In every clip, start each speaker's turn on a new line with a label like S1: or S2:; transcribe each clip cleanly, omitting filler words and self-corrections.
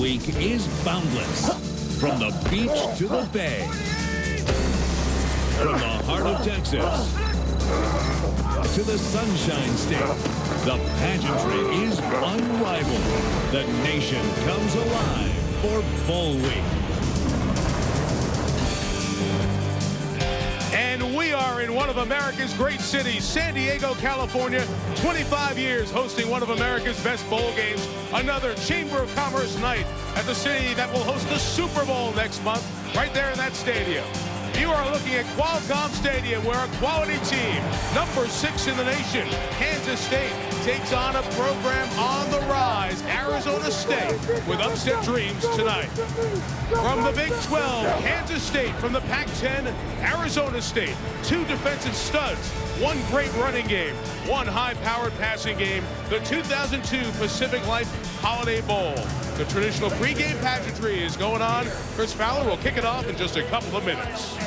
S1: week is boundless. From the beach to the bay. From the heart of Texas to the Sunshine State, the pageantry is unrivaled. The nation comes alive for Bowl Week.
S2: And we are in one of America's great cities, San Diego, California. 25 years hosting one of America's best bowl games. Another Chamber of Commerce night at the city that will host the Super Bowl next month, right there in that stadium. You are looking at Qualcomm Stadium, where a quality team, number 6 in the nation, Kansas State, takes on a program on the rise, Arizona State, with upset dreams tonight. From the Big 12, Kansas State. From the Pac-10, Arizona State. 2 defensive studs, 1 great running game, 1 high-powered passing game. The 2002 Pacific Life Holiday Bowl. The traditional pregame pageantry is going on. Chris Fowler will kick it off in just a couple of minutes.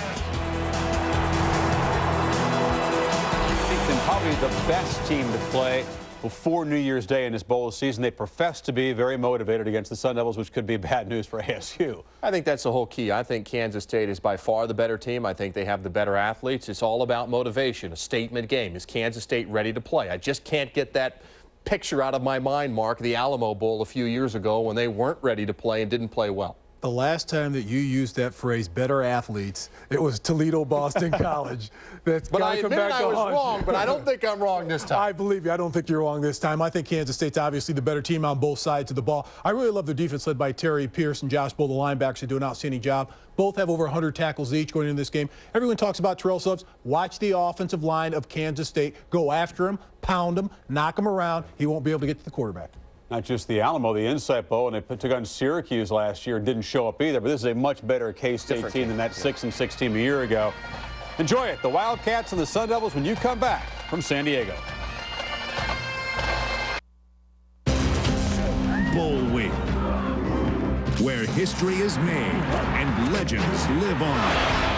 S3: And probably the best team to play before New Year's Day in this bowl season. They profess to be very motivated against the Sun Devils, which could be bad news for ASU.
S4: I think that's the whole key. I think Kansas State is by far the better team. I think they have the better athletes. It's all about motivation, a statement game. Is Kansas State ready to play? I just can't get that picture out of my mind, Mark, the Alamo Bowl a few years ago when they weren't ready to play and didn't play well.
S5: The last time that you used that phrase, better athletes, it was Toledo Boston College. That's
S4: but I admit I was
S5: haunt.
S4: wrong, but I don't think I'm wrong this time.
S5: I believe you. I don't think you're wrong this time. I think Kansas State's obviously the better team on both sides of the ball. I really love their defense led by Terry Pierce and Josh Bull, the linebackers, who do an outstanding job. Both have over 100 tackles each going into this game. Everyone talks about Terrell Suggs. Watch the offensive line of Kansas State. Go after him, pound him, knock him around. He won't be able to get to the quarterback.
S3: Not just the Alamo, the Insight Bowl, and they took on Syracuse last year and didn't show up either. But this is a much better K-State team than that 6-6 team a year ago. Enjoy it. The Wildcats and the Sun Devils when you come back from San Diego.
S1: Bowl Week, where history is made and legends live on.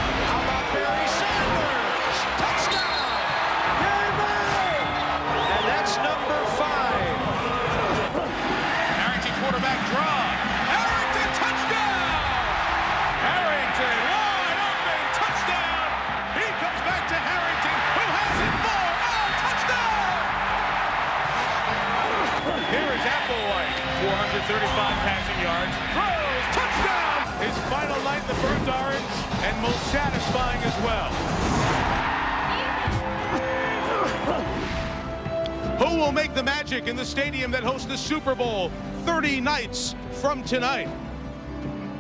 S2: Passing yards, throws, touchdown! His final night in the burnt orange, and most satisfying as well. Who will make the magic in the stadium that hosts the Super Bowl 30 nights from tonight?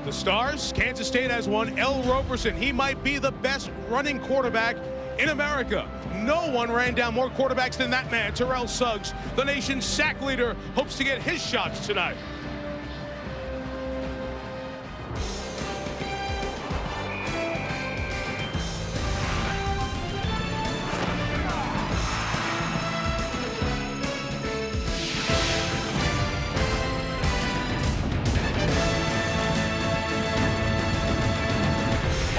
S2: The Stars, Kansas State has one, L. Roberson. He might be the best running quarterback in America. No one ran down more quarterbacks than that man, Terrell Suggs. The nation's sack leader hopes to get his shots tonight.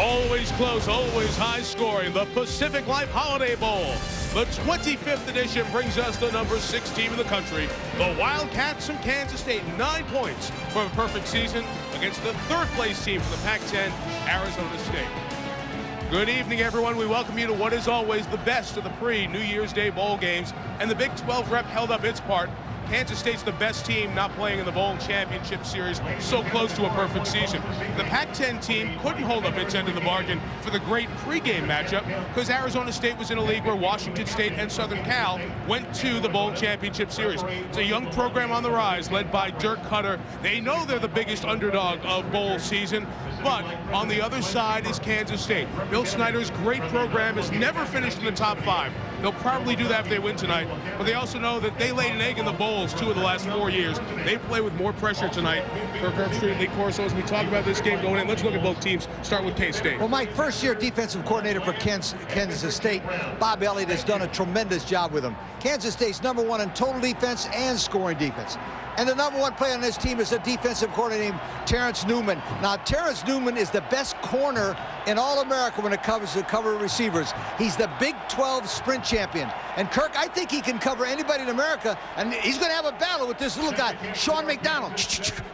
S2: Always close, always high scoring. The Pacific Life Holiday Bowl. The 25th edition brings us the number 6 team in the country. The Wildcats from Kansas State, 9 points for a perfect season against the 3rd place team from the Pac-10, Arizona State. Good evening, everyone. We welcome you to what is always the best of the pre-New Year's Day bowl games. And the Big 12 rep held up its part. Kansas State's the best team not playing in the Bowl Championship Series, so close to a perfect season. The Pac-10 team couldn't hold up its end of the bargain for the great pregame matchup because Arizona State was in a league where Washington State and Southern Cal went to the Bowl Championship Series. It's a young program on the rise led by Dirk Cutter. They know they're the biggest underdog of bowl season, but on the other side is Kansas State. Bill Snyder's great program has never finished in the top 5. They'll probably do that if they win tonight, but they also know that they laid an egg in the bowls 2 of the last 4 years. They play with more pressure tonight. For Kirk Street and Lee Corso, as we talk about this game going in, let's look at both teams. Start with K-State.
S6: Well, Mike, first-year defensive coordinator for Kansas State, Bob Elliott, has done a tremendous job with them. Kansas State's #1 in total defense and scoring defense. And the #1 player on this team is a defensive coordinator named Terrence Newman. Now, Terrence Newman is the best corner in all America when it comes to cover receivers. He's the Big 12 sprint champion. And Kirk, I think he can cover anybody in America, and he's going to have a battle with this little guy, Sean McDonald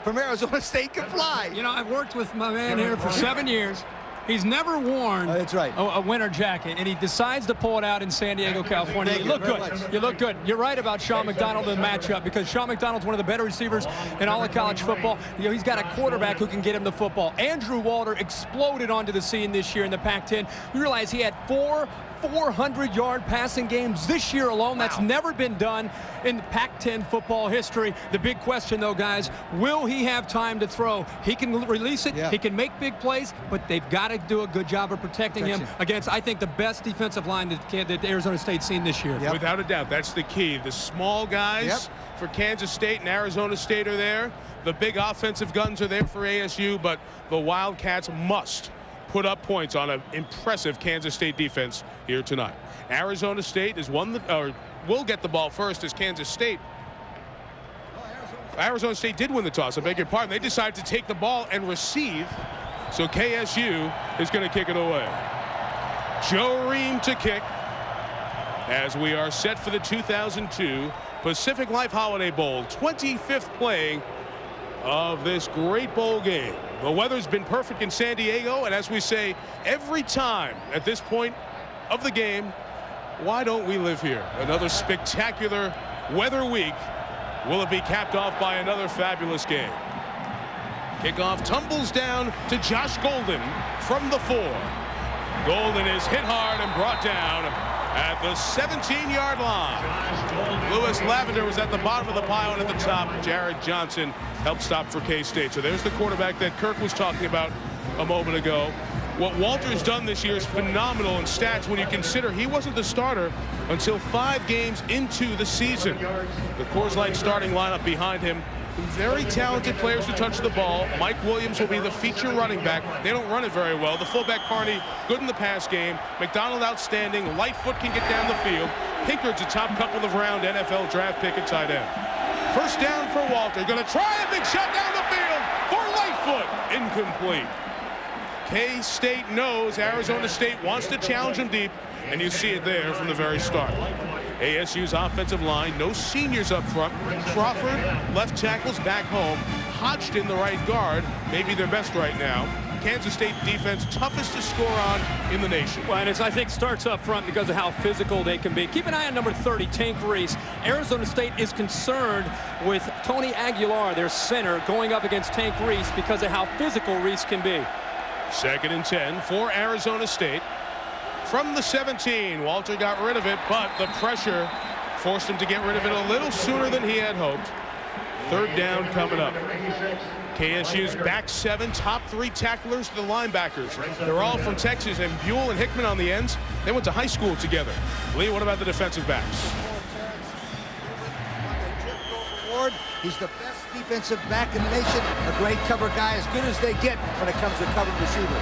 S6: from Arizona State, can fly.
S7: You know, I've worked with my man here for 7 years. He's never worn
S6: that's right.
S7: a winter jacket, and he decides to pull it out in San Diego, California. You look good. You look good. You're right about Sean McDonald in the matchup, because Sean McDonald's one of the better receivers in all of college football. You know, he's got a quarterback who can get him the football. Andrew Walter exploded onto the scene this year in the Pac-10. You realize he had 400-yard passing games this year alone. That's never been done in Pac-10 football history. The big question, though, guys, will he have time to throw? He can release it. Yeah. He can make big plays, but they've got to do a good job of protecting him against, I think, the best defensive line that Arizona State's seen this year.
S2: Yep. Without a doubt, that's the key. The small guys for Kansas State and Arizona State are there. The big offensive guns are there for ASU, but the Wildcats must put up points on an impressive Kansas State defense here tonight. Arizona State is will get the ball first, as Kansas State. Arizona State did win the toss. I beg your pardon. They decided to take the ball and receive. So KSU is going to kick it away. Joe Ream to kick, as we are set for the 2002 Pacific Life Holiday Bowl, 25th playing of this great bowl game. The weather's been perfect in San Diego, and as we say every time at this point of the game, why don't we live here? Another spectacular weather week. Will it be capped off by another fabulous game? Kickoff tumbles down to Josh Golden from the 4. Golden is hit hard and brought down at the 17-yard line. Lewis Lavender was at the bottom of the pile, and at the top, Jared Johnson helped stop for K-State. So there's the quarterback that Kirk was talking about a moment ago. What Walter's done this year is phenomenal in stats when you consider he wasn't the starter until 5 games into the season. The Coors Light starting lineup behind him. Very talented players who touch the ball. Mike Williams will be the feature running back. They don't run it very well. The fullback Carney, good in the pass game. McDonald outstanding. Lightfoot can get down the field. Pinkard's a top couple of round NFL draft pick at tight end. First down for Walter. Going to try a big shot down the field for Lightfoot. Incomplete. K-State knows Arizona State wants to challenge them deep, and you see it there from the very start. ASU's offensive line, no seniors up front. Crawford, left tackles back home. Hodgson, the right guard, maybe their best right now. Kansas State defense, toughest to score on in the nation.
S7: Well, and I think starts up front because of how physical they can be. Keep an eye on number 30, Tank Reese. Arizona State is concerned with Tony Aguilar, their center, going up against Tank Reese because of how physical Reese can be.
S2: 2nd and 10 for Arizona State. From the 17, Walter got rid of it, but the pressure forced him to get rid of it a little sooner than he had hoped. 3rd down coming up. KSU's back 7, top 3 tacklers, the linebackers. They're all from Texas, and Buell and Hickman on the ends. They went to high school together. Lee, what about the defensive backs?
S6: He's the best defensive back in the nation. A great cover guy, as good as they get when it comes to covering receivers.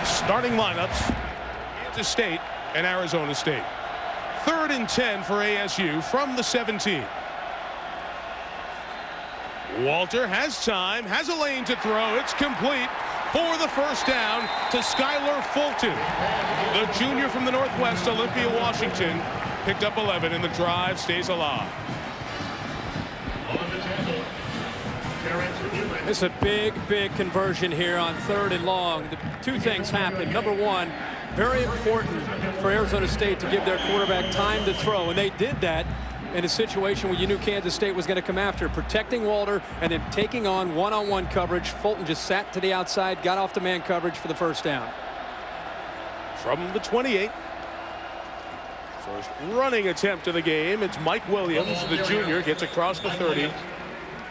S2: Starting lineups, Kansas State and Arizona State. 3rd and 10 for ASU from the 17. Walter has time, has a lane to throw. It's complete for the first down to Skylar Fulton. The junior from the Northwest, Olympia, Washington, picked up 11, and the drive stays alive.
S7: It's a big, big conversion here on 3rd and long. The 2 things happen. Number 1, very important for Arizona State to give their quarterback time to throw, and they did that in a situation where you knew Kansas State was going to come after, protecting Walter and then taking on one-on-one coverage. Fulton just sat to the outside, got off the man coverage for the first down.
S2: From the 28. First running attempt of the game. It's Mike Williams, the junior, gets across the 30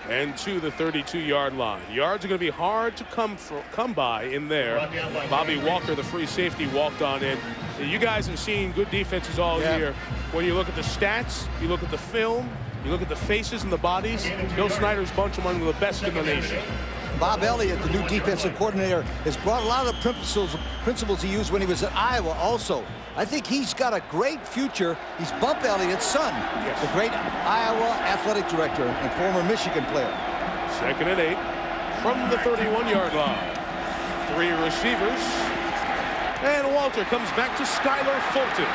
S2: and to the 32-yard line. Yards are going to be hard to come by in there. Bobby Walker, the free safety, walked on in. You guys have seen good defenses all year. When you look at the stats, you look at the film, you look at the faces and the bodies, Bill Snyder's bunch among the best in the nation.
S6: Bob Elliott, the new defensive coordinator, has brought a lot of the principles he used when he was at Iowa also. I think he's got a great future. He's Bump Elliott's son, the great Iowa athletic director and former Michigan player.
S2: 2nd and 8 from the 31-yard line. 3 receivers. And Walter comes back to Skylar Fulton.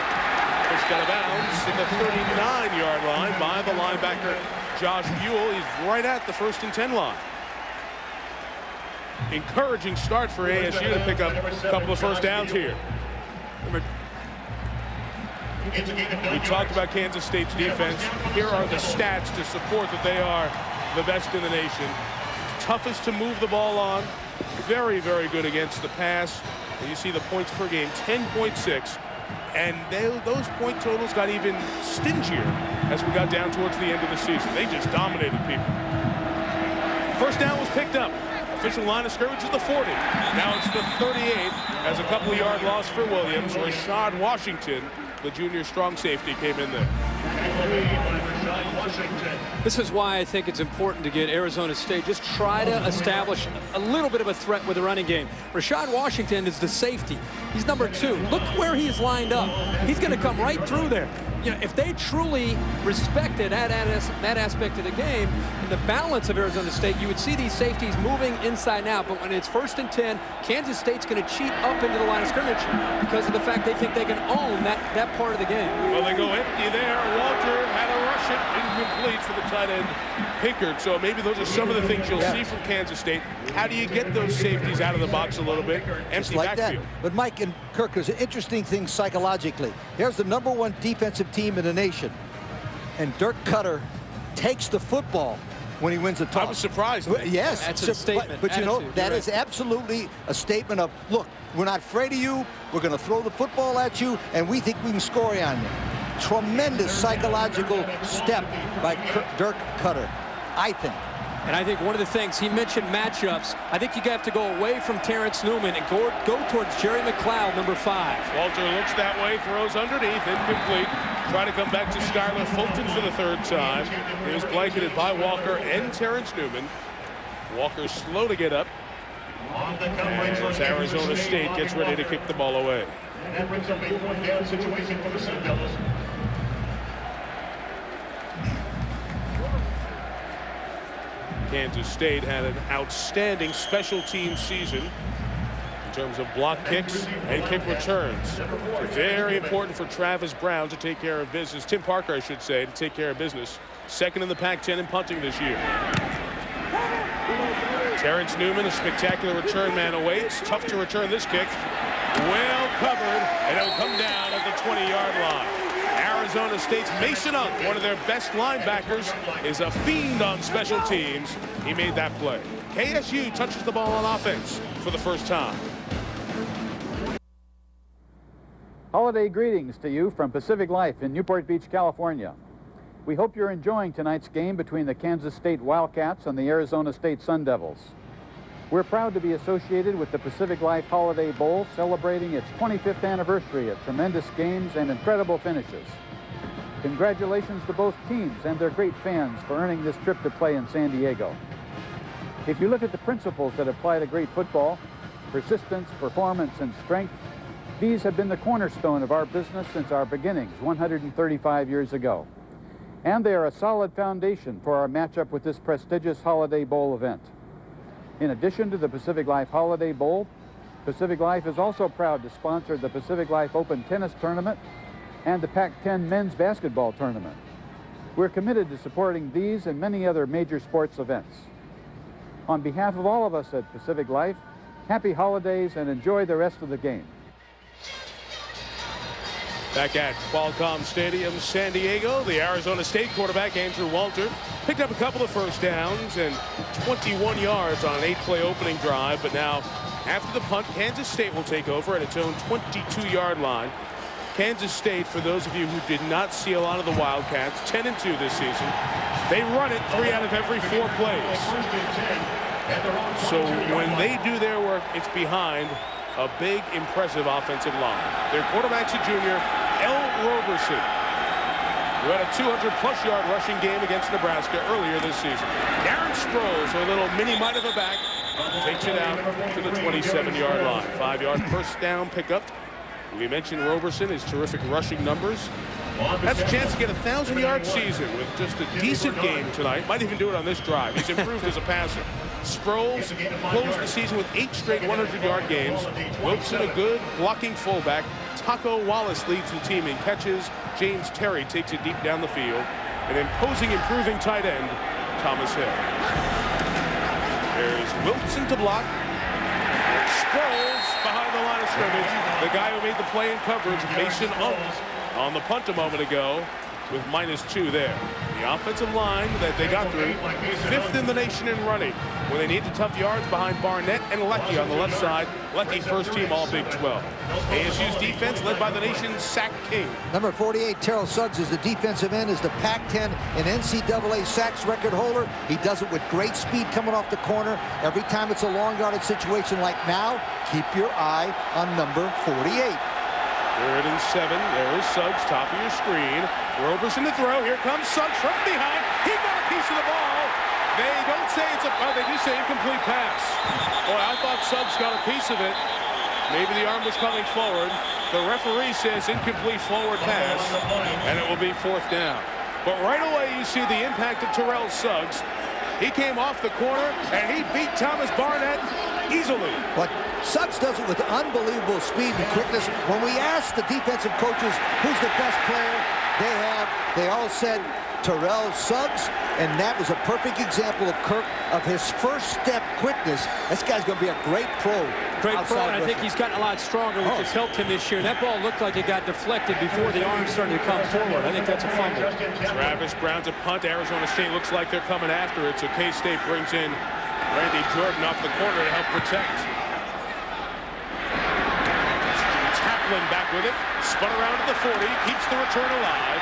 S2: Pushed out of bounds in the 39-yard line by the linebacker, Josh Buell. He's right at the 1st and 10 line. Encouraging start for ASU to pick up a couple of first downs here. We talked about Kansas State's defense. Here are the stats to support that they are the best in the nation. Toughest to move the ball on. Very, very good against the pass. And you see the points per game, 10.6. And those point totals got even stingier as we got down towards the end of the season. They just dominated people. First down was picked up. Official line of scrimmage is the 40. Now it's the 38 as a couple of yard loss for Williams. Rashad Washington, the junior strong safety, came in there.
S7: This is why I think it's important to get Arizona State. Just try to establish a little bit of a threat with the running game. Rashad Washington is the safety. He's number 2. Look where he's lined up. He's going to come right through there. You know, if they truly respected that aspect of the game and the balance of Arizona State, you would see these safeties moving inside and out. But when it's 1st and 10, Kansas State's going to cheat up into the line of scrimmage because of the fact they think they can own that part of the game.
S2: Well, they go empty there. Walter had to rush it, incomplete for the tight end, Pinkard. So maybe those are some of the things you'll see from Kansas State. How do you get those safeties out of the box a little bit? Empty
S6: like
S2: backfield.
S6: That. But Mike and Kirk, there's an interesting thing psychologically. Here's the #1 defensive team in the nation, and Dirk Cutter takes the football when he wins the toss.
S2: I was surprised.
S6: Yes,
S7: that's a statement.
S6: But you know, that is absolutely a statement of, look, we're not afraid of you. We're going to throw the football at you, and we think we can score on you. Tremendous psychological step by Dirk Cutter, I think.
S7: And I think one of the things, he mentioned matchups. I think you have to go away from Terrence Newman and go towards Jerry McLeod, number 5.
S2: Walter looks that way, throws underneath, incomplete. Try to come back to Skylar Fulton for the 3rd time. He was blanketed by Walker and Terrence Newman. Walker slow to get up. As Arizona State gets ready to kick the ball away.
S8: And that brings up a 4th down situation for the Sun Devils.
S2: Kansas State had an outstanding special team season in terms of block kicks and kick returns. Very important for Travis Brown to take care of business. Tim Parker, I should say, to take care of business. 2nd in the Pac-10 in punting this year. Terrence Newman, a spectacular return man, awaits. Tough to return this kick. Well covered, and it'll come down at the 20-yard line. Arizona State's Mason Unk, one of their best linebackers, is a fiend on special teams. He made that play. KSU touches the ball on offense for the first time.
S9: Holiday greetings to you from Pacific Life in Newport Beach, California. We hope you're enjoying tonight's game between the Kansas State Wildcats and the Arizona State Sun Devils. We're proud to be associated with the Pacific Life Holiday Bowl, celebrating its 25th anniversary of tremendous games and incredible finishes. Congratulations to both teams and their great fans for earning this trip to play in San Diego. If you look at the principles that apply to great football, persistence, performance, and strength, these have been the cornerstone of our business since our beginnings 135 years ago. And they are a solid foundation for our matchup with this prestigious Holiday Bowl event. In addition to the Pacific Life Holiday Bowl, Pacific Life is also proud to sponsor the Pacific Life Open Tennis Tournament and the Pac-10 Men's Basketball Tournament. We're committed to supporting these and many other major sports events. On behalf of all of us at Pacific Life, happy holidays and enjoy the rest of the game.
S2: Back at Qualcomm Stadium, San Diego, the Arizona State quarterback, Andrew Walter, picked up a couple of first downs and 21 yards on an 8-play opening drive. But now, after the punt, Kansas State will take over at its own 22-yard line. Kansas State, for those of you who did not see a lot of the Wildcats, 10-2 this season. They run it 3 out of every 4 plays. So when they do their work, it's behind a big, impressive offensive line. Their quarterback's a junior, El Roberson, who had a 200-plus yard rushing game against Nebraska earlier this season. Darren Sproles, a little mini-mite of a back, Takes it out to the 27-yard line. 5-yard first down pickup. We mentioned Roberson, his terrific rushing numbers. Has a chance to get a 1,000-yard season with just a decent game tonight. Might even do it on this drive. He's improved as a passer. Sproles closed the season with 8 straight 100-yard games. Wilson, a good blocking fullback. Taco Wallace leads the team in catches. James Terry takes it deep down the field. An imposing, improving tight end, Thomas Hill. There's Wilson to block. Sproles behind the line of scrimmage. The guy who made the play in coverage, Mason Owens, on the punt a moment ago with -2 there. The offensive line that they got through, 5th in the nation in running. When they need the tough yards behind Barnett and Leckie on the left side. Leckie first team all Big 12. ASU's defense led by the nation's sack king.
S6: Number 48, Terrell Suggs, is the defensive end, is the Pac-10 and NCAA sacks record holder. He does it with great speed coming off the corner. Every time it's a long yardage situation like now, keep your eye on number 48.
S2: 3rd and 7. There is Suggs, top of your screen. Roberson to throw. Here comes Suggs from behind. He got a piece of the ball. They don't say it's a, oh, they do say incomplete pass. Boy, I thought Suggs got a piece of it. Maybe the arm was coming forward. The referee says incomplete forward pass, and it will be 4th down. But right away, you see the impact of Terrell Suggs. He came off the corner, and he beat Thomas Barnett easily.
S6: But Suggs does it with unbelievable speed and quickness. When we asked the defensive coaches who's the best player, they all said Terrell Suggs, and that was a perfect example of Kirk, of his first step quickness. This guy's going to be a great pro.
S7: Great pro, and I think he's gotten a lot stronger, which has helped him this year. That ball looked like it got deflected before the arm started to come forward. I think that's a fumble.
S2: Travis Brown's a punt. Arizona State looks like they're coming after it, so K-State brings in Randy Jordan off the corner to help protect. Taplin back with it. Spun around to the 40. Keeps the return alive.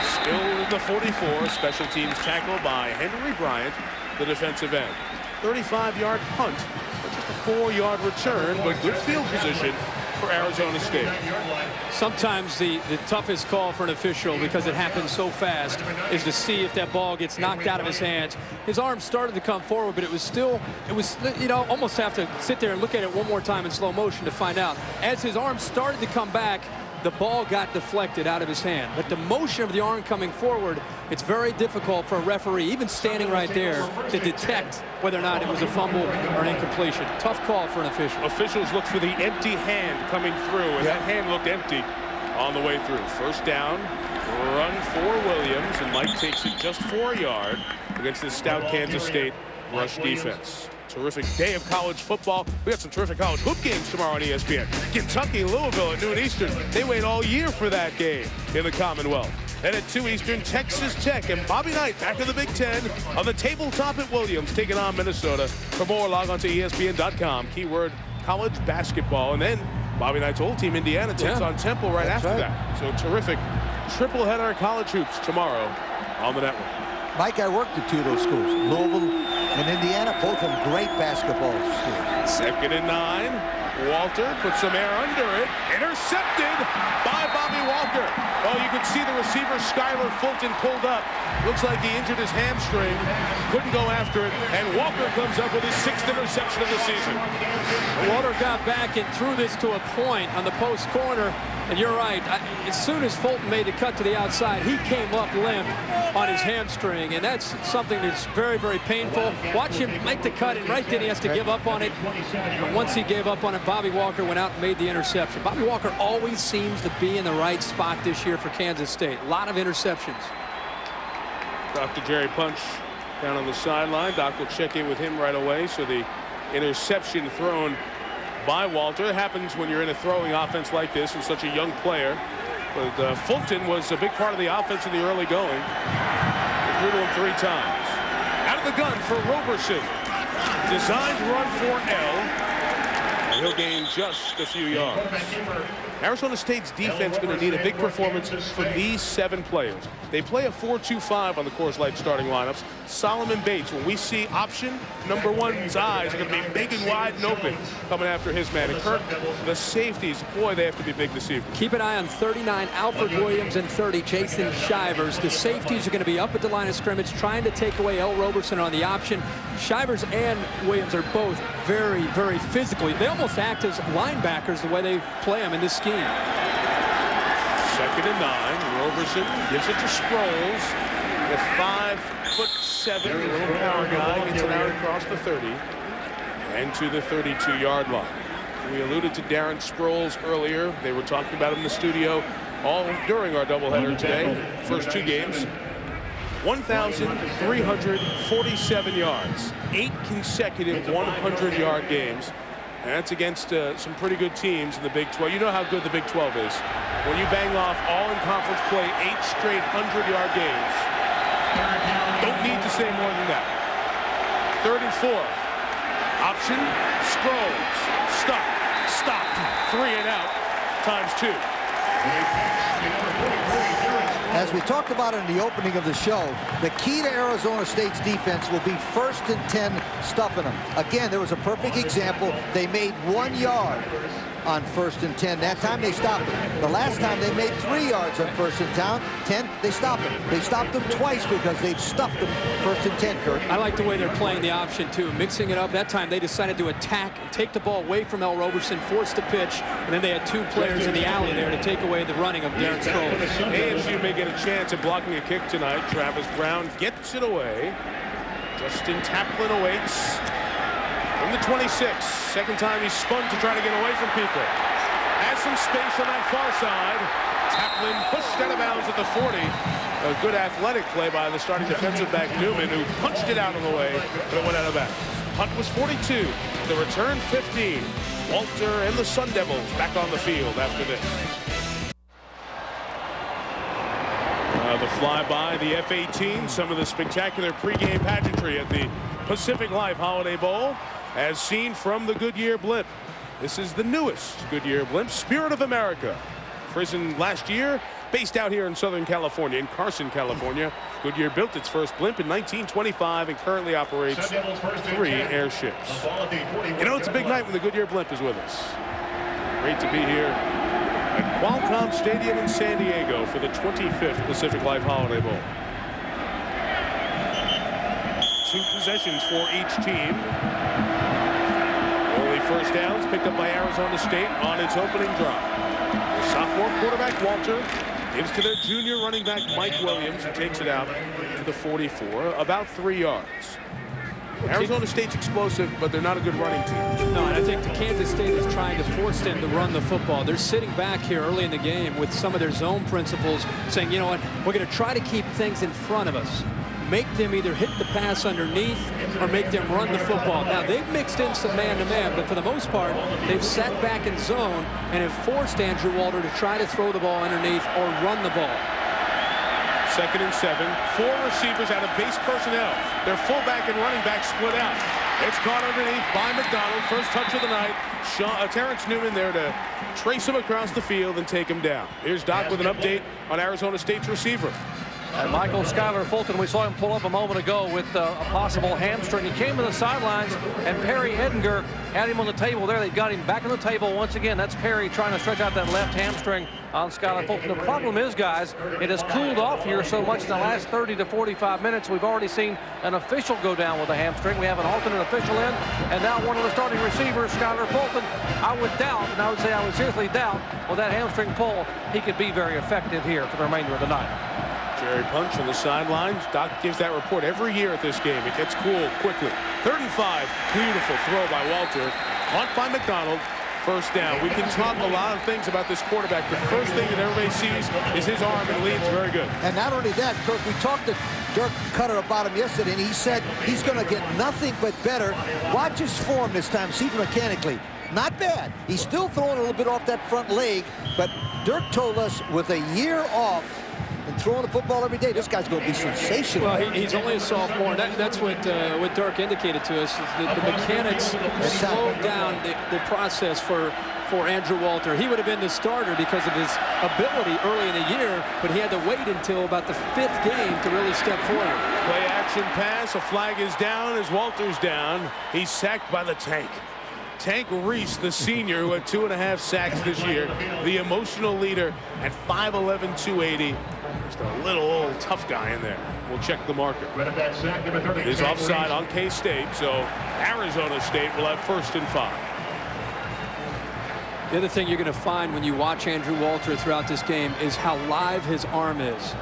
S2: Still in the 44. Special teams tackle by Henry Bryant, the defensive end. 35-yard punt. Just a 4-yard return, but good field position for Arizona State.
S7: Sometimes the toughest call for an official, because it happens so fast, is to see if that ball gets knocked out of his hands. His arm started to come forward, but it was, you know, almost have to sit there and look at it one more time in slow motion to find out. As his arm started to come back, the ball got deflected out of his hand. But the motion of the arm coming forward, it's very difficult for a referee, even standing right there, to detect whether or not it was a fumble or an incompletion. Tough call for an official.
S2: Officials looked for the empty hand coming through, and that hand looked empty on the way through. First down, run for Williams, and Mike takes it just 4 yards against the stout Kansas State rush defense. Terrific day of college football. We got some terrific college hoop games tomorrow on ESPN. Kentucky, Louisville at noon Eastern. They wait all year for that game in the Commonwealth. And at 2 Eastern, Texas Tech and Bobby Knight back in the Big Ten on the tabletop at Williams, taking on Minnesota. For more, log on to ESPN.com. Keyword college basketball. And then Bobby Knight's old team, Indiana, takes on Temple right after that. So terrific triple header of college hoops tomorrow on the network.
S6: Mike, I worked at 2 of those schools, Louisville and Indiana, both of them great basketball schools.
S2: 2nd and 9. Walter puts some air under it. Intercepted by Bobby Walker. Oh, you can see the receiver, Skylar Fulton, pulled up. Looks like he injured his hamstring. Couldn't go after it. And Walker comes up with his 6th interception of the season.
S7: Walter got back and threw this to a point on the post corner. And you're right. As soon as Fulton made the cut to the outside, he came up limp on his hamstring. And that's something that's very, very painful. Watch him make the cut, and right then he has to give up on it. But once he gave up on it, Bobby Walker went out and made the interception. Bobby Walker always seems to be in the right spot this year for Kansas State. A lot of interceptions.
S2: Dr. Jerry Punch down on the sideline. Doc will check in with him right away. So the interception thrown by Walter. It happens when you're in a throwing offense like this and such a young player. But Fulton was a big part of the offense in the early going. They threw to him 3 times. Out of the gun for Roberson. Designed run for L. And he'll gain just a few yards. Arizona State's defense going to need a big performance from these 7 players. They play a 4-2-5 on the Coors Light starting lineups. Solomon Bates, when we see option, number 1's eyes are going to be big and wide and open coming after his man. And Kirk, the safeties, boy, they have to be big this evening.
S7: Keep an eye on 39, Alfred Williams, and 30, Jason Shivers. The safeties are going to be up at the line of scrimmage trying to take away L. Roberson on the option. Shivers and Williams are both very, very physical. They almost act as linebackers the way they play them in this scheme.
S2: 2nd and 9. Roberson gives it to Sproles. The 5'7", little power guy gets it out across the 30 and to the 32-yard line. We alluded to Darren Sproles earlier. They were talking about him in the studio all during our doubleheader today. First 2 games. 1,347 yards. 8 consecutive 100-yard games. And that's against some pretty good teams in the Big 12. You know how good the Big 12 is. When you bang off all in conference play, 8 straight 100-yard games. Don't need to say more than that. 3rd and 4. Option. Sproles. Stop. 3 and out. ×2.
S6: As we talked about in the opening of the show, the key to Arizona State's defense will be 1st and 10 stuffing them. Again, there was a perfect example. They made 1 yard on 1st and 10. That time they stopped them. The last time they made 3 yards on 1st and 10, they stopped them. They stopped them twice because they've stuffed them 1st and 10, Kurt.
S7: I like the way they're playing the option, too, mixing it up. That time they decided to attack and take the ball away from L. Roberson, force the pitch, and then they had 2 players in the alley there to take away the running of Darren Sproles.
S2: ASU may get a chance at blocking a kick tonight. Travis Brown gets it away. Justin Taplin awaits. From the 26, 2nd time he spun to try to get away from people. Has some space on that far side. Taplin pushed out of bounds at the 40. A good athletic play by the starting defensive back Newman, who punched it out of the way, but it went out of bounds. Punt was 42. The return 15. Walter and the Sun Devils back on the field after this. The flyby, the F-18, some of the spectacular pregame pageantry at the Pacific Life Holiday Bowl, as seen from the Goodyear blimp. This is the newest Goodyear blimp, Spirit of America. Christened last year, based out here in Southern California, in Carson, California. Goodyear built its first blimp in 1925 and currently operates 3 airships. You know, it's a big night when the Goodyear blimp is with us. Great to be here at Qualcomm Stadium in San Diego for the 25th Pacific Life Holiday Bowl. 2 possessions for each team. Early first downs picked up by Arizona State on its opening drive. The sophomore quarterback Walter gives to their junior running back Mike Williams, who takes it out to the 44, about 3 yards. Arizona State's explosive, but they're not a good running team.
S7: No, and I think the Kansas State is trying to force them to run the football. They're sitting back here early in the game with some of their zone principles, saying, you know what, we're going to try to keep things in front of us. Make them either hit the pass underneath or make them run the football. Now, they've mixed in some man-to-man, but for the most part, they've sat back in zone and have forced Andrew Walter to try to throw the ball underneath or run the ball.
S2: 2nd and 7. 4 receivers out of base personnel. Their fullback and running back split out. It's caught underneath by McDonald. First touch of the night. Terrence Newman there to trace him across the field and take him down. Here's Doc with an update on Arizona State's receiver.
S10: And Michael Skylar Fulton, we saw him pull up a moment ago with a possible hamstring. He came to the sidelines, and Perry Edinger had him on the table there. They got him back on the table once again. That's Perry trying to stretch out that left hamstring on Skylar Fulton. The problem is, guys, it has cooled off here so much in the last 30 to 45 minutes. We've already seen an official go down with a hamstring. We have an alternate official in, and now one of the starting receivers, Skylar Fulton. I would doubt, and I would say I would seriously doubt, with that hamstring pull, he could be very effective here for the remainder of the night.
S2: Jerry Punch on the sidelines. Doc gives that report every year at this game. It gets cool quickly. 3rd and 5. Beautiful throw by Walter. Caught by McDonald. First down. We can talk a lot of things about this quarterback. The first thing that everybody sees is his arm and leads very good.
S6: And not only that, Kirk, we talked to Dirk Cutter about him yesterday, and he said he's going to get nothing but better. Watch his form this time. See mechanically. Not bad. He's still throwing a little bit off that front leg, but Dirk told us with a year off and throwing the football every day, this guy's going to be sensational.
S7: Well, he's only a sophomore, and that's what Dirk indicated to us. Is the mechanics slowed down the process for for Andrew Walter. He would have been the starter because of his ability early in the year, but he had to wait until about the 5th game to really step forward.
S2: Play action pass. A flag is down as Walter's down. He's sacked by the Tank. Tank Reese, the senior, who had 2.5 sacks this year, the emotional leader at 5'11", 280. Just a little old tough guy in there. We'll check the marker. It is offside on K-State, so Arizona State will have 1st and 5.
S7: The other thing you're going to find when you watch Andrew Walter throughout this game is how live his arm is.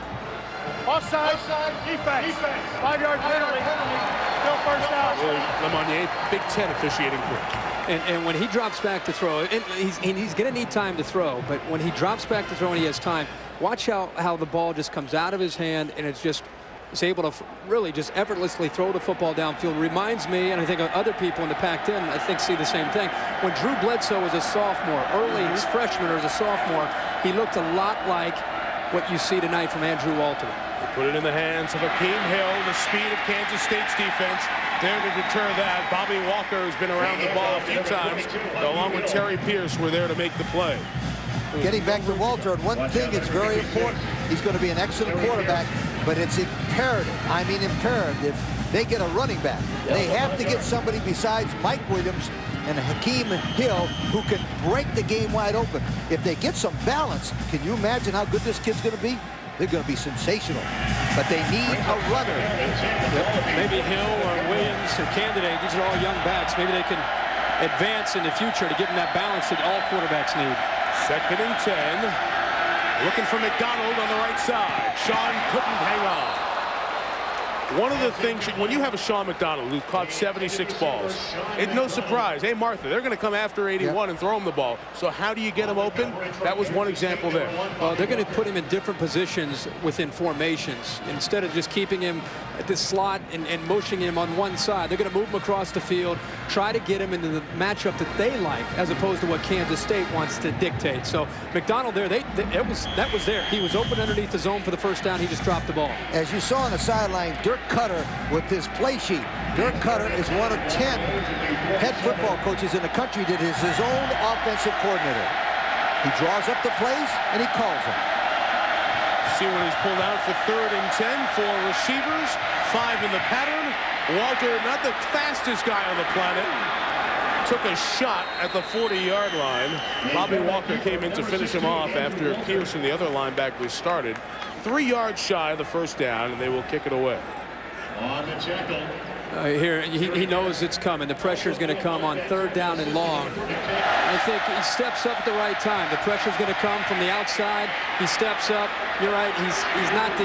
S11: Offside. Defense. 5-yard penalty. Still first down.
S2: Lemonnier, Big Ten officiating crew.
S7: And when he drops back to throw, and he's going to need time to throw, but when he drops back to throw and he has time, watch how the ball just comes out of his hand and is able to really just effortlessly throw the football downfield. Reminds me, and I think other people in the Pac-10, I think, see the same thing. When Drew Bledsoe was a sophomore, early as freshman or as a sophomore, he looked a lot like what you see tonight from Andrew Walter.
S2: Put it in the hands of Akeem Hill, the speed of Kansas State's defense. There to deter that. Bobby Walker, who's been around the ball a few times, along with Terry Pierce, were there to make the play.
S6: Getting back to Walter, and one thing that's very important, he's going to be an excellent quarterback, but it's imperative, I mean imperative, they get a running back. They have to get somebody besides Mike Williams and Hakeem Hill who can break the game wide open. If they get some balance, can you imagine how good this kid's going to be? They're going to be sensational, but they need a runner.
S7: Maybe Hill or Williams or Candidate, these are all young backs. Maybe they can advance in the future to give them that balance that all quarterbacks need.
S2: 2nd and 10. Looking for McDonald on the right side. Sean couldn't hang on. One of the things, when you have a Sean McDonald who's caught 76 balls, it's no surprise. Hey, Martha, they're going to come after 81 and throw him the ball. So how do you get him open? That was one example there.
S7: Well, they're going to put him in different positions within formations. Instead of just keeping him at the slot and motioning him on one side, they're going to move him across the field, try to get him into the matchup that they like, as opposed to what Kansas State wants to dictate. So McDonald there, that was there. He was open underneath the zone for the first down. He just dropped the ball.
S6: As you saw on the sideline, Dirk Cutter with his play sheet. Dirk Cutter is one of 10 head football coaches in the country that is his own offensive coordinator. He draws up the plays and he calls them.
S2: See when he's pulled out for 3rd and 10 for receivers. 5 in the pattern. Walter, not the fastest guy on the planet, took a shot at the 40-yard line. Bobby Walker came in to finish him off after Pierce and the other linebackers started. 3 yards shy of the first down, and they will kick it away.
S8: On the tackle.
S7: Here, he knows it's coming. The pressure is going to come on 3rd down and long. I think he steps up at the right time. The pressure is going to come from the outside. He steps up. You're right. He's not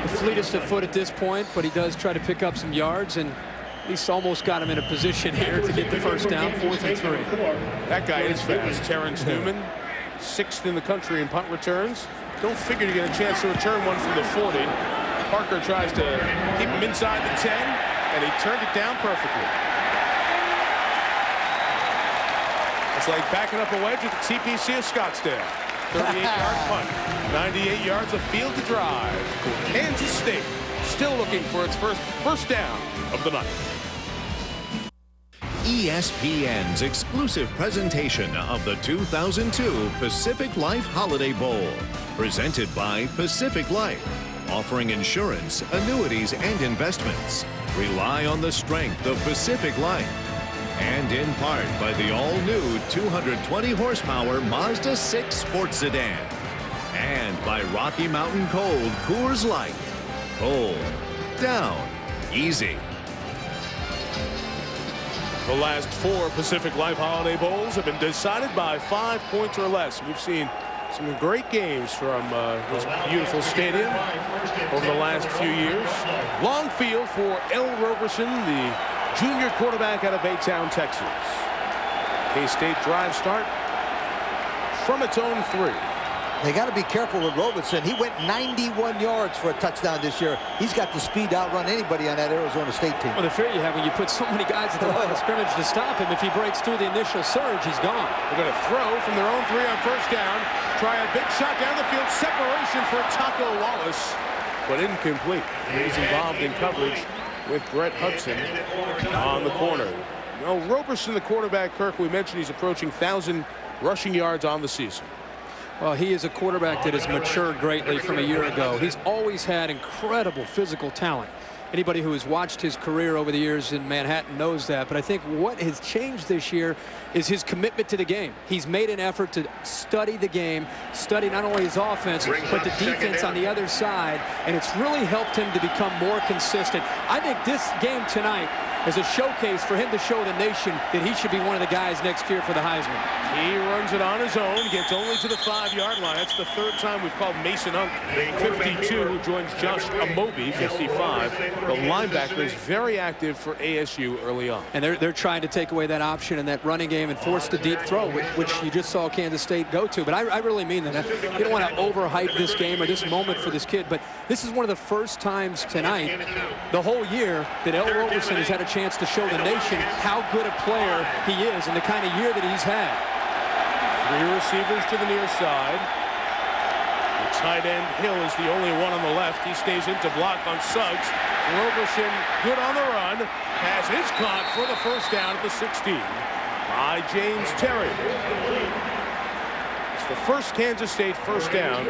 S7: the fleetest of foot at this point, but he does try to pick up some yards, and he's almost got him in a position here to get the first down. 4th and 3.
S2: That guy is fast. Terrence Newman, 6th in the country in punt returns. Don't figure to get a chance to return one from the 40. Parker tries to keep him inside the 10, and he turned it down perfectly. It's like backing up a wedge at the TPC of Scottsdale. 38-yard punt, 98 yards of field to drive. Kansas State still looking for its first down of the night.
S1: ESPN's exclusive presentation of the 2002 Pacific Life Holiday Bowl. Presented by Pacific Life. Offering insurance, annuities, and investments. Rely on the strength of Pacific Life. And in part by the all-new 220 horsepower Mazda 6 sports sedan. And by Rocky Mountain Cold Coors Light. Cold. Down. Easy.
S2: The last 4 Pacific Life Holiday Bowls have been decided by 5 points or less. We've seen some great games from this beautiful stadium over the last few years. Long field for El Roberson, the junior quarterback out of Baytown, Texas. K-State drive start from its own 3.
S6: They got to be careful with Roberson. He went 91 yards for a touchdown this year. He's got the speed to outrun anybody on that Arizona State team.
S7: Well, the fear you have when you put so many guys at the line of scrimmage to stop him, if he breaks through the initial surge, he's gone.
S2: They're going to throw from their own 3 on first down. Try a big shot down the field. Separation for Taco Wallace, but incomplete. He's involved in coverage with Brett Hudson on the corner. Roberson, the quarterback, Kirk, we mentioned he's approaching 1,000 rushing yards on the season.
S7: Well, he is a quarterback that has matured greatly from a year ago. He's always had incredible physical talent. Anybody who has watched his career over the years in Manhattan knows that. But I think what has changed this year is his commitment to the game. He's made an effort to study the game, study not only his offense, but the defense on the other side. And it's really helped him to become more consistent. I think this game tonight is a showcase for him to show the nation that he should be one of the guys next year for the Heisman.
S2: He runs it on his own, gets only to the 5-yard line. That's the third time we've called Mason Unk, 52, who joins Josh Amobi, 55. The linebacker is very active for ASU early on.
S7: And they're trying to take away that option in that running game and force the deep throw, which you just saw Kansas State go to. But I really mean that. You don't want to overhype this game or this moment for this kid, but this is one of the first times tonight, the whole year, that L. Roberson has had a chance to show the nation how good a player he is and the kind of year that he's had.
S2: 3 receivers to the near side. The tight end Hill is the only one on the left. He stays into block on Suggs. Roberson good on the run. Pass is caught for the first down at the 16 by James Terry. It's the first Kansas State first down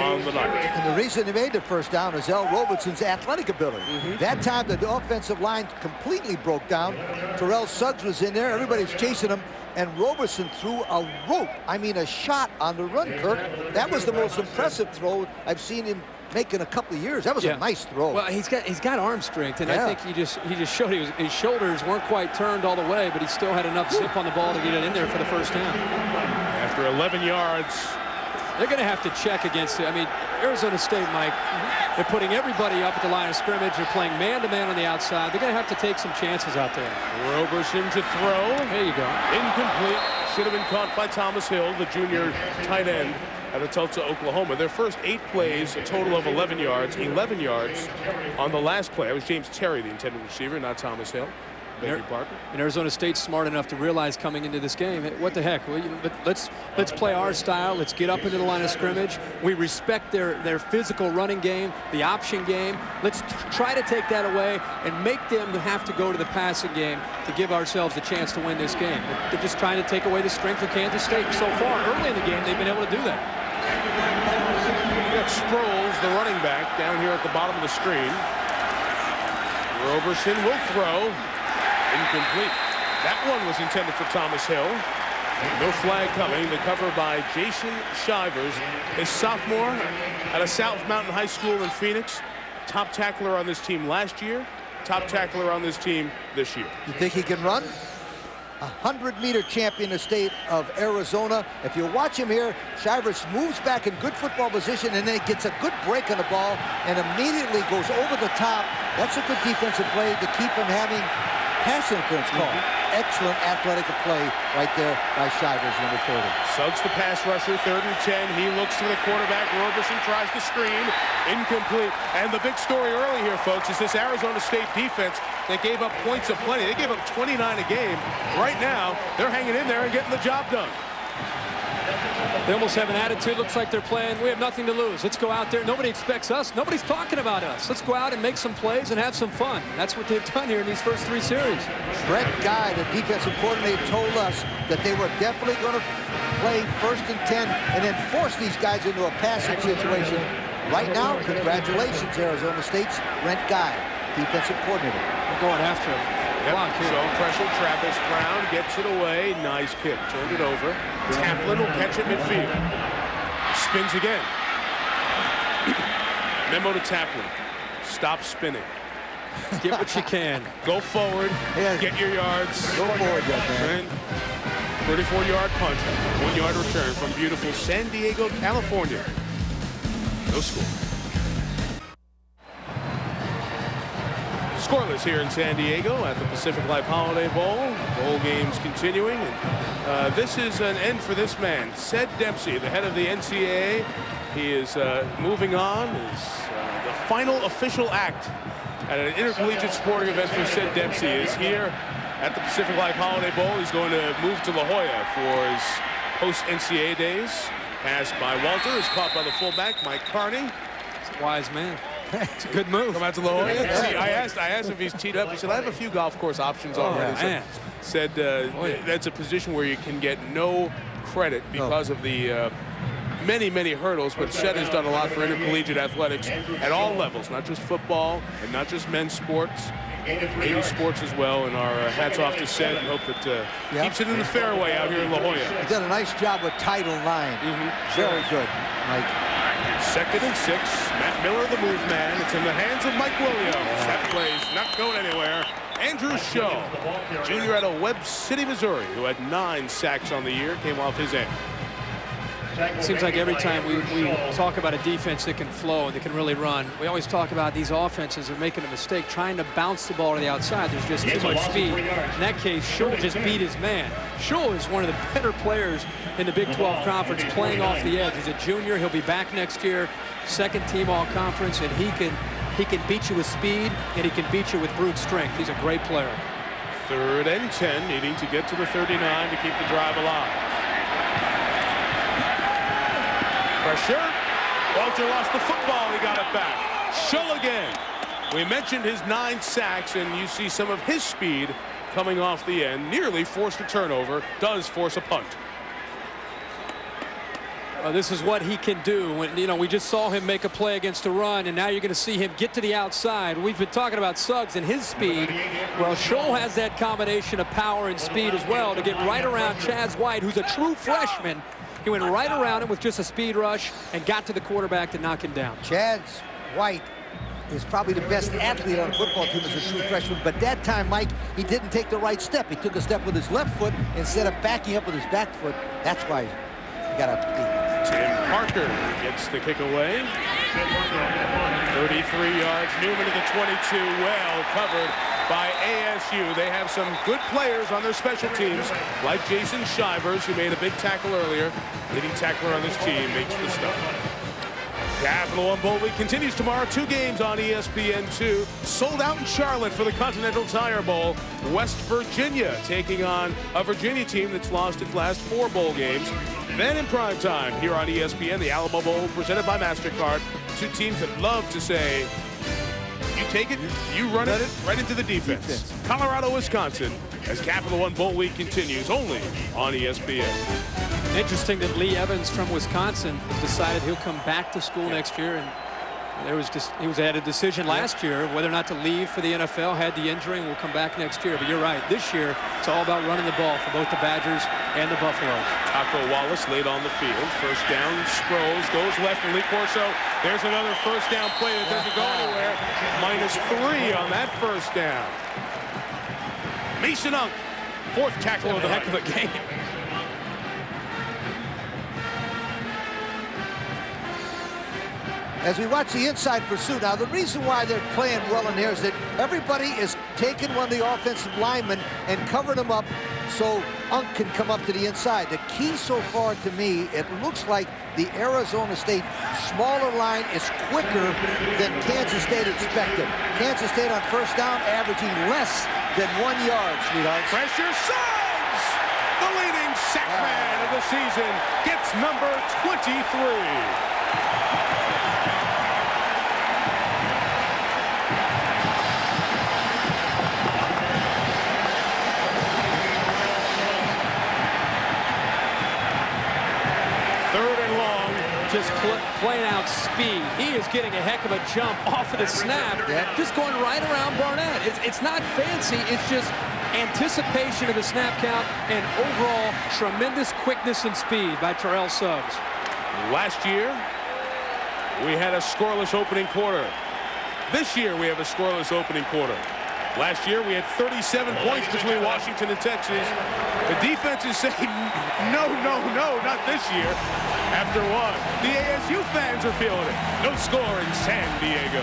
S2: on the night.
S6: And the reason they made the first down is L. Roberson's athletic ability. That time the offensive line completely broke down. Terrell Suggs was in there. Everybody was chasing him. And Roberson threw a rope, I mean a shot on the run, Kirk. That was the most impressive throw I've seen him make in a couple of years. That was a nice throw.
S7: Well, he's got arm strength, and I think he just showed his shoulders weren't quite turned all the way, but he still had enough zip on the ball to get it in there for the first down.
S2: After 11 yards.
S7: They're going to have to check against it. I mean, Arizona State, Mike, they're putting everybody up at the line of scrimmage. They're playing man-to-man on the outside. They're going to have to take some chances out there.
S2: Roberson to throw.
S7: There you go.
S2: Incomplete. Should have been caught by Thomas Hill, the junior tight end out of Tulsa, Oklahoma. Their first 8 plays, a total of 11 yards. 11 yards on the last play. That was James Terry, the intended receiver, not Thomas Hill.
S7: And Arizona State's smart enough to realize coming into this game, what the heck? Well, let's play our style. Let's get up into the line of scrimmage. We respect their physical running game, the option game. Let's try to take that away and make them have to go to the passing game to give ourselves a chance to win this game. They're just trying to take away the strength of Kansas State. So far, early in the game, they've been able to do that.
S2: We got Sproles, the running back, down here at the bottom of the screen. Roberson will throw. Incomplete. That one was intended for Thomas Hill. No flag coming. The cover by Jason Shivers, a sophomore at a South Mountain High School in Phoenix. Top tackler on this team last year. Top tackler on this team this year.
S6: You think he can run? 100-meter champion of state of Arizona. If you watch him here, Shivers moves back in good football position and then gets a good break on the ball and immediately goes over the top. That's a good defensive play to keep him having pass interference call. Excellent athletic play right there by Shivers, number 30.
S2: Suggs the pass rusher, 3rd and 10. He looks to the quarterback. Roberson tries to screen. Incomplete. And the big story early here, folks, is this Arizona State defense that gave up points aplenty. They gave up 29 a game. Right now, they're hanging in there and getting the job done.
S7: They almost have an attitude. Looks like they're playing, we have nothing to lose. Let's go out there. Nobody expects us. Nobody's talking about us. Let's go out and make some plays and have some fun. That's what they've done here in these first 3 series.
S6: Brett Guy, the defensive coordinator, told us that they were definitely going to play 1st and 10 and then force these guys into a passing situation. Right now, congratulations, Arizona State's Brent Guy, defensive coordinator.
S7: We're going after him.
S2: Zone pressure. Travis Brown gets it away. Nice kick. Turned it over. Taplin will catch it midfield. Spins again. Memo to Taplin. Stop spinning.
S7: Get what you can.
S2: Go forward. Get your yards.
S6: Go forward, young man.
S2: 34-yard punt. 1-yard return from beautiful San Diego, California. No score. Scoreless here in San Diego at the Pacific Life Holiday Bowl. Bowl games continuing. And, this is an end for this man, Ced Dempsey, the head of the NCAA. He is moving on. The final official act at an intercollegiate sporting event for Ced Dempsey is here at the Pacific Life Holiday Bowl. He's going to move to La Jolla for his post-NCAA days. Pass by Walter is caught by the fullback, Mike Carney.
S7: He's a wise man. It's a good move.
S2: Come out to La Jolla. See, I asked if he's teed up. He said, I have a few golf course options already.
S7: Man.
S2: Said that's a position where you can get no credit because of the many hurdles, but Shed has done a lot for intercollegiate athletics at all levels, not just football and not just men's sports, ladies sports as well. And our hats off to Shed and hope that keeps it in the fairway out here in La Jolla.
S6: He did a nice job with Title IX. Very good, Mike.
S2: 2nd and 6. Matt Miller, the move man. It's in the hands of Mike Williams. That play's not going anywhere. Andrew Shaw, junior out of Webb City, Missouri, who had 9 sacks on the year, came off his end.
S7: It seems like every time we talk about a defense that can flow and that can really run, we always talk about these offenses are making a mistake trying to bounce the ball to the outside. There's just too much speed. In that case, Schull just beat his man. Schull is one of the better players in the Big 12 Conference playing off the edge. He's a junior. He'll be back next year, 2nd team All-Conference, and he can beat you with speed and he can beat you with brute strength. He's a great player.
S2: 3rd and 10, needing to get to the 39 to keep the drive alive. Pressure. Walter lost the football. He got it back. Schull again. We mentioned his 9 sacks, and you see some of his speed coming off the end. Nearly forced a turnover. Does force a punt.
S7: This is what he can do. When, we just saw him make a play against the run, and now you're going to see him get to the outside. We've been talking about Suggs and his speed. Well, Schull has that combination of power and speed as well to get right around Chaz White, who's a true freshman. He went right around him with just a speed rush and got to the quarterback to knock him down.
S6: Chaz White is probably the best athlete on the football team as a true freshman, but that time, Mike, he didn't take the right step. He took a step with his left foot instead of backing up with his back foot. That's why he got a
S2: Tim Parker gets the kick away. 33 yards. Newman to the 22. Well covered by ASU. They have some good players on their special teams, like Jason Shivers, who made a big tackle earlier. Leading tackler on this team makes the stop. Capital One Bowl Week continues tomorrow. 2 games on ESPN2. Sold out in Charlotte for the Continental Tire Bowl. West Virginia taking on a Virginia team that's lost its last 4 bowl games. Then in prime time here on ESPN, the Alamo Bowl presented by MasterCard. 2 teams that love to say, you take it, you run it right into the defense. Colorado, Wisconsin, as Capital One Bowl Week continues only on ESPN.
S7: Interesting that Lee Evans from Wisconsin decided he'll come back to school next year, and he had a decision last year whether or not to leave for the NFL, had the injury, and will come back next year. But you're right, this year it's all about running the ball for both the Badgers and the Buffaloes.
S2: Taco Wallace laid on the field. First down, Sproles goes left, and Lee Corso. There's another first down play that doesn't go anywhere. -3 on that first down. Mason Unk, 4th tackle of the heck of a game.
S6: As we watch the inside pursuit, now the reason why they're playing well in here is that everybody is taking one of the offensive linemen and covering them up so Unk can come up to the inside. The key so far to me, it looks like the Arizona State smaller line is quicker than Kansas State expected. Kansas State on first down averaging less than 1 yard, sweethearts.
S2: Pressure, Suggs! The leading sack man of the season gets number 23.
S7: Just playing out speed. He is getting a heck of a jump off of the snap, just going right around Barnett. It's not fancy, it's just anticipation of the snap count and overall tremendous quickness and speed by Terrell Suggs.
S2: Last year, we had a scoreless opening quarter. This year, we have a scoreless opening quarter. Last year, we had 37 points between Washington and Texas. The defense is saying, no, not this year. After 1, the ASU fans are feeling it. No score in San Diego.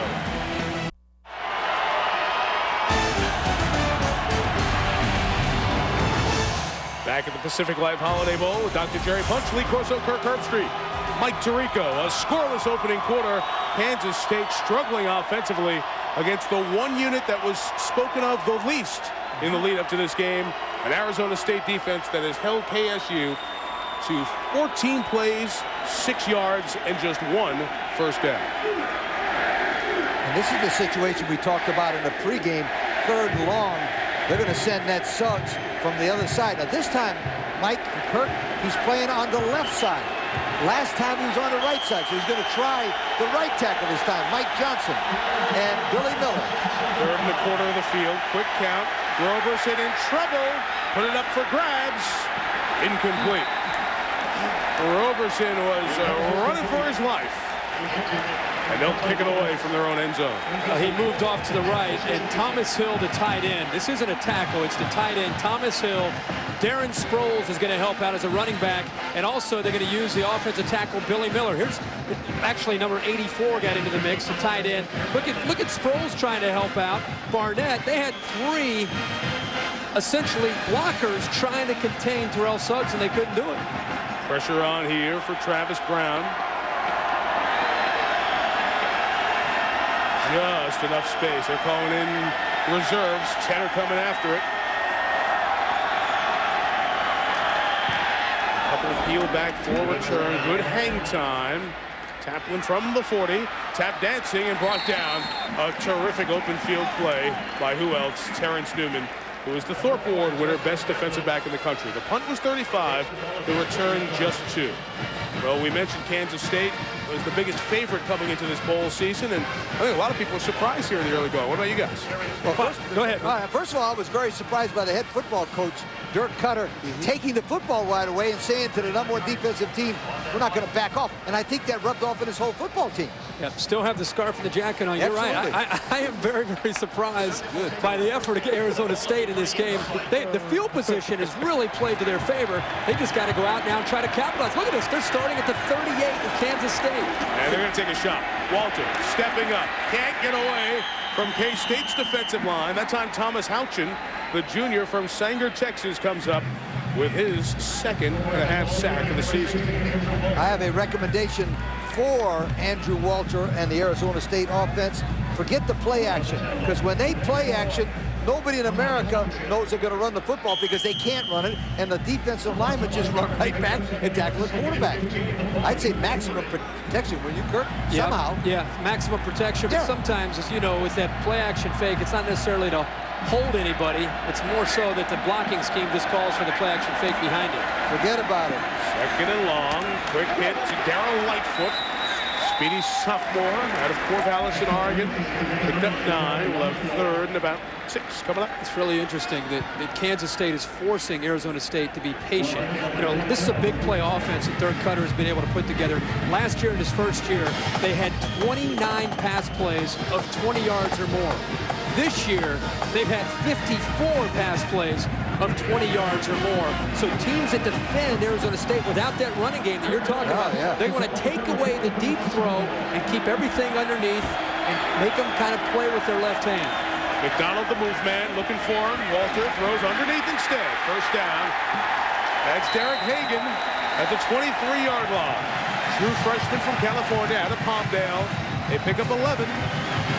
S2: Back at the Pacific Life Holiday Bowl with Dr. Jerry Punch, Lee Corso, Kirk Herbstreit, Mike Tirico. A scoreless opening quarter. Kansas State struggling offensively against the one unit that was spoken of the least in the lead up to this game. An Arizona State defense that has held KSU to 14 plays, 6 yards, and just 1 first down.
S6: And this is the situation we talked about in the pregame. 3rd and long. They're going to send Ned Suggs from the other side. Now this time, Mike Kirk, he's playing on the left side. Last time he was on the right side, so he's going to try the right tackle this time, Mike Johnson and Billy Miller.
S2: 3rd and a quarter of the field. Quick count. Roberson in trouble. Put it up for grabs. Incomplete. Roberson was running for his life. And they'll kick it away from their own end zone.
S7: He moved off to the right, and Thomas Hill, the tight end. This isn't a tackle, it's the tight end. Thomas Hill. Darren Sproles is going to help out as a running back, and also they're going to use the offensive tackle Billy Miller. Here's actually number 84 got into the mix, the tight end. Look at Sproles trying to help out. Barnett, they had 3 essentially blockers trying to contain Terrell Suggs, and they couldn't do it.
S2: Pressure on here for Travis Brown. Just enough space. They're calling in reserves. 10 are coming after it. Peel back for return. Good hang time. Taplin from the 40. Tap dancing and brought down. A terrific open field play by who else? Terrence Newman, who is the Thorpe Award winner, best defensive back in the country. The punt was 35. The return just 2. Well, we mentioned Kansas State was the biggest favorite coming into this bowl season, and I think a lot of people are surprised here in the early going. What about you guys?
S6: Well,
S7: go ahead.
S6: First of all, I was very surprised by the head football coach, Dirk Cutter, taking the football right away and saying to the number 1 defensive team, we're not going to back off. And I think that rubbed off in his whole football team.
S7: Yeah, still have the scarf and the jacket on. You're
S6: Absolutely.
S7: right. I am very, very surprised by the effort of Arizona State in this game. The field position has really played to their favor. They just got to go out now and try to capitalize. Look at this. They're starting at the 38 of Kansas State.
S2: And they're going to take a shot. Walter stepping up. Can't get away from K-State's defensive line. That time Thomas Houchin, the junior from Sanger, Texas, comes up with his 2.5 sack of the season.
S6: I have a recommendation for Andrew Walter and the Arizona State offense. Forget the play action, because when they play action, nobody in America knows they're going to run the football because they can't run it, and the defensive linemen just run right back and tackle the quarterback. I'd say maximum protection when you, Kirk, somehow.
S7: Yeah, maximum protection, but sometimes, as you know, with that play action fake, it's not necessarily to hold anybody. It's more so that the blocking scheme just calls for the play action fake behind it.
S6: Forget about it.
S2: 2nd and long. Quick hit to Darrell Lightfoot. Speedy sophomore out of Corvallis in Oregon. Picked up 9. We'll have 3rd and about 6 coming up.
S7: It's really interesting that Kansas State is forcing Arizona State to be patient. You know, this is a big play offense that Dirk Cutter has been able to put together. Last year in his first year, they had 29 pass plays of 20 yards or more. This year, they've had 54 pass plays of 20 yards or more. So teams that defend Arizona State without that running game that you're talking about, they want to take away the deep throw and keep everything underneath and make them kind of play with their left hand.
S2: McDonald, the move man, looking for him. Walter throws underneath instead. 1st down. That's Derek Hagan at the 23-yard line. True freshman from California out of Palmdale. They pick up 11.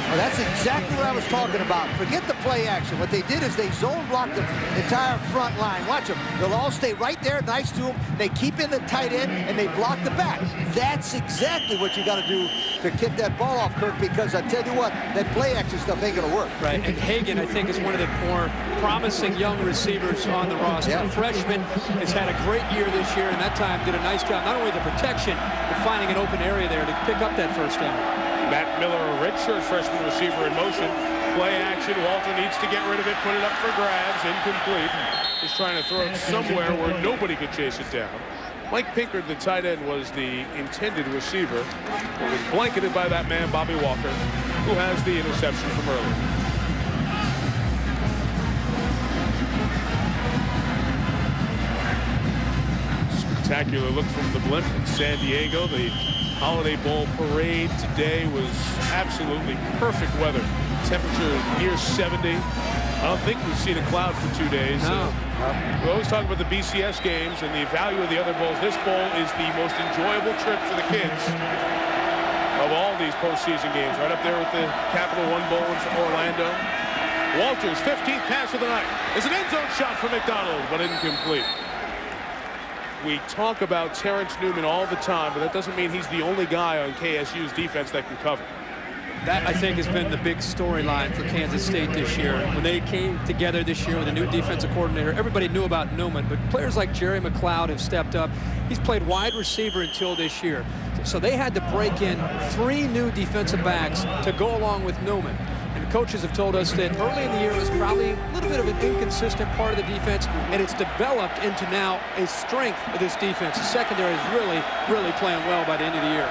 S6: Well, that's exactly what I was talking about. Forget the play action. What they did is they zone blocked the entire front line. Watch them. They'll all stay right there, nice to them. They keep in the tight end, and they block the back. That's exactly what you got to do to kick that ball off, Kirk, because I tell you what, that play action stuff ain't going to work.
S7: Right, and Hagan, I think, is one of the more promising young receivers on the roster.
S6: Yeah.
S7: Freshman has had a great year this year, and that time did a nice job, not only the protection, but finding an open area there to pick up that 1st down.
S2: Matt Miller, a redshirt freshman receiver in motion. Play action. Walter needs to get rid of it, put it up for grabs. Incomplete. He's trying to throw it somewhere where nobody could chase it down. Mike Pinkard, the tight end, was the intended receiver, but was blanketed by that man, Bobby Walker, who has the interception from earlier. Spectacular look from the blimp in San Diego. The Holiday Bowl parade today was absolutely perfect weather. Temperature near 70. I don't think we've seen a cloud for 2 days.
S7: No.
S2: We always talk about the BCS games and the value of the other bowls. This bowl is the most enjoyable trip for the kids of all these postseason games. Right up there with the Capital One Bowl in Orlando. Walters, 15th pass of the night. It's an end zone shot for McDonald, but incomplete. We talk about Terrence Newman all the time, but that doesn't mean he's the only guy on KSU's defense that can cover.
S7: That, I think, has been the big storyline for Kansas State this year. When they came together this year with a new defensive coordinator, everybody knew about Newman, but players like Jerry McLeod have stepped up. He's played wide receiver until this year. So they had to break in 3 new defensive backs to go along with Newman. And the coaches have told us that early in the year it was probably a little bit of an inconsistent part of the defense, and it's developed into now a strength of this defense. The secondary is really, really playing well by the end of the year.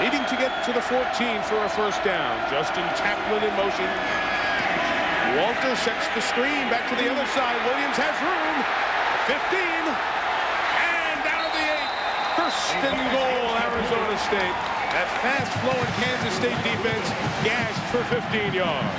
S2: Needing to get to the 14 for a first down. Justin Taplin in motion. Walter sets the screen back to the other side. Williams has room. 15. And down to the 8. First and goal, Arizona State. That fast-flowing Kansas State defense gashed for 15 yards.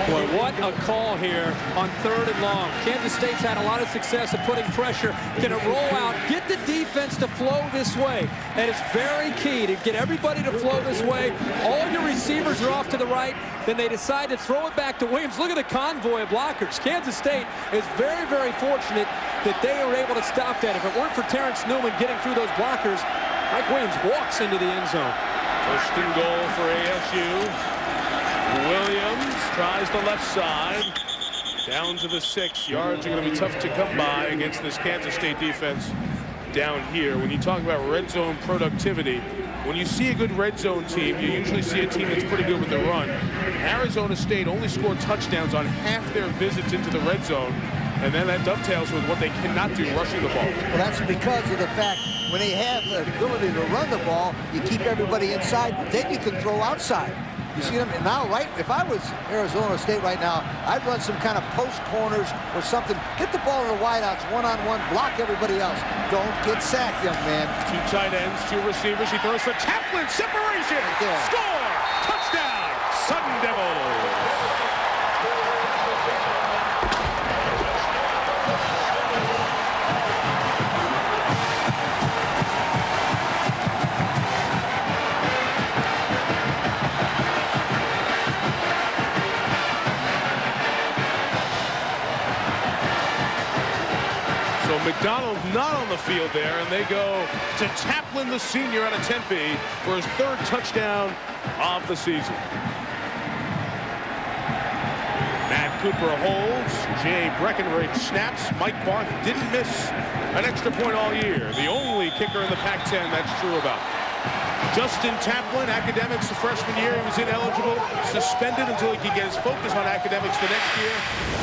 S7: Boy, what a call here on 3rd and long. Kansas State's had a lot of success at putting pressure. Can it roll out, get the defense to flow this way. And it's very key to get everybody to flow this way. All your receivers are off to the right. Then they decide to throw it back to Williams. Look at the convoy of blockers. Kansas State is very, very fortunate that they were able to stop that. If it weren't for Terrence Newman getting through those blockers, Mike Williams walks into the end zone.
S2: First and goal for ASU. Williams tries the left side. Down to the 6. Yards are going to be tough to come by against this Kansas State defense down here. When you talk about red zone productivity, when you see a good red zone team, you usually see a team that's pretty good with the run. Arizona State only scored touchdowns on half their visits into the red zone, and then that dovetails with what they cannot do, rushing the ball.
S6: Well, that's because of the fact when they have the ability to run the ball, you keep everybody inside, then you can throw outside. You see them now, right? If I was Arizona State right now, I'd run some kind of post corners or something. Get the ball to the wideouts, one-on-one, block everybody else. Don't get sacked, young man.
S2: 2 tight ends, 2 receivers. He throws for Taplin. Separation.
S6: Right,
S2: score. Touchdown. Sun Devils. McDonald not on the field there, and they go to Taplin, the senior, out of Tempe for his 3rd touchdown of the season. Matt Cooper holds. Jay Breckenridge snaps. Mike Barth didn't miss an extra point all year. The only kicker in the Pac-10 that's true about. Justin Taplin, academics the freshman year, he was ineligible, suspended until he could get his focus on academics the next year,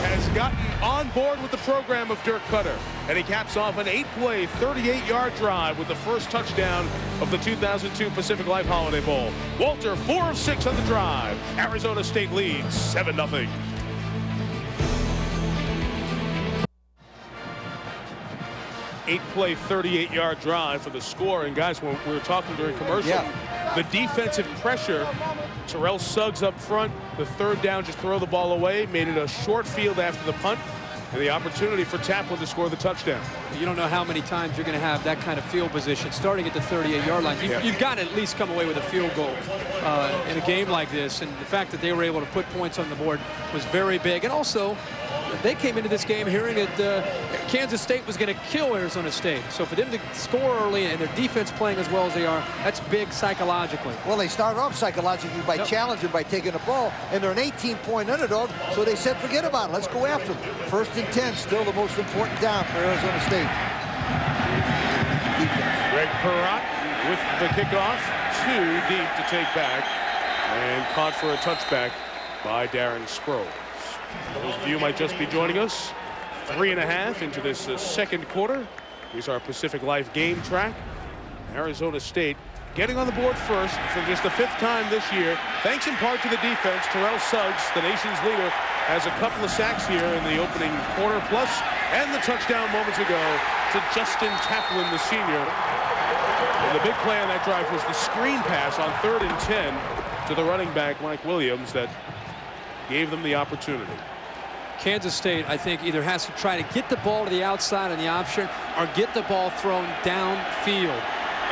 S2: has gotten on board with the program of Dirk Cutter, and he caps off an 8-play, 38-yard drive with the first touchdown of the 2002 Pacific Life Holiday Bowl. Walter, 4 of 6 on the drive. Arizona State leads 7-0. Eight-play, 38-yard drive for the score. And guys, when we were talking during commercial, the defensive pressure, Terrell Suggs up front, the 3rd down, just throw the ball away, made it a short field after the punt, and the opportunity for Taplin to score the touchdown.
S7: You don't know how many times you're going to have that kind of field position starting at the 38-yard line. You've got to at least come away with a field goal in a game like this, and the fact that they were able to put points on the board was very big. And also, they came into this game hearing that Kansas State was going to kill Arizona State. So for them to score early and their defense playing as well as they are, that's big psychologically.
S6: Well, they started off psychologically by challenging, by taking the ball, and they're an 18-point underdog, so they said, forget about it. Let's go after them. 1st and 10, still the most important down for Arizona State. Defense.
S2: Greg Perrott with the kickoff, 2 deep to take back, and caught for a touchback by Darren Sproles. Those of you might just be joining us, 3.5 into this 2nd quarter. Here's our Pacific Life game track. Arizona State getting on the board first for just the 5th time this year, thanks in part to the defense. Terrell Suggs, the nation's leader, has a couple of sacks here in the opening quarter, plus and the touchdown moments ago to Justin Taplin, the senior. And the big play on that drive was the screen pass on 3rd and 10 to the running back, Mike Williams, that gave them the opportunity.
S7: Kansas State, I think, either has to try to get the ball to the outside on the option or get the ball thrown downfield.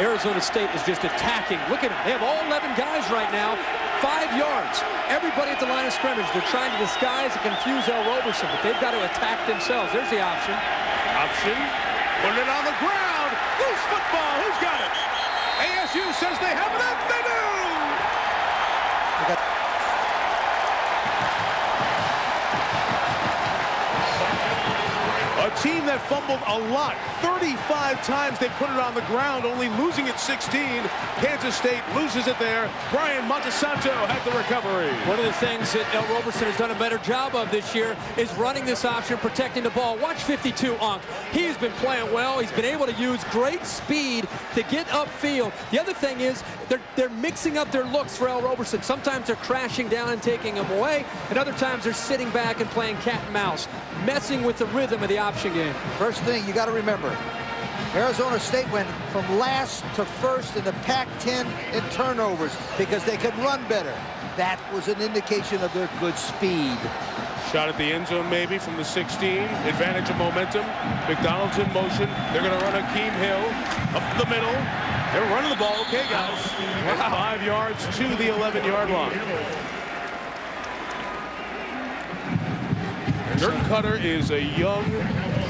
S7: Arizona State is just attacking. Look at them. They have all 11 guys right now, 5 yards. Everybody at the line of scrimmage. They're trying to disguise and confuse L. Roberson, but they've got to attack themselves. There's the option.
S2: Option. Put it on the ground. Loose football. Who's got it? ASU says they have it up. They do! A team that fumbled a lot. 35 times they put it on the ground, only losing it 16. Kansas State loses it there. Brian Montesanto had the recovery.
S7: One of the things that L. Roberson has done a better job of this year is running this option, protecting the ball. Watch 52, Unk. He's been playing well. He's been able to use great speed to get upfield. The other thing is they're mixing up their looks for L. Roberson. Sometimes they're crashing down and taking him away, and other times they're sitting back and playing cat and mouse, messing with the rhythm of the option game.
S6: First thing you got to remember, Arizona State went from last to first in the Pac-10 in turnovers because they could run better. That was an indication of their good speed.
S2: Shot at the end zone maybe from the 16. Advantage of momentum. McDonald's in motion. They're going to run Akeem Hill up the middle. They're running the ball. Okay, guys. Wow. 5 yards to the 11-yard line. Dirk Cutter is a young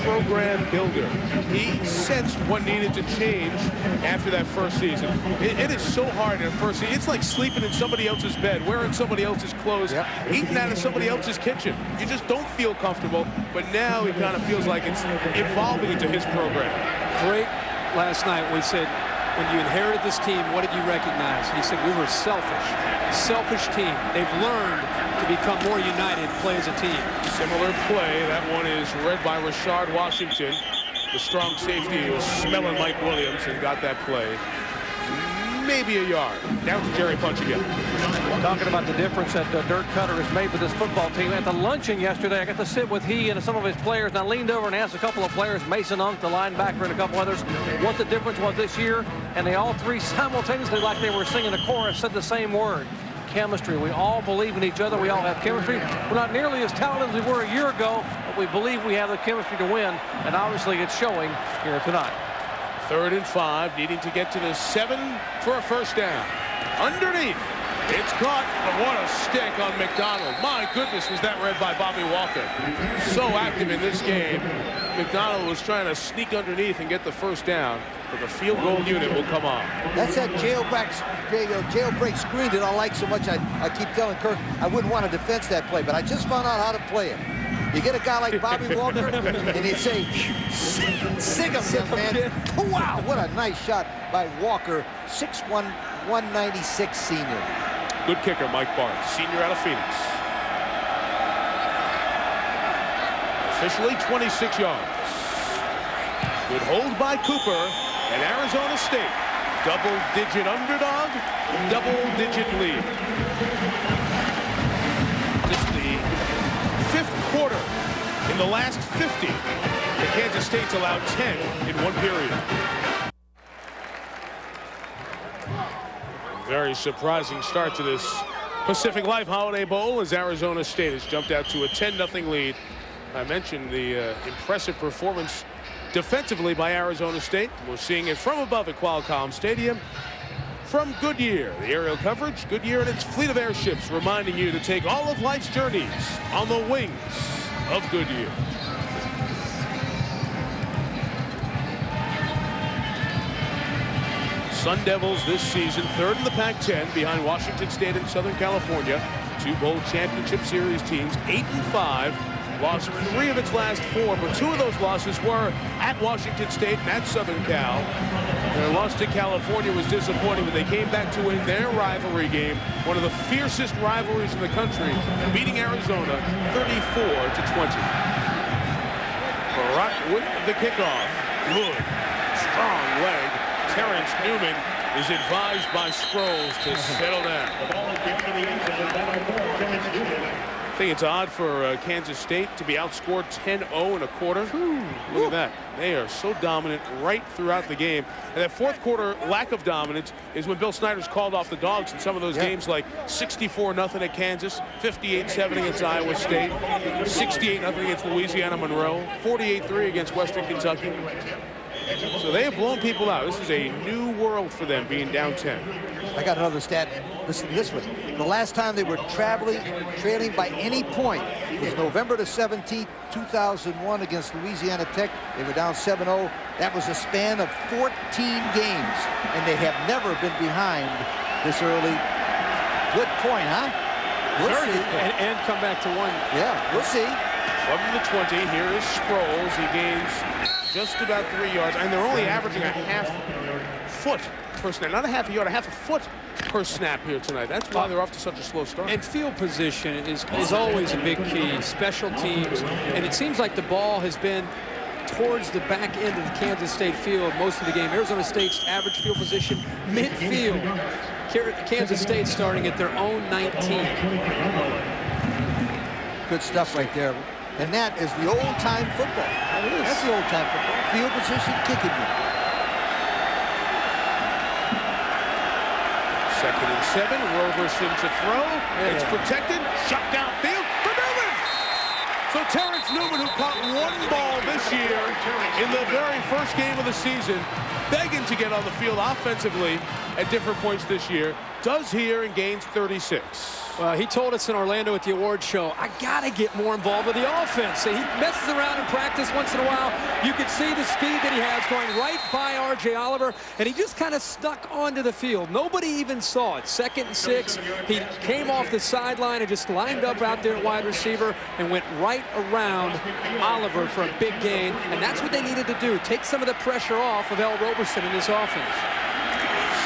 S2: program builder. He sensed what needed to change after that first season. It is so hard in a first season. It's like sleeping in somebody else's bed, wearing somebody else's clothes, eating out of somebody else's kitchen. You just don't feel comfortable, but now he kind of feels like it's evolving into his program.
S7: Great last night we said, when you inherited this team, what did you recognize? He said, we were selfish team. They've learned to become more united, play as a team.
S2: Similar play. That one is read by Rashard Washington. The strong safety was smelling Mike Williams and got that play. Maybe a yard. Down to Jerry Punch again.
S10: Talking about the difference that Dirk Cutter has made with this football team. At the luncheon yesterday, I got to sit with he and some of his players, and I leaned over and asked a couple of players, Mason Unk, the linebacker, and a couple others, what the difference was this year. And they all three simultaneously, like they were singing a chorus, said the same word: chemistry. We all believe in each other. We all have chemistry. We're not nearly as talented as we were a year ago, but we believe we have the chemistry to win, and obviously it's showing here tonight.
S2: 3rd and 5, needing to get to the 7 for a first down. Underneath. It's caught, but what a stick on McDonald. My goodness, was that read by Bobby Walker. So active in this game. McDonald was trying to sneak underneath and get the first down, but the field goal unit will come on.
S6: That's that jailbreak screen that I like so much. I keep telling Kirk I wouldn't want to defense that play, but I just found out how to play it. You get a guy like Bobby Walker, and you say, sing him, man. Wow, what a nice shot by Walker, 6'1", 196 senior.
S2: Good kicker, Mike Barnes, senior out of Phoenix. Officially 26 yards. Good hold by Cooper, and Arizona State, double-digit underdog, double-digit lead. This is the 5th quarter in the last 50. The Kansas State's allowed 10 in one period. Very surprising start to this Pacific Life Holiday Bowl as Arizona State has jumped out to a 10-0 lead. I mentioned the impressive performance defensively by Arizona State. We're seeing it from above at Qualcomm Stadium. From Goodyear, the aerial coverage, Goodyear and its fleet of airships reminding you to take all of life's journeys on the wings of Goodyear. Sun Devils this season 3rd in the Pac-10 behind Washington State and Southern California. 2 bowl championship series teams, 8-5. Lost 3 of its last 4, but 2 of those losses were at Washington State and at Southern Cal. Their loss to California was disappointing, but they came back to win their rivalry game, one of the fiercest rivalries in the country, beating Arizona 34-20. Barak with the kickoff. Good, strong leg. Terrence Newman is advised by Sproles to settle down. I think it's odd for Kansas State to be outscored 10-0 in a quarter. Look at that. They are so dominant right throughout the game. And that 4th quarter lack of dominance is when Bill Snyder's called off the dogs in some of those games, like 64-0 at Kansas, 58-7 against Iowa State, 68-0 against Louisiana Monroe, 48-3 against Western Kentucky. So they have blown people out. This is a new world for them, being down 10.
S6: I got another stat. Listen to this one. The last time they were trailing by any point was November the 17th, 2001 against Louisiana Tech. They were down 7-0. That was a span of 14 games, and they have never been behind this early. Good point, huh? We'll see.
S7: And come back to one.
S6: Yeah, we'll see.
S2: From the 20, here is Sproles. He gains just about 3 yards, and they're only averaging a half foot per snap. Not a half a yard, a half a foot per snap here tonight. That's why they're off to such a slow start.
S7: And field position is always a big key. Special teams, and it seems like the ball has been towards the back end of the Kansas State field most of the game. Arizona State's average field position midfield. Kansas State starting at their own 19.
S6: Good stuff right there. And that is the old-time football. That's the old-time football. Field position, kicking you.
S2: 2nd and 7. Roberson to throw. It's protected. Shut downfield for Newman. So Terrence Newman, who caught one ball this year in the very first game of the season, begging to get on the field offensively at different points this year, does here and gains 36.
S7: Well, he told us in Orlando at the awards show, I got to get more involved with the offense. So he messes around in practice once in a while. You can see the speed that he has going right by R.J. Oliver, and he just kind of stuck onto the field. Nobody even saw it. 2nd and 6. He came off the sideline and just lined up out there at wide receiver and went right around Oliver for a big gain, and that's what they needed to do, take some of the pressure off of L. Roberson in this offense.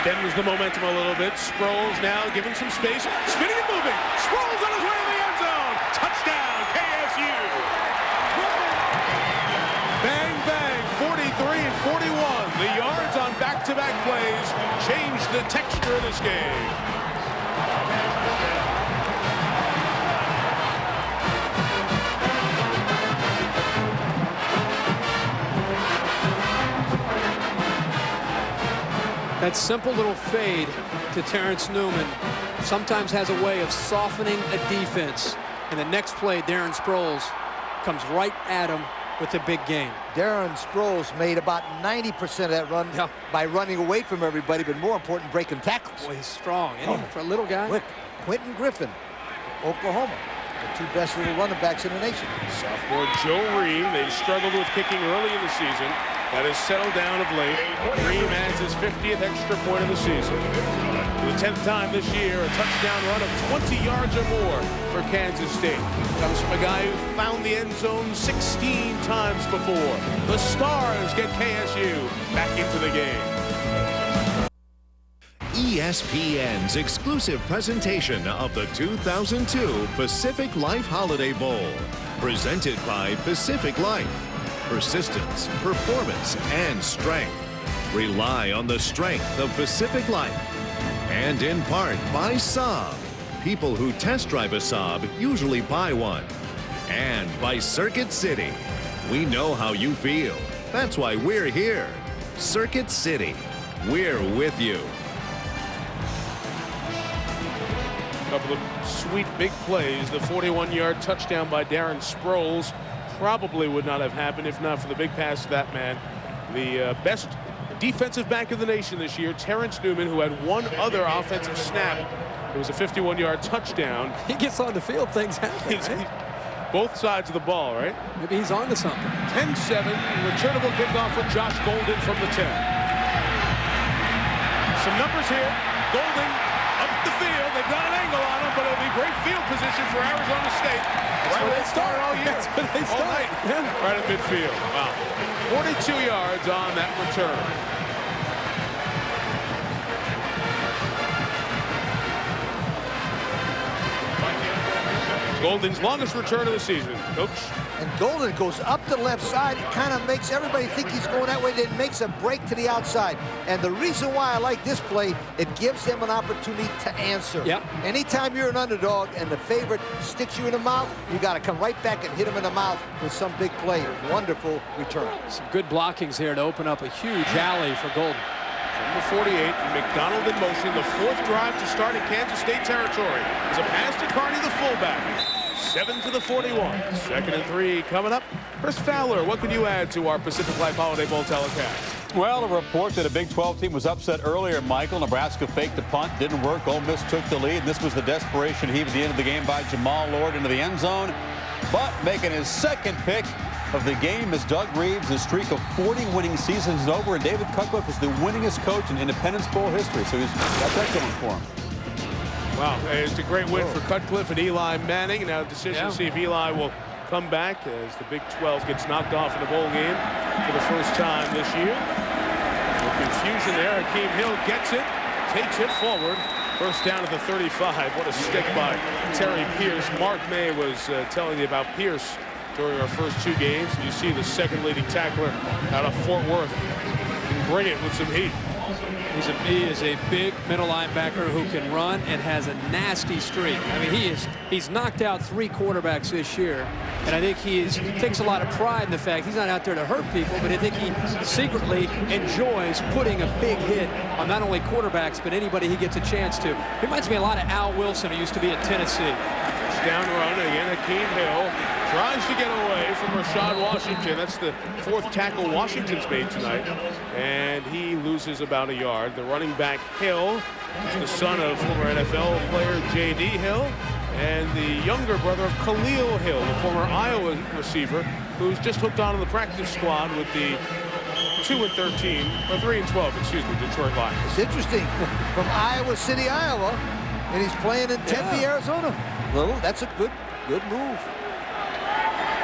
S2: Stems the momentum a little bit. Sproles now giving some space. Spinning and moving. Sproles on his way to the end zone. Touchdown, KSU. Bang, bang. 43 and 41. The yards on back-to-back plays changed the texture of this game.
S7: That simple little fade to Terrence Newman sometimes has a way of softening a defense. And the next play, Darren Sproles comes right at him with a big gain.
S6: Darren Sproles made about 90% of that run by running away from everybody, but more important, breaking tackles.
S7: Boy, he's strong, isn't he, for a little guy?
S6: Quick. Quentin Griffin, Oklahoma. The 2 best little running backs in the nation.
S2: Sophomore Joe Ream. They struggled with kicking early in the season. That has settled down of late. Ream adds his 50th extra point of the season. For the 10th time this year, a touchdown run of 20 yards or more for Kansas State. Comes from a guy who found the end zone 16 times before. The Stars get KSU back into the game.
S1: ESPN's exclusive presentation of the 2002 Pacific Life Holiday Bowl. Presented by Pacific Life. Persistence, performance, and strength. Rely on the strength of Pacific Life. And in part by Saab. People who test drive a Saab usually buy one. And by Circuit City. We know how you feel. That's why we're here. Circuit City. We're with you.
S2: Couple of sweet big plays. The 41-yard touchdown by Darren Sproles probably would not have happened if not for the big pass to that man. The best defensive back of the nation this year, Terrence Newman, who had one other offensive snap. It was a 51-yard touchdown.
S7: He gets on the field, things happen. Right?
S2: Both sides of the ball, right?
S7: Maybe he's on to something.
S2: 10-7, returnable kickoff for Josh Golden from the 10. Some numbers here. Golden up the field. They've got an angle on him, but it'll be great field position for Arizona State. That's right where they start all year.
S7: That's where they start.
S2: All night. Yeah. Right at midfield. Wow. 42 yards on that return. Golden's longest return of the season, Coach.
S6: And Golden goes up the left side. It kind of makes everybody think he's going that way. Then makes a break to the outside. And the reason why I like this play, it gives them an opportunity to answer.
S7: Yep.
S6: Anytime you're an underdog and the favorite sticks you in the mouth, you got to come right back and hit him in the mouth with some big play. Wonderful return.
S7: Some good blockings here to open up a huge alley for Golden.
S2: From the 48, McDonald in motion. The 4th drive to start in Kansas State territory. It's a pass to Carney, the fullback. 7 to the 41. 2nd and 3 coming up. Chris Fowler, what can you add to our Pacific Life Holiday Bowl telecast?
S3: Well, a report that a Big 12 team was upset earlier, Michael. Nebraska faked the punt, didn't work. Ole Miss took the lead, and this was the desperation heave at the end of the game by Jamal Lord into the end zone. But making his second pick of the game is Doug Reeves. His streak of 40 winning seasons is over, and David Cutcliffe is the winningest coach in Independence Bowl history. So he's got that going for him.
S2: Wow, it's a great win for Cutcliffe and Eli Manning. Now a decision to see if Eli will come back as the Big 12 gets knocked off in the bowl game for the first time this year. No confusion there. Hakeem Hill gets it, takes it forward. First down at the 35. What a stick by Terry Pierce. Mark May was telling you about Pierce during our first two games. You see the second leading tackler out of Fort Worth can bring it with some heat.
S7: He is a big middle linebacker who can run and has a nasty streak. I mean, he's knocked out 3 quarterbacks this year, and I think he takes a lot of pride in the fact he's not out there to hurt people, but I think he secretly enjoys putting a big hit on not only quarterbacks but anybody he gets a chance to. He reminds me a lot of Al Wilson, who used to be at Tennessee.
S2: Down run again. Hakeem Hill tries to get away from Rashad Washington. That's the 4th tackle Washington's made tonight, and he loses about a yard. The running back Hill is the son of former NFL player J.D. Hill and the younger brother of Khalil Hill, the former Iowa receiver, who's just hooked on the practice squad with the 2-13 or 3-12, excuse me, Detroit Lions.
S6: It's interesting, from Iowa City, Iowa, and he's playing in Tempe, Arizona. Well, that's a good move.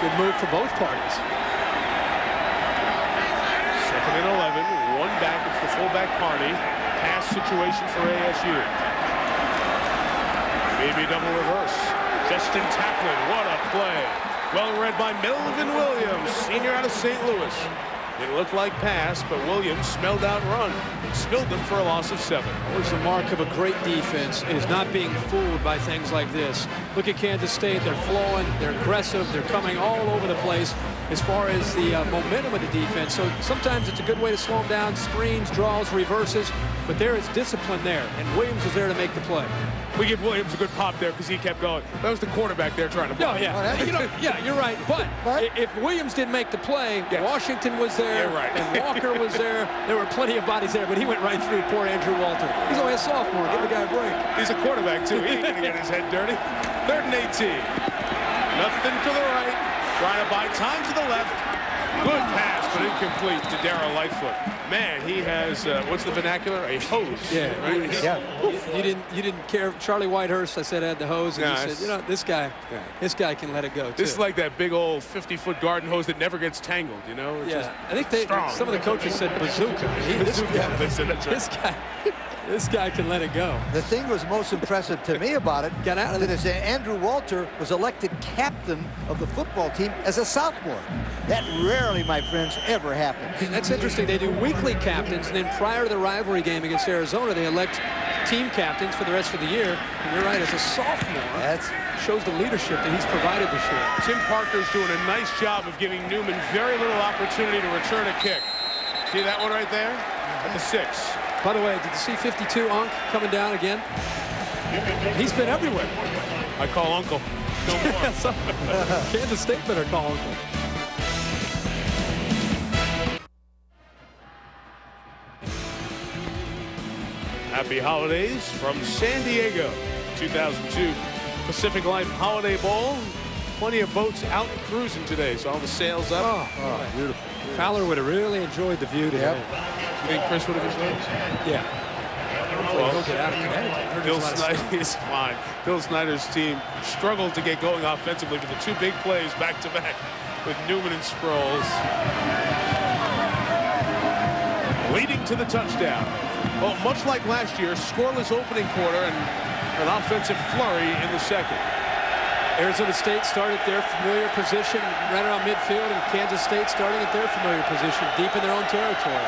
S7: Good move for both parties.
S2: Second and 11, one back. It's the fullback party. Pass situation for ASU. Maybe double reverse. Justin Taplin, what a play. Well read by Melvin Williams, senior out of St. Louis. It looked like pass, but Williams smelled out run and spilled them for a loss of 7.
S7: Always the mark of a great defense is not being fooled by things like this. Look at Kansas State. They're flowing, they're aggressive, they're coming all over the place as far as the momentum of the defense. So sometimes it's a good way to slow them down, screens, draws, reverses, but there is discipline there, and Williams was there to make the play.
S2: We give Williams a good pop there because he kept going. That was the quarterback there trying to play.
S7: Oh, yeah. Yeah, you're right. But if Williams didn't make the play, Washington was there, and Walker was there. There were plenty of bodies there, but he went right through poor Andrew Walter. He's only a sophomore. Give the guy a break.
S2: He's a quarterback, too. He ain't going to get his head dirty. 3rd and 18. Nothing to the right. Trying to buy time to the left. Good pass, but incomplete to Darrell Lightfoot. Man, he has, what's the vernacular? A hose.
S7: Yeah,
S2: right?
S7: You didn't care. Charlie Whitehurst, I said, had the hose, and he said, you know, this guy can let it go, too.
S2: This is like that big old 50-foot garden hose that never gets tangled, you know? It's just
S7: I think some of the coaches said bazooka.
S2: They said that's right.
S7: This guy can let it go.
S6: The thing that was most impressive to me about it is that Andrew Walter was elected captain of the football team as a sophomore. That rarely, my friends, ever happens.
S7: That's interesting. They do weekly captains, and then prior to the rivalry game against Arizona, they elect team captains for the rest of the year. And you're right, as a sophomore, that shows the leadership that he's provided this year.
S2: Tim Parker's doing a nice job of giving Newman very little opportunity to return a kick. See that one right there? At the 6.
S7: By the way, did you see 52 Unc coming down again? He's been everywhere.
S2: I call Uncle. No more.
S7: Kansas State better call Uncle.
S2: Happy holidays from San Diego. 2002 Pacific Life Holiday Bowl. Plenty of boats out cruising today, so all the sails up.
S7: Oh, beautiful. Fowler would have really enjoyed the view today.
S2: You think Chris would have enjoyed it?
S7: Yeah. Well, he'll get out of Connecticut.
S2: Bill Snyder is fine. Bill Snyder's team struggled to get going offensively with the 2 big plays back-to-back with Newman and Sproles. Leading to the touchdown. Well, much like last year, scoreless opening quarter and an offensive flurry in the second.
S7: Arizona State started their familiar position right around midfield, and Kansas State starting at their familiar position deep in their own territory.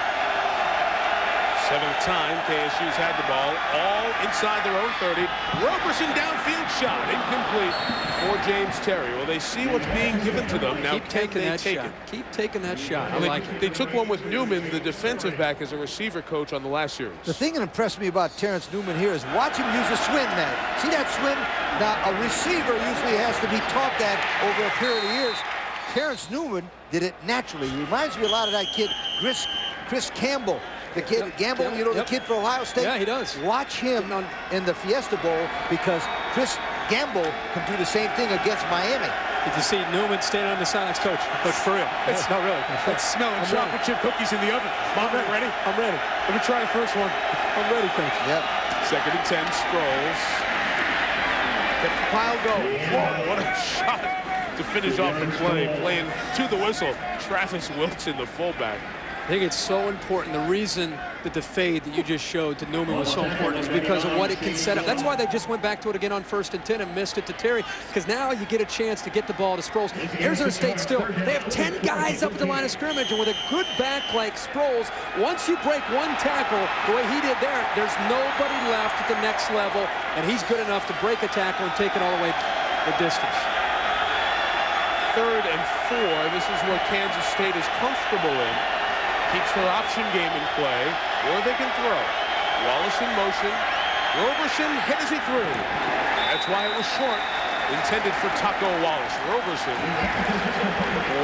S2: 7th time KSU's had the ball, all inside their own 30. Roberson downfield shot, incomplete for James Terry. Well, they see what's being given to them. Now,
S7: keep taking that shot. Keep taking that shot. I like it.
S2: They took one with Newman, the defensive back, as a receiver coach on the last series.
S6: The thing that impressed me about Terrence Newman here is watch him use a swim now. See that swim? Now, a receiver usually has to be taught that over a period of years. Terrence Newman did it naturally. He reminds me a lot of that kid, Chris Campbell, the kid, Gamble, you know, the kid for Ohio State?
S7: Yeah, he does.
S6: Watch him in the Fiesta Bowl, because Chris Gamble can do the same thing against Miami.
S7: Did you see Newman standing on the sidelines? Coach, for real. It's not really.
S11: It's smelling chocolate chip cookies in the oven. Mom, ready? I'm ready. Let me try the first one. I'm ready, Coach.
S6: Yep.
S2: 2nd and 10, Sproles. Kept the pile going. Whoa, what a shot to finish off the play. Playing to the whistle, Travis Wilson, the fullback.
S7: I think it's so important. The reason that the fade that you just showed to Newman was so important is because of what it can set up. That's why they just went back to it again on 1st and 10 and missed it to Terry, because now you get a chance to get the ball to Sproles. Arizona State still, they have 10 guys up at the line of scrimmage, and with a good back like Sproles, once you break one tackle the way he did there, there's nobody left at the next level, and he's good enough to break a tackle and take it all the way the distance.
S2: 3rd and 4. This is what Kansas State is comfortable in. Keeps their option game in play, or they can throw. Wallace in motion. Roberson hit as he threw. That's why it was short, intended for Taco Wallace. Roberson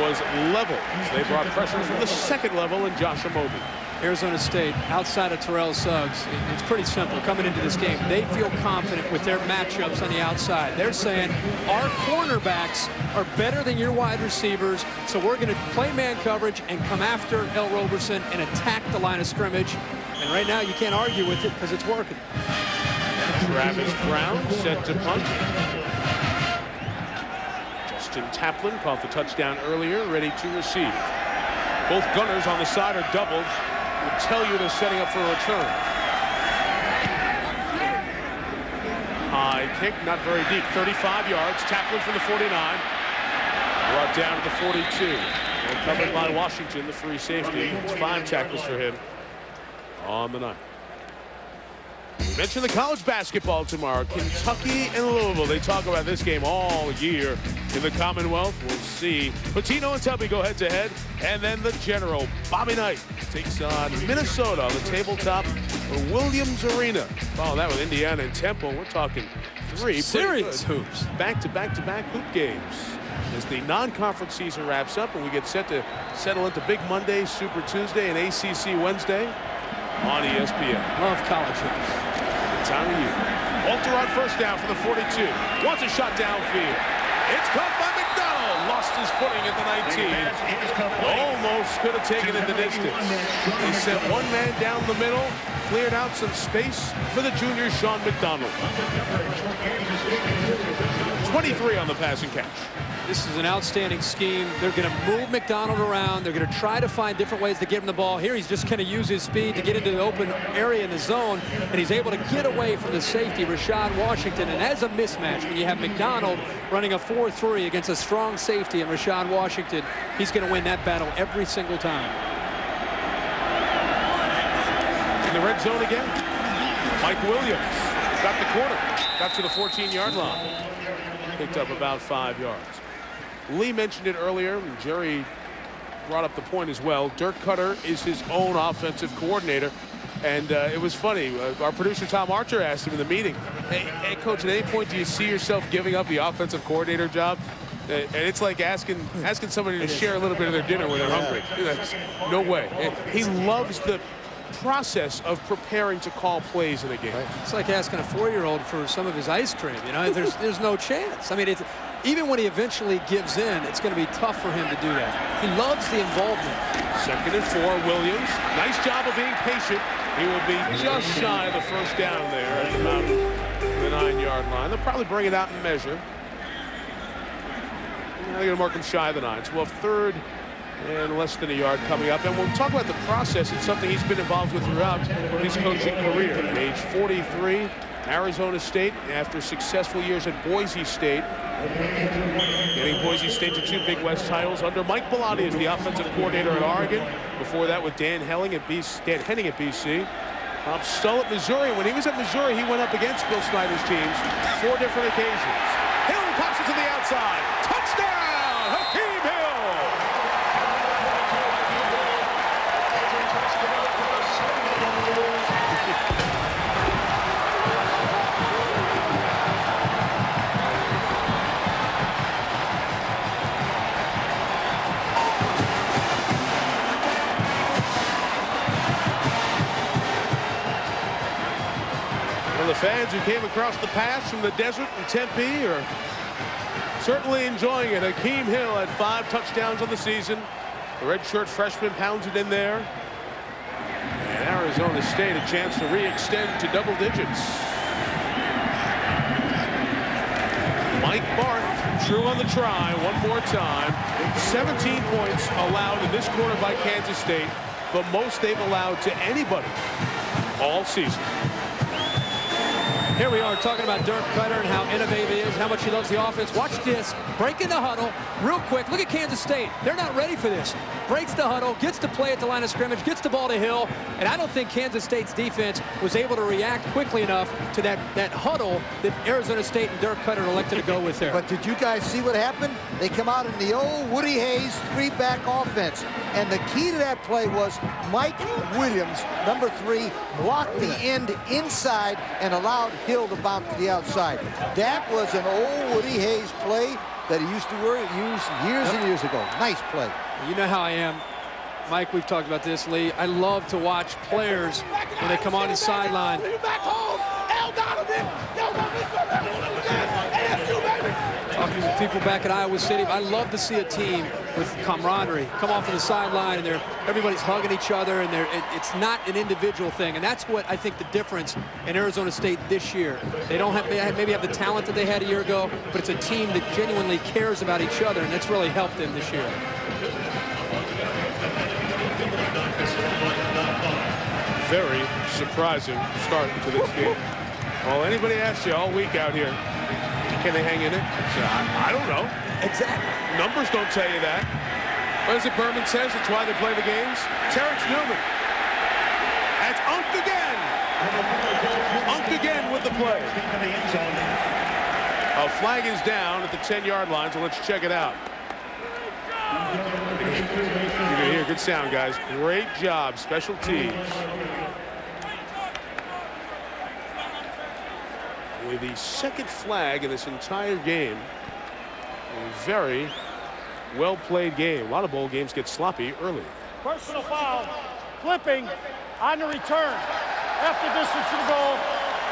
S2: was level. They brought pressure from the 2nd level in Josh Amobi.
S7: Arizona State, outside of Terrell Suggs, it's pretty simple coming into this game. They feel confident with their matchups on the outside. They're saying, our cornerbacks are better than your wide receivers, so we're going to play man coverage and come after El Roberson and attack the line of scrimmage. And right now, you can't argue with it because it's working.
S2: Travis Brown set to punt. Justin Taplin caught the touchdown earlier, ready to receive. Both gunners on the side are doubled. Would tell you they're setting up for a return. High kick, not very deep. 35 yards. Tackling from the 49. Brought down to the 42. And covered by Washington, the free safety. It's 5 tackles for him on the night. We mentioned the college basketball tomorrow. Kentucky and Louisville. They talk about this game all year in the Commonwealth. We'll see Patino and Tubby go head-to-head. And then the general, Bobby Knight, takes on Minnesota on the tabletop for Williams Arena. Follow that with Indiana and Temple. We're talking 3
S7: serious hoops.
S2: Back-to-back hoop games as the non-conference season wraps up and we get set to settle into Big Monday, Super Tuesday, and ACC Wednesday on ESPN.
S7: Love college hoops.
S2: Time of year. Walter on 1st down for the 42. Wants a shot downfield. It's caught by McDonald. Lost his footing at the 19. Almost could have taken it the distance. He sent one man down the middle, cleared out some space for the junior Sean McDonald. 23 on the passing catch.
S7: This is an outstanding scheme. They're going to move McDonald around. They're going to try to find different ways to get him the ball. Here he's just going to use his speed to get into the open area in the zone, and he's able to get away from the safety, Rashad Washington. And as a mismatch, when you have McDonald running a 4-3 against a strong safety and Rashad Washington, he's going to win that battle every single time.
S2: In the red zone again, Mike Williams got the corner, got to the 14-yard line. Picked up about 5 yards. Lee mentioned it earlier, and Jerry brought up the point as well. Dirk Cutter is his own offensive coordinator. And it was funny. Our producer, Tom Archer, asked him in the meeting, hey, Coach, at any point do you see yourself giving up the offensive coordinator job? And it's like asking somebody to share a little bit of their dinner when they're hungry. No way. He loves the process of preparing to call plays in a game.
S7: It's like asking a 4-year-old for some of his ice cream. You know, there's no chance. I mean, even when he eventually gives in, it's going to be tough for him to do that. He loves the involvement. 2nd and 4, Williams. Nice job of being patient. He will be just shy of the 1st down there at about the 9-yard line. They'll probably bring it out and measure. They're going to mark him shy of the 9. So we'll have 3rd and less than a yard coming up. And we'll talk about the process. It's something he's been involved with throughout his coaching career. Age 43, Arizona State, after successful years at Boise State. Getting Boise State to 2 Big West titles under Mike Bellotti as the offensive coordinator at Oregon. Before that with Dan Henning at BC. Bob Stull at Missouri. When he was at Missouri, he went up against Bill Snyder's teams 4 different occasions. Hill pops it to the outside. Touchdown! Hakeem Hill!
S2: fans who came across the pass from the desert in Tempe are certainly enjoying it. Hakeem Hill had 5 touchdowns on the season. The redshirt freshman pounds it in there. And Arizona State a chance to re-extend to double digits. Mike Barth, true on the try one more time. 17 points allowed in this quarter by Kansas State, the most they've allowed to anybody all season.
S7: Here we are talking about Dirk Cutter and how innovative he is, how much he loves the offense. Watch this. Breaking the huddle real quick. Look at Kansas State. They're not ready for this. Breaks the huddle, gets to play at the line of scrimmage, gets the ball to Hill. And I don't think Kansas State's defense was able to react quickly enough to that huddle that Arizona State and Dirk Cutter elected to go with there.
S6: But did you guys see what happened? They come out in the old Woody Hayes 3-back offense. And the key to that play was Mike Williams, number 3, blocked the end inside and allowed Hill to bounce to the outside. That was an old Woody Hayes play that he used to use years and years ago. Nice play.
S7: You know how I am, Mike. We've talked about this, Lee. I love to watch players when they come on the sideline. Talking to people back at Iowa City, I love to see a team with camaraderie come off of the sideline and everybody's hugging each other, and it's not an individual thing. And that's what I think the difference in Arizona State this year. They don't have maybe have the talent that they had a year ago, but it's a team that genuinely cares about each other, and that's really helped them this year.
S2: Very surprising start to this game. Well, anybody asks you all week out here, can they hang in it? I don't know.
S6: Exactly.
S2: Numbers don't tell you that. What is it Berman says? It's why they play the games. Terrence Newman. That's unked again. Unked again with the play. A flag is down at the 10-yard line, so let's check it out. You're going to hear good sound, guys. Great job, special teams. With the second flag in this entire game. A very well-played game. A lot of bowl games get sloppy early.
S11: Personal foul, flipping on the return. After distance to the goal,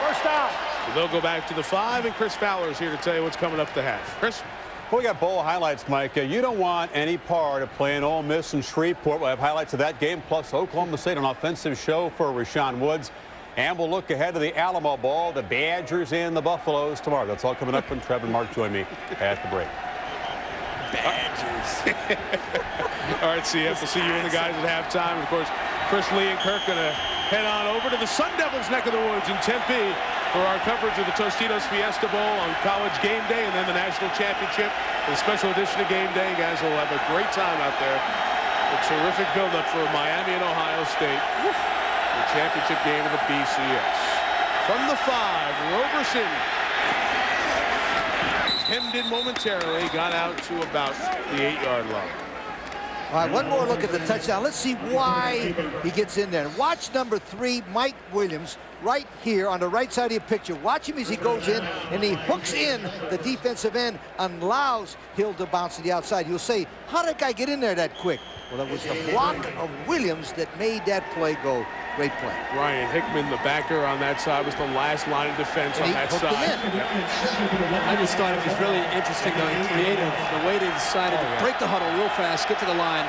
S11: first down.
S2: So they'll go back to the 5, and Chris Fowler is here to tell you what's coming up the half. Chris?
S3: Well, we got bowl highlights, Mike. You don't want any part of playing Ole Miss and Shreveport. We'll have highlights of that game, plus Oklahoma State, an offensive show for Rashawn Woods. And we'll look ahead to the Alamo Bowl, the Badgers and the Buffaloes tomorrow. That's all coming up when Trev and Mark join me at the break.
S2: Badgers. All right, CF, we'll see you and the guys at halftime. Of course, Chris, Lee, and Kirk going to head on over to the Sun Devils neck of the woods in Tempe for our coverage of the Tostitos Fiesta Bowl on College Game Day and then the National Championship, the special edition of Game Day. You guys will have a great time out there. A terrific build-up for Miami and Ohio State. The championship game of the BCS. From the 5, Roberson hemmed in momentarily, got out to about the 8-yard line.
S6: All right, one more look at the touchdown. Let's see why he gets in there. Watch number 3, Mike Williams, right here on the right side of your picture. Watch him as he goes in, and he hooks in the defensive end and allows Hill to bounce to the outside. You'll say, how did that guy get in there that quick? Well, it was the block of Williams that made that play go. Great play.
S2: Ryan Hickman, the backer on that side, was the last line of defense on that side.
S7: I just thought it was really interesting, though, and creative, the way they decided to break the huddle real fast, get to the line,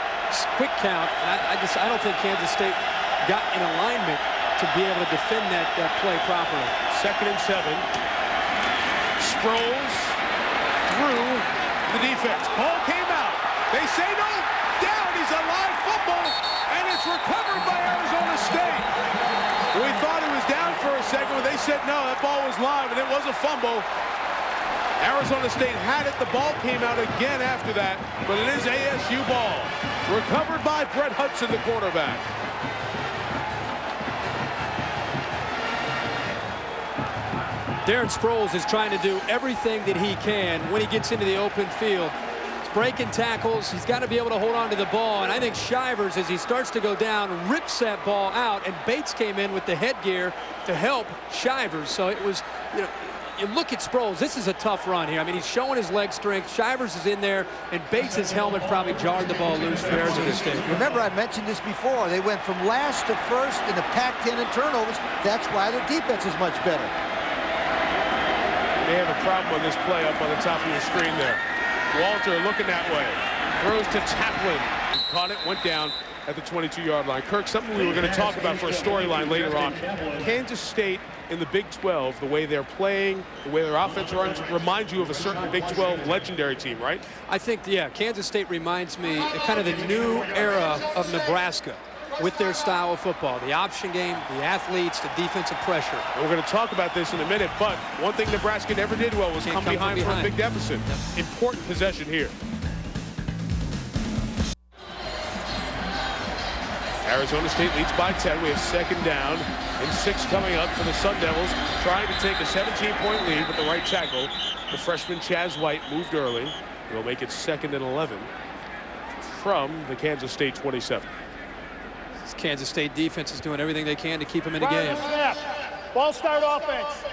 S7: quick count. And I don't think Kansas State got in alignment to be able to defend that play properly. 2nd and 7. Sproles through the defense. Ball came out. They say no. Down. He's a live football, and it's recovered by Arizona State. We thought he was down for a second, but they said no, that ball was live, and it was a fumble. Arizona State had it. The ball came out again after that, but it is ASU ball. Recovered by Brett Hudson, the quarterback. Darren Sproles is trying to do everything that he can when he gets into the open field. Breaking tackles, he's got to be able to hold on to the ball, and I think Shivers, as he starts to go down, rips that ball out, and Bates came in with the headgear to help Shivers. So it was, you look at Sproles, this is a tough run here. I mean, he's showing his leg strength. Shivers is in there, and Bates' helmet probably jarred the ball loose for Arizona State.
S6: Remember, I mentioned this before. They went from last to first in the Pac-10 in turnovers. That's why their defense is much better.
S2: may have a problem on this play up on the top of your screen there. Walter looking that way. Throws to Taplin. He caught it, went down at the 22-yard line. Kirk, something we were going to talk about for a storyline later on. Kansas State in the Big 12, the way they're playing, the way their offense runs, reminds you of a certain Big 12 legendary team, right?
S7: I think, yeah, Kansas State reminds me of kind of the new era of Nebraska with their style of football. The option game, the athletes, the defensive pressure.
S2: And we're going to talk about this in a minute, but one thing Nebraska never did well was come behind for a big deficit. Yep. Important possession here. Arizona State leads by 10. We have 2nd down and 6 coming up for the Sun Devils, trying to take a 17-point lead with the right tackle. The freshman Chaz White moved early. He'll make it 2nd and 11 from the Kansas State 27.
S7: This Kansas State defense is doing everything they can to keep them in the game.
S11: Snap. Ball start offense.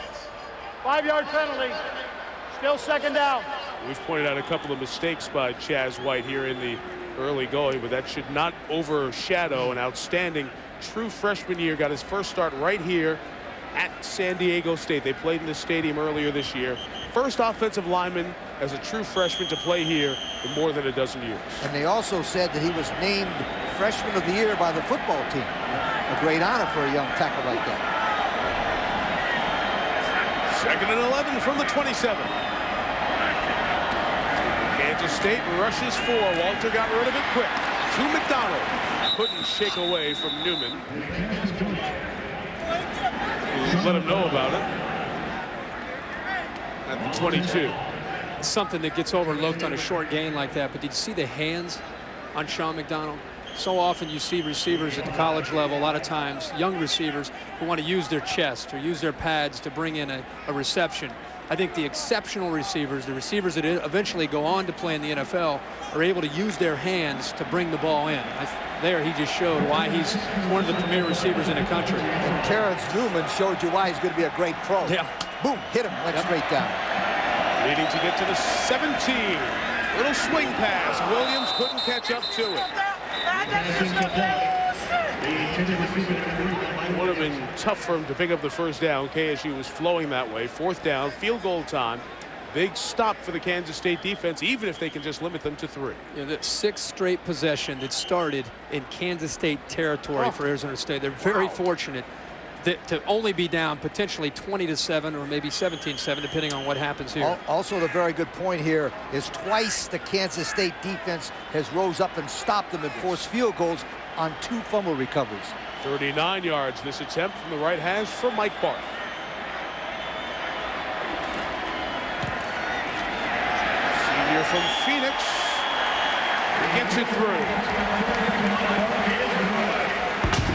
S11: 5-yard penalty. Still 2nd down.
S2: We've pointed out a couple of mistakes by Chaz White here in the early going, but that should not overshadow an outstanding true freshman year. Got his first start right here at San Diego State. They played in the stadium earlier this year. First offensive lineman as a true freshman to play here in more than a dozen years.
S6: And they also said that he was named Freshman of the Year by the football team. A great honor for a young tackle like that.
S2: 2nd and 11 from the 27. Kansas State rushes 4. Walter got rid of it quick. To McDonald. Couldn't shake away from Newman. Let him know about it. At the 22.
S7: Something that gets overlooked on a short gain like that, but did you see the hands on Sean McDonald? So often you see receivers at the college level, a lot of times young receivers who want to use their chest or use their pads to bring in a reception. I think the exceptional receivers, the receivers that eventually go on to play in the NFL, are able to use their hands to bring the ball in. There he just showed why he's one of the premier receivers in the country.
S6: And Terrence Newman showed you why he's going to be a great pro.
S7: Yeah.
S6: Boom, hit him, went straight down.
S2: Leading to get to the 17. Little swing pass. Williams couldn't catch up to it. It would have been tough for him to pick up the first down. KSU was flowing that way. 4th down, field goal time. Big stop for the Kansas State defense, even if they can just limit them to 3.
S7: Yeah, that 6th straight possession that started in Kansas State territory for Arizona State. They're very fortunate to only be down potentially 20-7 or maybe 17-7, depending on what happens here.
S6: Also, the very good point here is twice the Kansas State defense has rose up and stopped them and forced field goals on 2 fumble recoveries.
S2: 39 yards this attempt from the right hash for Mike Barth. Senior from Phoenix gets it through.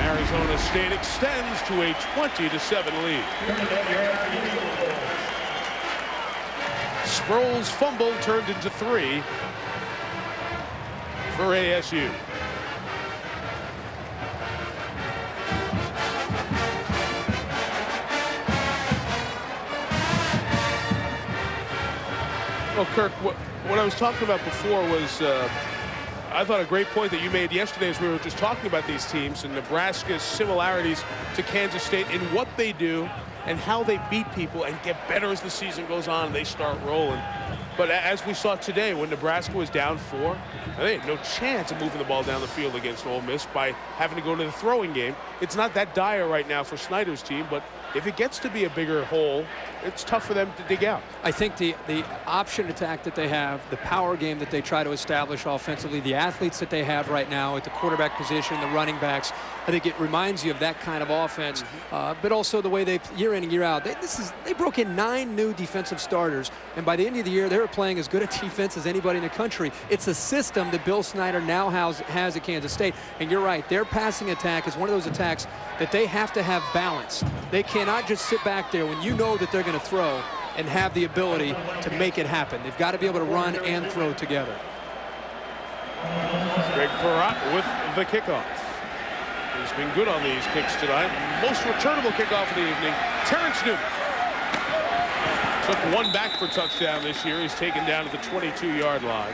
S2: Arizona State extends to a 20-7 lead. Sproul's fumble turned into 3 for ASU. Well, Kirk, what I was talking about before was I thought a great point that you made yesterday as we were just talking about these teams and Nebraska's similarities to Kansas State in what they do and how they beat people and get better as the season goes on and they start rolling. But as we saw today, when Nebraska was down 4, they had no chance of moving the ball down the field against Ole Miss by having to go to the throwing game. It's not that dire right now for Snyder's team, but if it gets to be a bigger hole, it's tough for them to dig out.
S7: I think the option attack that they have, the power game that they try to establish offensively, the athletes that they have right now at the quarterback position, the running backs, I think it reminds you of that kind of offense. But also the way they, year in and year out, they broke in 9 new defensive starters, and by the end of the year, they were playing as good a defense as anybody in the country. It's a system that Bill Snyder now has at Kansas State, and you're right, their passing attack is one of those attacks that they have to have balance. They cannot just sit back there when you know that they're going to throw and have the ability to make it happen. They've got to be able to run and throw together.
S2: Greg Perrott with the kickoff. He's been good on these kicks tonight. Most returnable kickoff of the evening, Terrence Newman. Took 1 back for touchdown this year. He's taken down to the 22-yard line.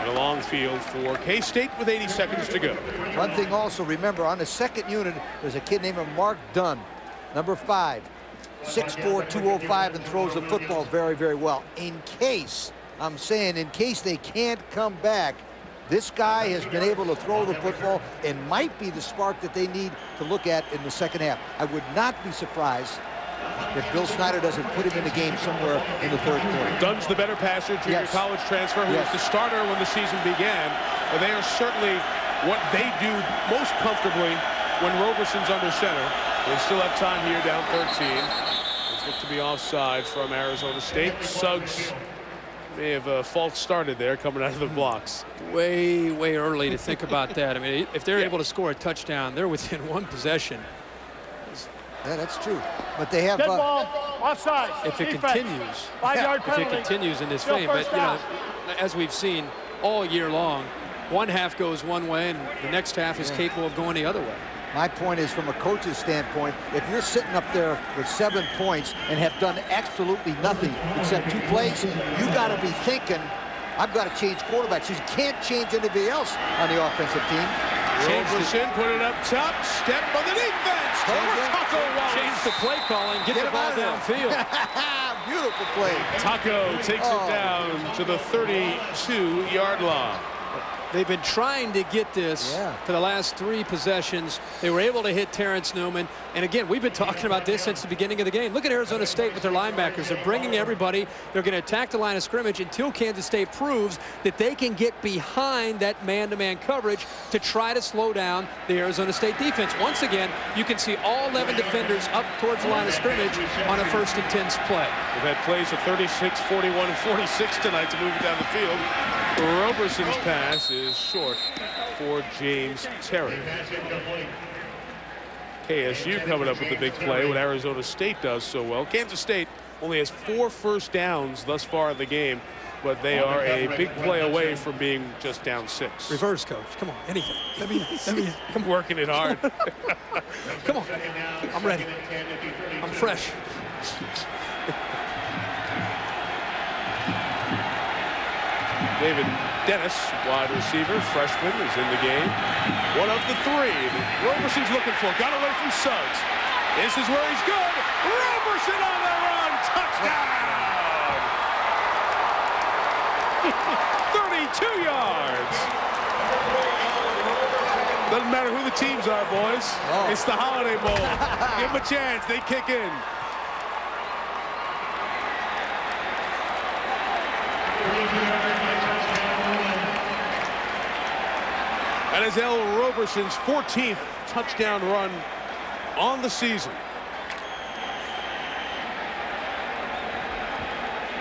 S2: And a long field for K-State with 80 seconds to go.
S6: One thing also, remember, on the second unit, there's a kid named Mark Dunn, number 5. 6'4", 205, and throws the football very, very well. In case, I'm saying, in case they can't come back, this guy has been able to throw the football and might be the spark that they need to look at in the second half. I would not be surprised if Bill Snyder doesn't put him in the game somewhere in the third quarter.
S2: Dunn's the better passer, junior college transfer, who was the starter when the season began. But they are certainly what they do most comfortably when Roberson's under center. They still have time here, down 13. It's looked to be offside from Arizona State. Suggs may have false started there coming out of the blocks.
S7: Way early to think about that. I mean, if they're able to score a touchdown, they're within one possession.
S6: Yeah, that's true. But they have
S11: dead ball, offside.
S7: If it
S11: defense.
S7: continues,
S11: 5-yard penalty.
S7: if it continues in this
S11: Still
S7: vein, but
S11: first
S7: you know,
S11: down.
S7: as we've seen all year long, one half goes one way and the next half is capable of going the other way.
S6: My point is, from a coach's standpoint, if you're sitting up there with 7 points and have done absolutely nothing except 2 plays, you got to be thinking, I've got to change quarterbacks. You can't change anybody else on the offensive team.
S2: Roberson put it up top, step on the defense.
S7: Change the play calling, get the ball downfield.
S6: Beautiful play.
S2: Taco takes it down to the 32-yard line.
S7: They've been trying to get this for the last 3 possessions. They were able to hit Terrence Newman. And again, we've been talking about this since the beginning of the game. Look at Arizona State with their linebackers. They're bringing everybody. They're going to attack the line of scrimmage until Kansas State proves that they can get behind that man-to-man coverage to try to slow down the Arizona State defense. Once again, you can see all 11 defenders up towards the line of scrimmage on a 1st and 10 play.
S2: We've had plays of 36, 41, and 46 tonight to move it down the field. Roberson's pass is short for James Terry. KSU coming up with the big play, what Arizona State does so well. Kansas State only has 4 first downs thus far in the game, but they are a big play away from being just down 6.
S7: Reverse, coach. Come on, anything. Let me
S2: I'm working it hard.
S7: Come on. I'm ready. I'm fresh.
S2: David Dennis, wide receiver, freshman, is in the game. One of the 3 that Roberson's looking for. Got away from Suggs. This is where he's good. Roberson on the run. Touchdown! 32 yards. Doesn't matter who the teams are, boys. It's the Holiday Bowl. Give them a chance. They kick in. That is L. Roberson's 14th touchdown run on the season.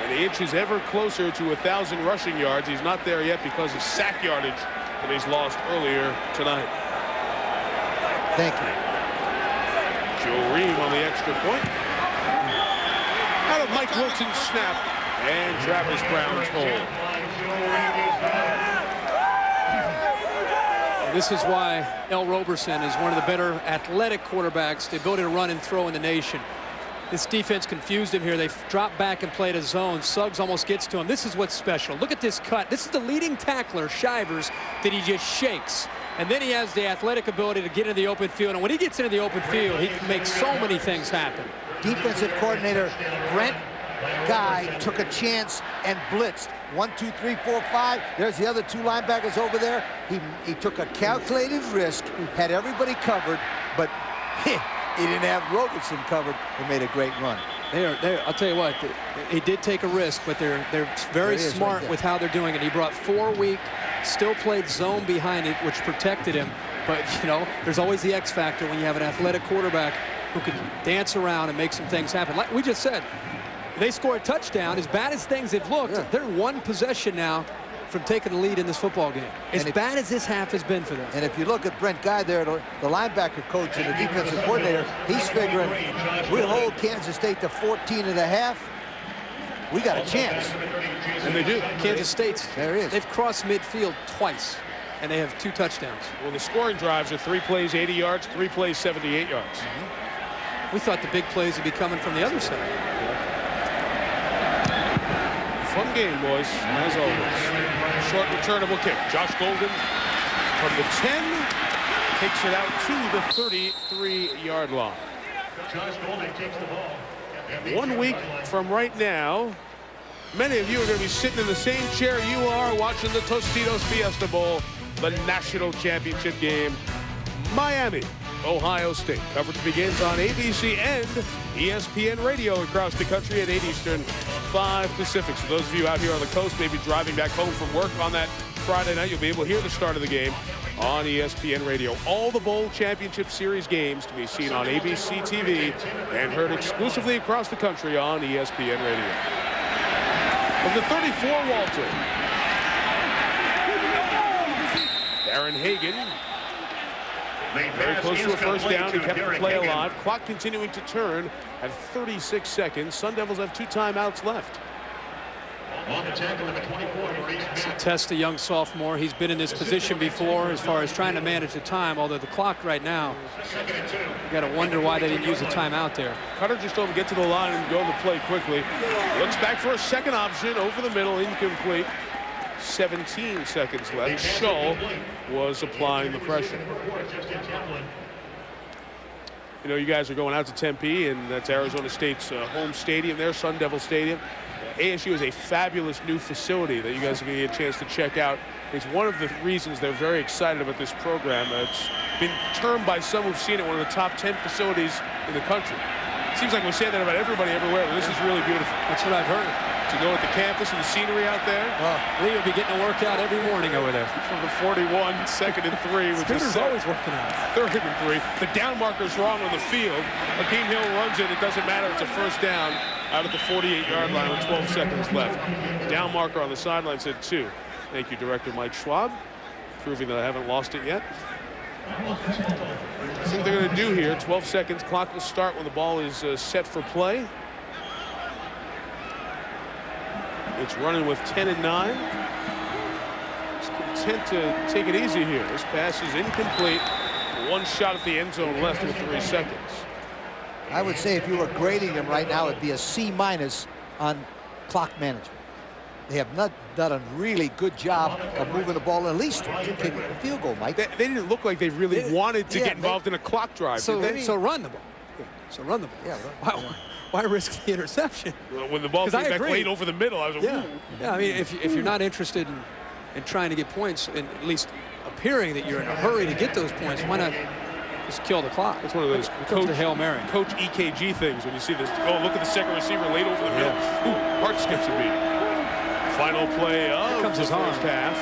S2: And he inches ever closer to 1,000 rushing yards. He's not there yet because of sack yardage that he's lost earlier tonight.
S6: Thank you.
S2: Joe Reed on the extra point. Out of Mike Wilson's snap and Travis Brown's hold.
S7: This is why L. Roberson is one of the better athletic quarterbacks, the ability to run and throw in the nation. This defense confused him here. They dropped back and played a zone. Suggs almost gets to him. This is what's special. Look at this cut. This is the leading tackler, Shivers, that he just shakes. And then he has the athletic ability to get into the open field. And when he gets into the open field, he can make so many things happen.
S6: Defensive coordinator Brent Guy took a chance and blitzed. 1, 2, 3, 4, 5. There's the other 2 linebackers over there. He took a calculated risk, had everybody covered, but he didn't have Roberson covered and made a great run.
S7: I'll tell you what, he did take a risk, but they're very smart with how they're doing it. He brought 4 weak, still played zone behind it, which protected him. But, you know, there's always the X factor when you have an athletic quarterback who can dance around and make some things happen. Like we just said, they score a touchdown. As bad as things have looked, they're 1 possession now from taking the lead in this football game. As bad as this half has been for them.
S6: And if you look at Brent Guy there, the linebacker coach and the defensive coordinator, he's figuring we'll hold Kansas State to 14.5. We got a chance.
S2: And they do.
S7: Kansas State's, they've crossed midfield twice, and they have 2 touchdowns.
S2: Well, the scoring drives are 3 plays, 80 yards, 3 plays, 78 yards.
S7: We thought the big plays would be coming from the other side.
S2: Fun game, boys, as always. Short returnable kick. Josh Golden from the 10 takes it out to the 33-yard line.
S8: Josh Golden takes the ball.
S2: 1 week from right now, many of you are going to be sitting in the same chair you are watching the Tostitos Fiesta Bowl, the national championship game. Miami, Ohio State. Coverage begins on ABC and ESPN Radio across the country at 8 Eastern, 5 Pacific. So those of you out here on the coast, maybe driving back home from work on that Friday night, you'll be able to hear the start of the game on ESPN Radio. All the Bowl Championship Series games to be seen on ABC TV and heard exclusively across the country on ESPN Radio. From the 34, Walter. Aaron Hagan. Very close to a first down. He kept the play alive. Clock continuing to turn at 36 seconds. Sun Devils have 2 timeouts left.
S7: It's a test, a young sophomore. He's been in this position before as far as trying to manage the time, although the clock right now, you got to wonder why they didn't use a timeout there.
S2: Cutter just told him to get to the line and go to the play quickly. Looks back for a second option, over the middle, incomplete. 17 seconds left. Shull was applying the pressure. You know, you guys are going out to Tempe, and that's Arizona State's home stadium there, Sun Devil Stadium. ASU is a fabulous new facility that you guys are going to get a chance to check out. It's one of the reasons they're very excited about this program. It's been termed by some who've seen it one of the top 10 facilities in the country. It seems like we say that about everybody everywhere, but this is really beautiful.
S7: That's what I've heard.
S2: To go with the campus and the scenery out there.
S7: Well, Lee will be getting a workout every morning over there.
S2: From the 41, 2nd and 3, which is
S7: always working out.
S2: 3rd and 3. The down marker's wrong on the field. Hakeem Hill runs it. It doesn't matter. It's a first down out of the 48-yard line with 12 seconds left. Down marker on the sideline said 2. Thank you, Director Mike Schwab, proving that I haven't lost it yet. See what they're going to do here. 12 seconds. Clock will start when the ball is set for play. It's running with 10 and 9. It's content to take it easy here. This pass is incomplete. 1 shot at the end zone left with 3 seconds.
S6: I would say if you were grading them right now, it'd be a C- on clock management. They have not done a really good job of moving the ball, at least kicking a field goal, Mike.
S2: They didn't look like they really wanted to get involved in a clock drive.
S7: So run the ball. So run the ball.
S6: Yeah,
S7: why risk the interception?
S2: When the ball came back late over the middle, I was like,
S7: yeah. I mean, if you're not interested in trying to get points, and at least appearing that you're in a hurry to get those points, why not just kill the clock?
S2: It's one of those
S7: Hail Mary.
S2: Coach EKG things when you see this. Oh, look at the second receiver late over the middle. Ooh, heart skips a beat. Final play of the first half.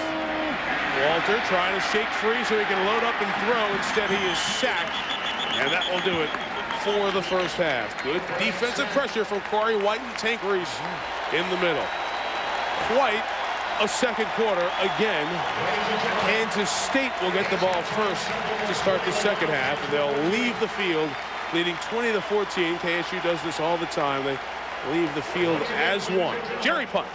S2: Walter trying to shake free so he can load up and throw. Instead, he is sacked, and that will do it for the first half. Good defensive pressure from Corey White and Tank Reese in the middle. Quite a second quarter again. Kansas State will get the ball first to start the second half, and they'll leave the field leading 20-14. KSU does this all the time. They leave the field as one. Jerry Punch.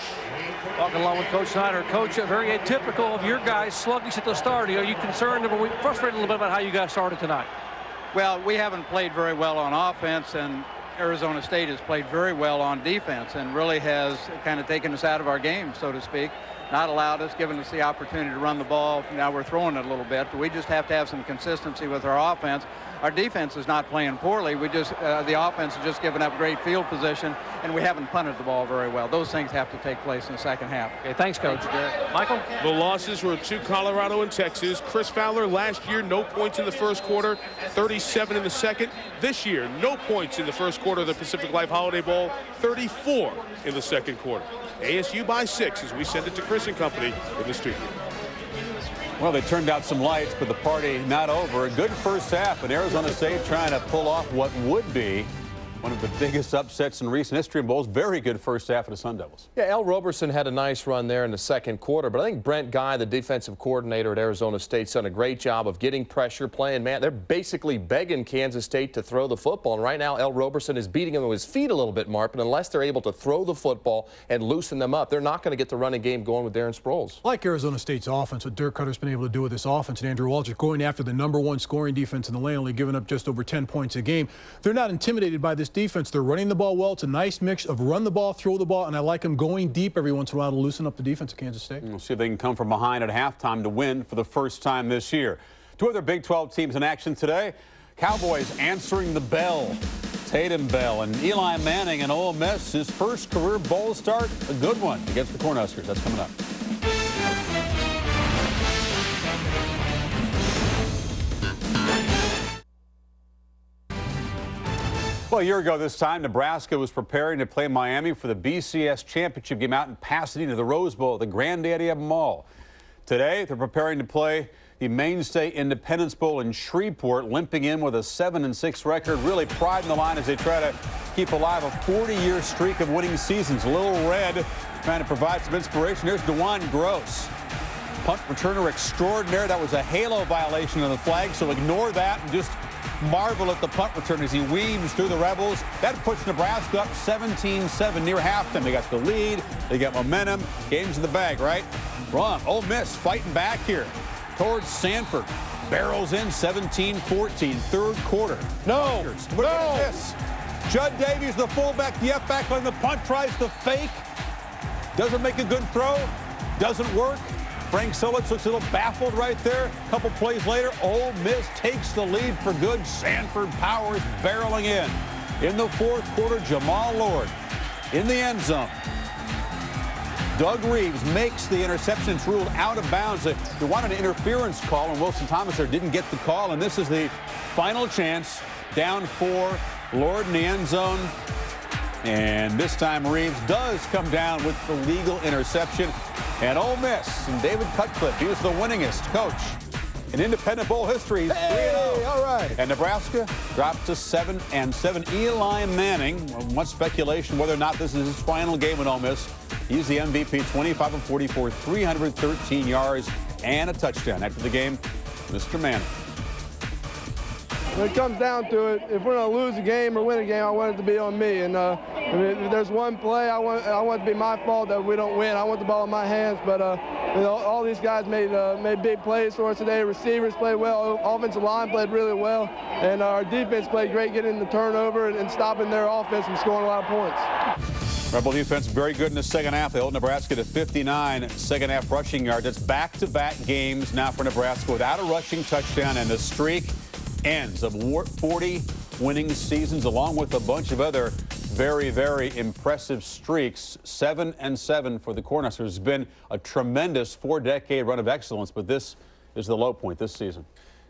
S10: Talking along with Coach Snyder. Coach, very atypical of your guys, sluggish at the start. Are you concerned or frustrated a little bit about how you guys started tonight?
S12: Well, we haven't played very well on offense, and Arizona State has played very well on defense and really has kind of taken us out of our game, so to speak. Not allowed us, given us the opportunity to run the ball. Now we're throwing it a little bit, but we just have to have some consistency with our offense. Our defense is not playing poorly. We just the offense has just given up great field position, and we haven't punted the ball very well. Those things have to take place in the second half.
S10: Okay, thanks, Coach. Michael?
S2: The losses were to Colorado and Texas. Chris Fowler last year, no points in the first quarter, 37 in the second. This year, no points in the first quarter of the Pacific Life Holiday Bowl, 34 in the second quarter. ASU by 6 as we send it to Chris and company in the studio.
S3: Well, they turned out some lights, but the party not over. A good first half, and Arizona State trying to pull off what would be one of the biggest upsets in recent history in bowls. Very good first half of the Sun Devils.
S4: Yeah, Al Roberson had a nice run there in the second quarter, but I think Brent Guy, the defensive coordinator at Arizona State, done a great job of getting pressure, playing man. They're basically begging Kansas State to throw the football, and right now Al Roberson is beating them with his feet a little bit, Mark, but unless they're able to throw the football and loosen them up, they're not going to get the running game going with Darren Sproles.
S5: Like Arizona State's offense, what Dirk Cutter's been able to do with this offense, and Andrew Walter going after the #1 scoring defense in the land, only giving up just over 10 points a game. They're not intimidated by this defense. They're running the ball well. It's a nice mix of run the ball, throw the ball, and I like them going deep every once in a while to loosen up the defense of Kansas State.
S3: We'll see if they can come from behind at halftime to win for the first time this year. Two other Big 12 teams in action today. Cowboys answering the bell. Tatum Bell and Eli Manning and Ole Miss. His first career bowl start, a good one against the Cornhuskers. That's coming up. Well, a year ago this time, Nebraska was preparing to play Miami for the BCS championship game out in Pasadena, the Rose Bowl, the granddaddy of them all. Today, they're preparing to play the Mainstay Independence Bowl in Shreveport, limping in with a 7-6 record, really pride in the line as they try to keep alive a 40-year streak of winning seasons. Little Red trying to provide some inspiration. There's DeJuan Gross, punt returner extraordinaire. That was a halo violation of the flag, so ignore that and just marvel at the punt return as he weaves through the Rebels. That puts Nebraska up 17-7 near halftime. They got the lead. They got momentum. Game's in the bag, right? Wrong. Ole Miss fighting back here towards Sanford. Barrels in 17-14. Third quarter.
S5: No.
S3: Look at this. Judd Davies, the fullback, the F-back on the punt, tries to fake. Doesn't make a good throw. Doesn't work. Frank Solitz looks a little baffled right there. A couple plays later, Ole Miss takes the lead for good. Sanford Powers barreling in. In the fourth quarter, Jamal Lord in the end zone. Doug Reeves makes the interception. It's ruled out of bounds. They wanted an interference call, and Wilson Thomas there didn't get the call. And this is the final chance. Down 4, Lord in the end zone. And this time Reeves does come down with the legal interception. And Ole Miss and David Cutcliffe, he was the winningest coach in Independent Bowl history. He's 3-0.
S5: All right.
S3: And Nebraska dropped to 7-7. Eli Manning, much speculation whether or not this is his final game at Ole Miss. He's the MVP, 25 of 44, 313 yards and a touchdown. After the game, Mr. Manning.
S13: When it comes down to it, if we're going to lose a game or win a game, I want it to be on me. And if there's one play, I want it to be my fault that we don't win. I want the ball in my hands. But all these guys made big plays for us today. Receivers played well. Offensive line played really well. And our defense played great getting the turnover and stopping their offense from scoring a lot of points.
S3: Rebel defense very good in the second half. They hold Nebraska to 59 second half rushing yards. It's back-to-back games now for Nebraska without a rushing touchdown, and the streak ends of 40 winning seasons, along with a bunch of other very, very impressive streaks. 7-7 for the Cornhuskers. It's been a tremendous 4-decade run of excellence, but this is the low point this season.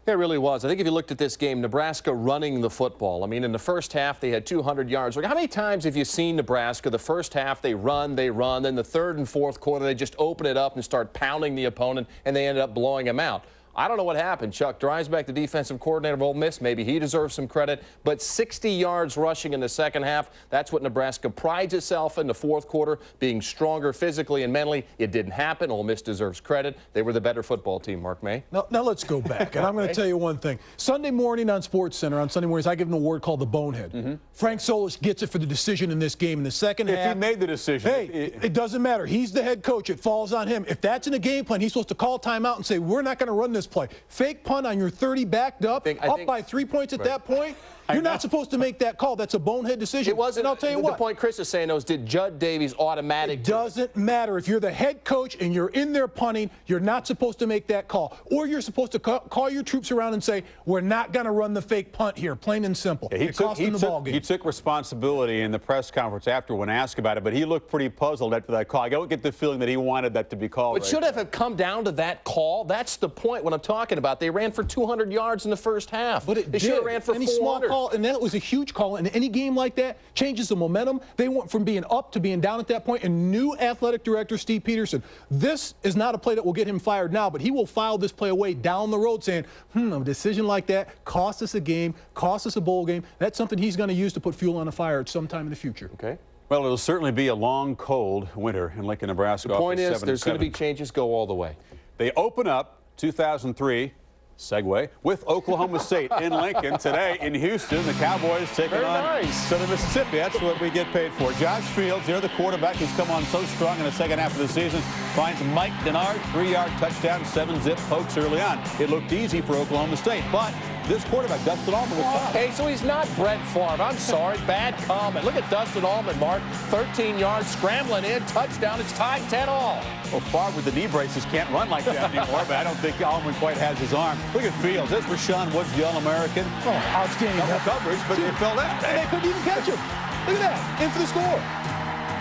S4: It really was. I think if you looked at this game, Nebraska running the football. I mean, in the first half, they had 200 yards. How many times have you seen Nebraska? The first half, they run. Then the third and fourth quarter, they just open it up and start pounding the opponent, and they ended up blowing them out. I don't know what happened. Chuck Dreisbach, the defensive coordinator of Ole Miss, maybe he deserves some credit, but 60 yards rushing in the second half, that's what Nebraska prides itself in the fourth quarter, being stronger physically and mentally. It didn't happen. Ole Miss deserves credit. They were the better football team, Mark May.
S5: Now let's go back, and I'm going to tell you one thing. Sunday morning on SportsCenter, on Sunday mornings, I give him an award called the Bonehead. Frank Solich gets it for the decision in this game in the second half.
S3: If he made the decision.
S5: Hey, it doesn't matter. He's the head coach. It falls on him. If that's in a game plan, he's supposed to call timeout and say, we're not going to run this play. Fake punt on your 30 backed up, up by 3 points at that point. You're not supposed to make that call. That's a bonehead decision.
S4: It wasn't.
S5: And I'll tell you
S4: what. The point Chris is saying is, did Judd Davies automatic?
S5: It doesn't matter. If you're the head coach and you're in there punting, you're not supposed to make that call. Or you're supposed to call your troops around and say, we're not going to run the fake punt here, plain and simple.
S3: Yeah, it cost him the ball game. He took responsibility in the press conference after when asked about it, but he looked pretty puzzled after that call. I don't get the feeling that he wanted that to be called.
S4: It should have come down to that call. That's the point what I'm talking about. They ran for 200 yards in the first half.
S5: But they
S4: should have ran for 400.
S5: Small call, and then it was a huge call, and any game like that changes the momentum. They went from being up to being down at that point, and new athletic director Steve Peterson, this is not a play that will get him fired now, but he will file this play away down the road saying, a decision like that cost us a game, cost us a bowl game. That's something he's going to use to put fuel on a fire at some time in the future.
S4: Okay.
S3: Well, it'll certainly be a long, cold winter in Lincoln, Nebraska.
S4: The point is, there's going to be changes, go all the way.
S3: They open up 2003. Segue with Oklahoma State in Lincoln today in Houston. The Cowboys taking on Southern Mississippi. That's what we get paid for. Josh Fields, the quarterback who's come on so strong in the second half of the season, finds Mike Denard, 3-yard touchdown, 7-zip pokes early on. It looked easy for Oklahoma State, but this quarterback, Dustin Allman, was tough.
S4: Okay, so he's not Brett Favre. I'm sorry. Bad comment. Look at Dustin Allman, Mark. 13 yards, scrambling in, touchdown. It's tied 10-all.
S3: Well, Favre with the knee braces can't run like that anymore, but I don't think Allman quite has his arm. Look at Fields. There's Rashawn Woods, the All-American.
S5: Oh, outstanding.
S3: Double coverage, but they fell out.
S5: And they couldn't even catch him. Look at that. In for the score.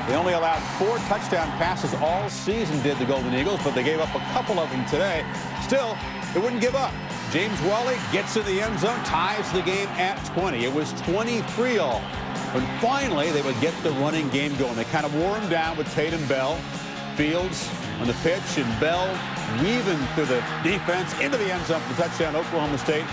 S3: They only allowed 4 touchdown passes all season, did the Golden Eagles, but they gave up a couple of them today. Still, they wouldn't give up. James Wally gets in the end zone, ties the game at 20. It was 23-all. But finally, they would get the running game going. They kind of wore him down with Tate and Bell. Fields on the pitch, and Bell weaving through the defense into the end zone for the touchdown, Oklahoma State.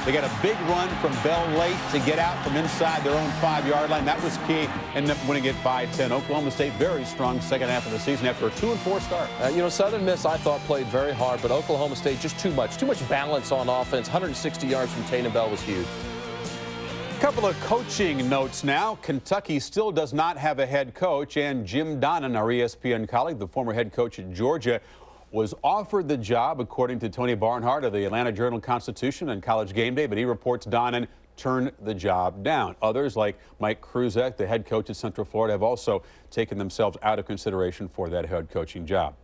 S3: They got a big run from Bell late to get out from inside their own 5-yard line. That was key. Ended up winning it by 10. Oklahoma State very strong second half of the season after a 2-4 start.
S4: You know, Southern Miss, I thought, played very hard, but Oklahoma State just too much balance on offense. 160 yards from Tate and Bell was huge.
S3: Couple of coaching notes now. Kentucky still does not have a head coach, and Jim Donnan, our ESPN colleague, the former head coach at Georgia, was offered the job, according to Tony Barnhart of the Atlanta Journal-Constitution and College Game Day, but he reports Donnan turned the job down. Others, like Mike Kruzek, the head coach at Central Florida, have also taken themselves out of consideration for that head coaching job.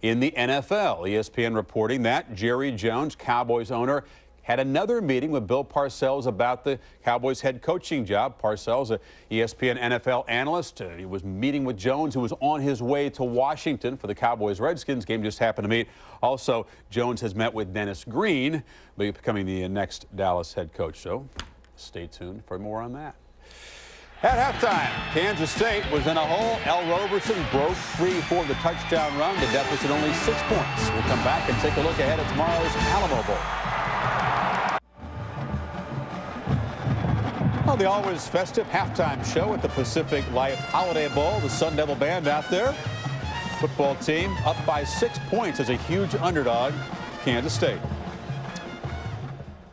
S3: In the NFL, ESPN reporting that Jerry Jones, Cowboys owner, had another meeting with Bill Parcells about the Cowboys head coaching job. Parcells, a ESPN NFL analyst, he was meeting with Jones, who was on his way to Washington for the Cowboys-Redskins game, just happened to meet. Also, Jones has met with Dennis Green, becoming the next Dallas head coach. So stay tuned for more on that. At halftime, Kansas State was in a hole. L. Roberson broke free for the touchdown run. The deficit only 6 points. We'll come back and take a look ahead at tomorrow's Alamo Bowl. Well, the always festive halftime show at the Pacific Life Holiday Bowl. The Sun Devil Band out there. Football team up by 6 points as a huge underdog, Kansas State.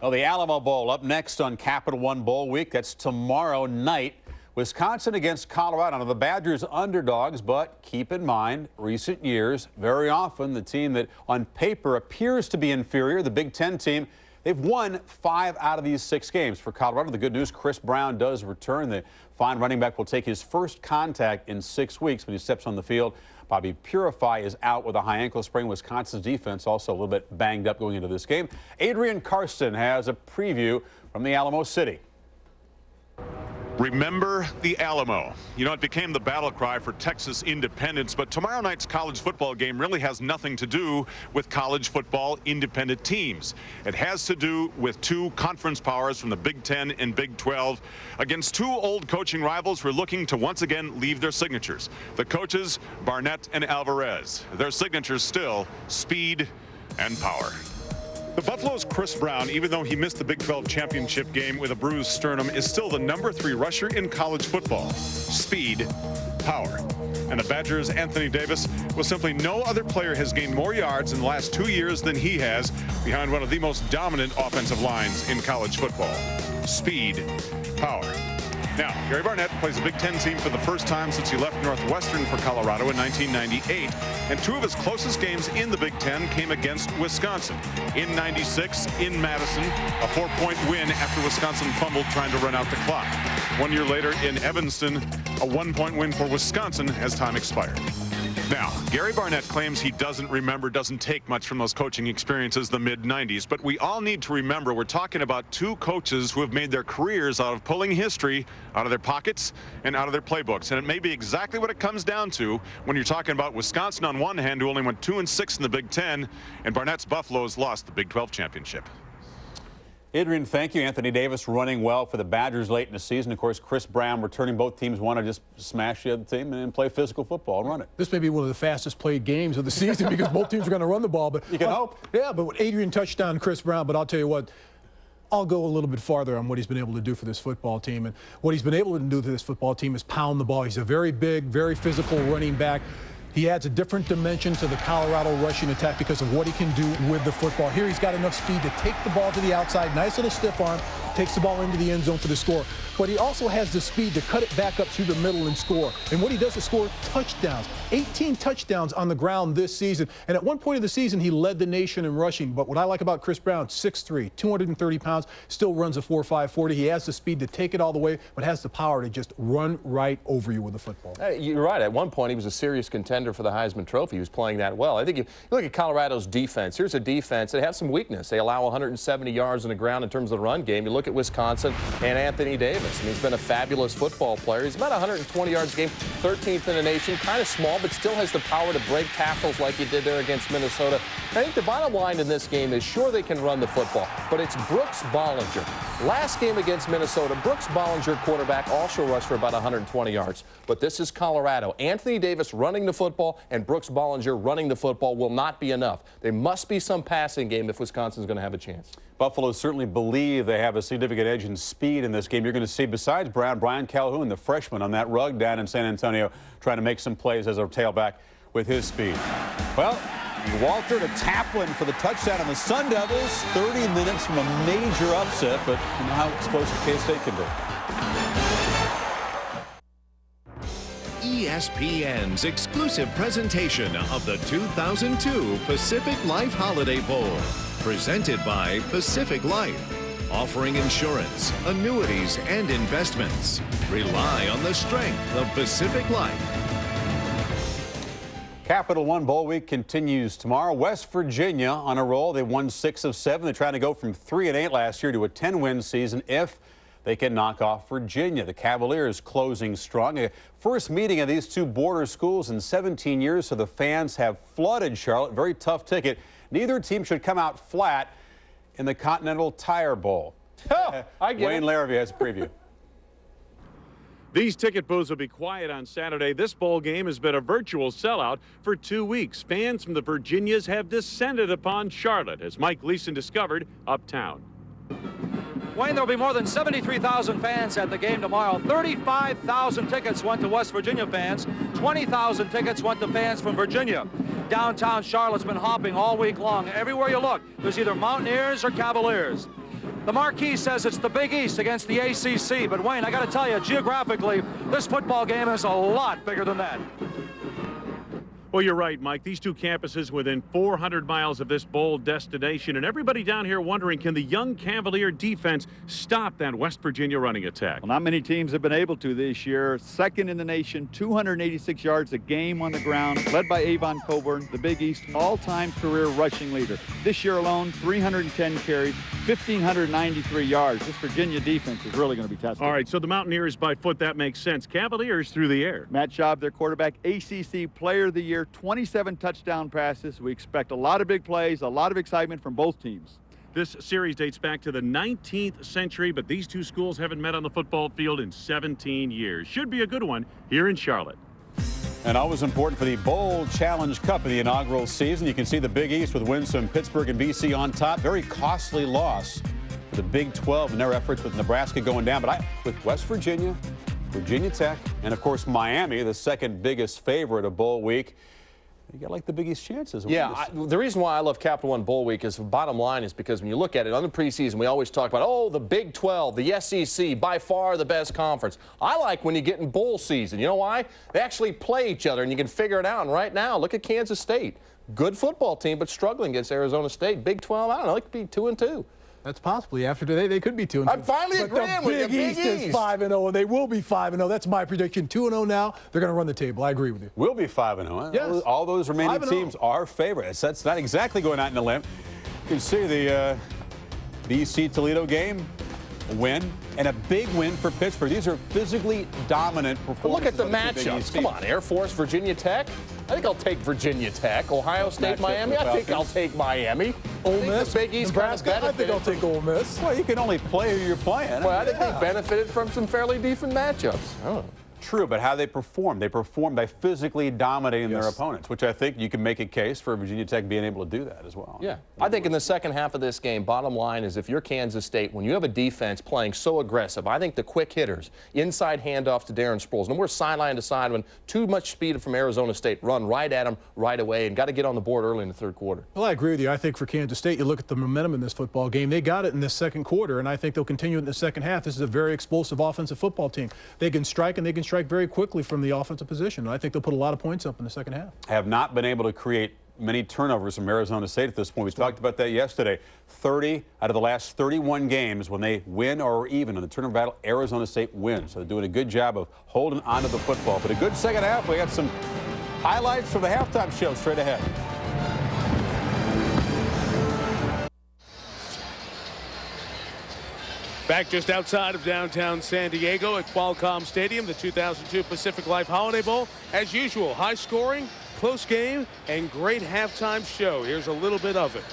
S3: Well, the Alamo Bowl up next on Capital One Bowl Week. That's tomorrow night. Wisconsin against Colorado. Now, the Badgers underdogs, but keep in mind, recent years, very often the team that on paper appears to be inferior, the Big Ten team, they've won 5 out of these 6 games. For Colorado, the good news, Chris Brown does return. The fine running back will take his first contact in 6 weeks when he steps on the field. Bobby Purify is out with a high ankle sprain. Wisconsin's defense also a little bit banged up going into this game. Adrian Karsten has a preview from the Alamo City.
S14: Remember the Alamo. You know, it became the battle cry for Texas independence, but tomorrow night's college football game really has nothing to do with college football independent teams. It has to do with 2 conference powers from the Big Ten and Big 12 against 2 old coaching rivals who are looking to once again leave their signatures. The coaches, Barnett and Alvarez. Their signatures still speed and power. The Buffalo's Chris Brown, even though he missed the Big 12 championship game with a bruised sternum, is still the #3 rusher in college football. Speed, power. And the Badgers' Anthony Davis, well, simply no other player has gained more yards in the last 2 years than he has behind one of the most dominant offensive lines in college football. Speed, power. Now, Gary Barnett plays a Big Ten team for the first time since he left Northwestern for Colorado in 1998. And 2 of his closest games in the Big Ten came against Wisconsin. In '96, in Madison, a 4-point win after Wisconsin fumbled trying to run out the clock. 1 year later in Evanston, a 1-point win for Wisconsin as time expired. Now, Gary Barnett claims he doesn't take much from those coaching experiences the mid-90s, but we all need to remember we're talking about 2 coaches who have made their careers out of pulling history out of their pockets and out of their playbooks. And it may be exactly what it comes down to when you're talking about Wisconsin on one hand, who only went 2-6 in the Big Ten, and Barnett's Buffaloes lost the Big 12 championship.
S3: Adrian, thank you. Anthony Davis running well for the Badgers late in the season. Of course, Chris Brown returning. Both teams want to just smash the other team and play physical football and run it.
S5: This may be one of the fastest played games of the season because both teams are going to run the ball. But
S3: you can hope.
S5: Yeah, but Adrian touched on Chris Brown. But I'll tell you what, I'll go a little bit farther on what he's been able to do for this football team. And what he's been able to do for this football team is pound the ball. He's a very big, very physical running back. He adds a different dimension to the Colorado rushing attack because of what he can do with the football. Here he's got enough speed to take the ball to the outside, nice little stiff arm, takes the ball into the end zone for the score. But he also has the speed to cut it back up through the middle and score. And what he does is score touchdowns. 18 touchdowns on the ground this season. And at one point of the season, he led the nation in rushing. But what I like about Chris Brown, 6'3", 230 pounds, still runs a 4.5 40. He has the speed to take it all the way, but has the power to just run right over you with the football.
S4: You're right. At one point, he was a serious contender for the Heisman Trophy. He was playing that well. I think if you look at Colorado's defense, here's a defense that has some weakness. They allow 170 yards on the ground in terms of the run game. You look at Wisconsin and Anthony Davis. I mean, he's been a fabulous football player. He's about 120 yards a game, 13th in the nation, kind of small, but still has the power to break tackles like he did there against Minnesota. I think the bottom line in this game is, sure, they can run the football, but it's Brooks Bollinger. Last game against Minnesota, Brooks Bollinger, quarterback, also rushed for about 120 yards. But this is Colorado. Anthony Davis running the football and Brooks Bollinger running the football will not be enough. There must be some passing game if Wisconsin's going to have a chance.
S3: Buffalo certainly believe they have a significant edge in speed in this game. You're going to see, besides Brown, Brian Calhoun, the freshman on that rug down in San Antonio, trying to make some plays as a tailback with his speed. Well, Walter to Taplin for the touchdown on the Sun Devils. 30 minutes from a major upset, but you know how explosive K-State can be.
S1: ESPN's exclusive presentation of the 2002 Pacific Life Holiday Bowl. Presented by Pacific Life. Offering insurance, annuities, and investments. Rely on the strength of Pacific Life.
S3: Capital One Bowl Week continues tomorrow. West Virginia on a roll. They won 6 of 7. They're trying to go from 3-8 last year to a 10-win season if they can knock off Virginia. The Cavaliers closing strong. A first meeting of these two border schools in 17 years, so the fans have flooded Charlotte. Very tough ticket. Neither team should come out flat in the Continental Tire Bowl.
S4: Oh, I get
S3: Wayne
S4: it.
S3: Larrabee has a preview.
S15: These ticket booths will be quiet on Saturday. This bowl game has been a virtual sellout for 2 weeks. Fans from the Virginias have descended upon Charlotte, as Mike Leeson discovered uptown.
S10: Wayne, there will be more than 73,000 fans at the game tomorrow. 35,000 tickets went to West Virginia fans. 20,000 tickets went to fans from Virginia. Downtown Charlotte's been hopping all week long. Everywhere you look, there's either Mountaineers or Cavaliers. The marquee says it's the Big East against the ACC, but Wayne, I got to tell you, geographically, this football game is a lot bigger than that.
S15: Well, you're right, Mike. These two campuses within 400 miles of this bowl destination, and everybody down here wondering, can the young Cavalier defense stop that West Virginia running attack?
S16: Well, not many teams have been able to this year. Second in the nation, 286 yards a game on the ground, led by Avon Coburn, the Big East all-time career rushing leader. This year alone, 310 carries, 1,593 yards. This Virginia defense is really going to be tested.
S15: All right, so the Mountaineers by foot, that makes sense. Cavaliers through the air.
S16: Matt Schaub, their quarterback, ACC Player of the Year, 27 touchdown passes. We expect a lot of big plays, a lot of excitement from both teams.
S15: This series dates back to the 19th century, but these two schools haven't met on the football field in 17 years. Should be a good one here in Charlotte.
S3: And always important for the Bowl Challenge Cup in the inaugural season. You can see the Big East with wins from Pittsburgh and BC on top. Very costly loss for the Big 12 in their efforts with Nebraska going down. But with West Virginia, Virginia Tech, and of course Miami, the second biggest favorite of Bowl Week, you got like the Big East chances.
S4: Yeah, the reason why I love Capital One Bowl Week is, the bottom line is because when you look at it on the preseason, we always talk about, oh, the Big 12, the SEC, by far the best conference. I like when you get in bowl season. You know why? They actually play each other, and you can figure it out. And right now, look at Kansas State. Good football team, but struggling against Arizona State. Big 12, I don't know, it could be 2-2.
S5: That's possibly. After today, they could be 2-2.
S4: I'm finally agreeing with you.
S5: Big East is 5-0, and they will be 5-0. That's my prediction. 2-0 now. They're going to run the table. I agree with you.
S3: We'll be 5-0.
S5: Yes.
S3: All those remaining teams are favorites. That's not exactly going out in a limb. You can see the BC Toledo game, a win, and a big win for Pittsburgh. These are physically dominant performances.
S4: Look at the matchups. Come on, Air Force, Virginia Tech. I think I'll take Virginia Tech. Ohio State, Miami. I think I'll take Miami.
S5: Ole Miss,
S4: Big East
S5: Nebraska. I think I'll take Ole Miss.
S3: Well, you can only play who you're playing.
S4: Well, I think they benefited from some fairly decent matchups. I don't know.
S3: True, but how they perform. They perform by physically dominating their opponents, which I think you can make a case for Virginia Tech being able to do that as well.
S4: Yeah. I think in the second half of this game, bottom line is if you're Kansas State, when you have a defense playing so aggressive, I think the quick hitters, inside handoff to Darren Sproles, no more sideline to sideline, too much speed from Arizona State, run right at them right away and got to get on the board early in the third quarter.
S5: Well, I agree with you. I think for Kansas State, you look at the momentum in this football game. They got it in this second quarter, and I think they'll continue in the second half. This is a very explosive offensive football team. They can strike, and they can strike very quickly from the offensive position. I think they'll put a lot of points up in the second half.
S3: Have not been able to create many turnovers from Arizona State at this point. We talked about that yesterday. 30 out of the last 31 games, when they win or are even in the turnover battle, Arizona State wins. So they're doing a good job of holding onto the football. But a good second half. We got some highlights from the halftime show straight ahead.
S2: Back just outside of downtown San Diego at Qualcomm Stadium, the 2002 Pacific Life Holiday Bowl. As usual, high scoring, close game, and great halftime show. Here's a little bit of it.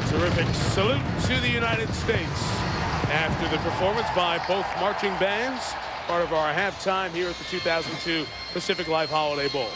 S2: Terrific salute to the United States after the performance by both marching bands, part of our halftime here at the 2002 Pacific Life Holiday Bowl.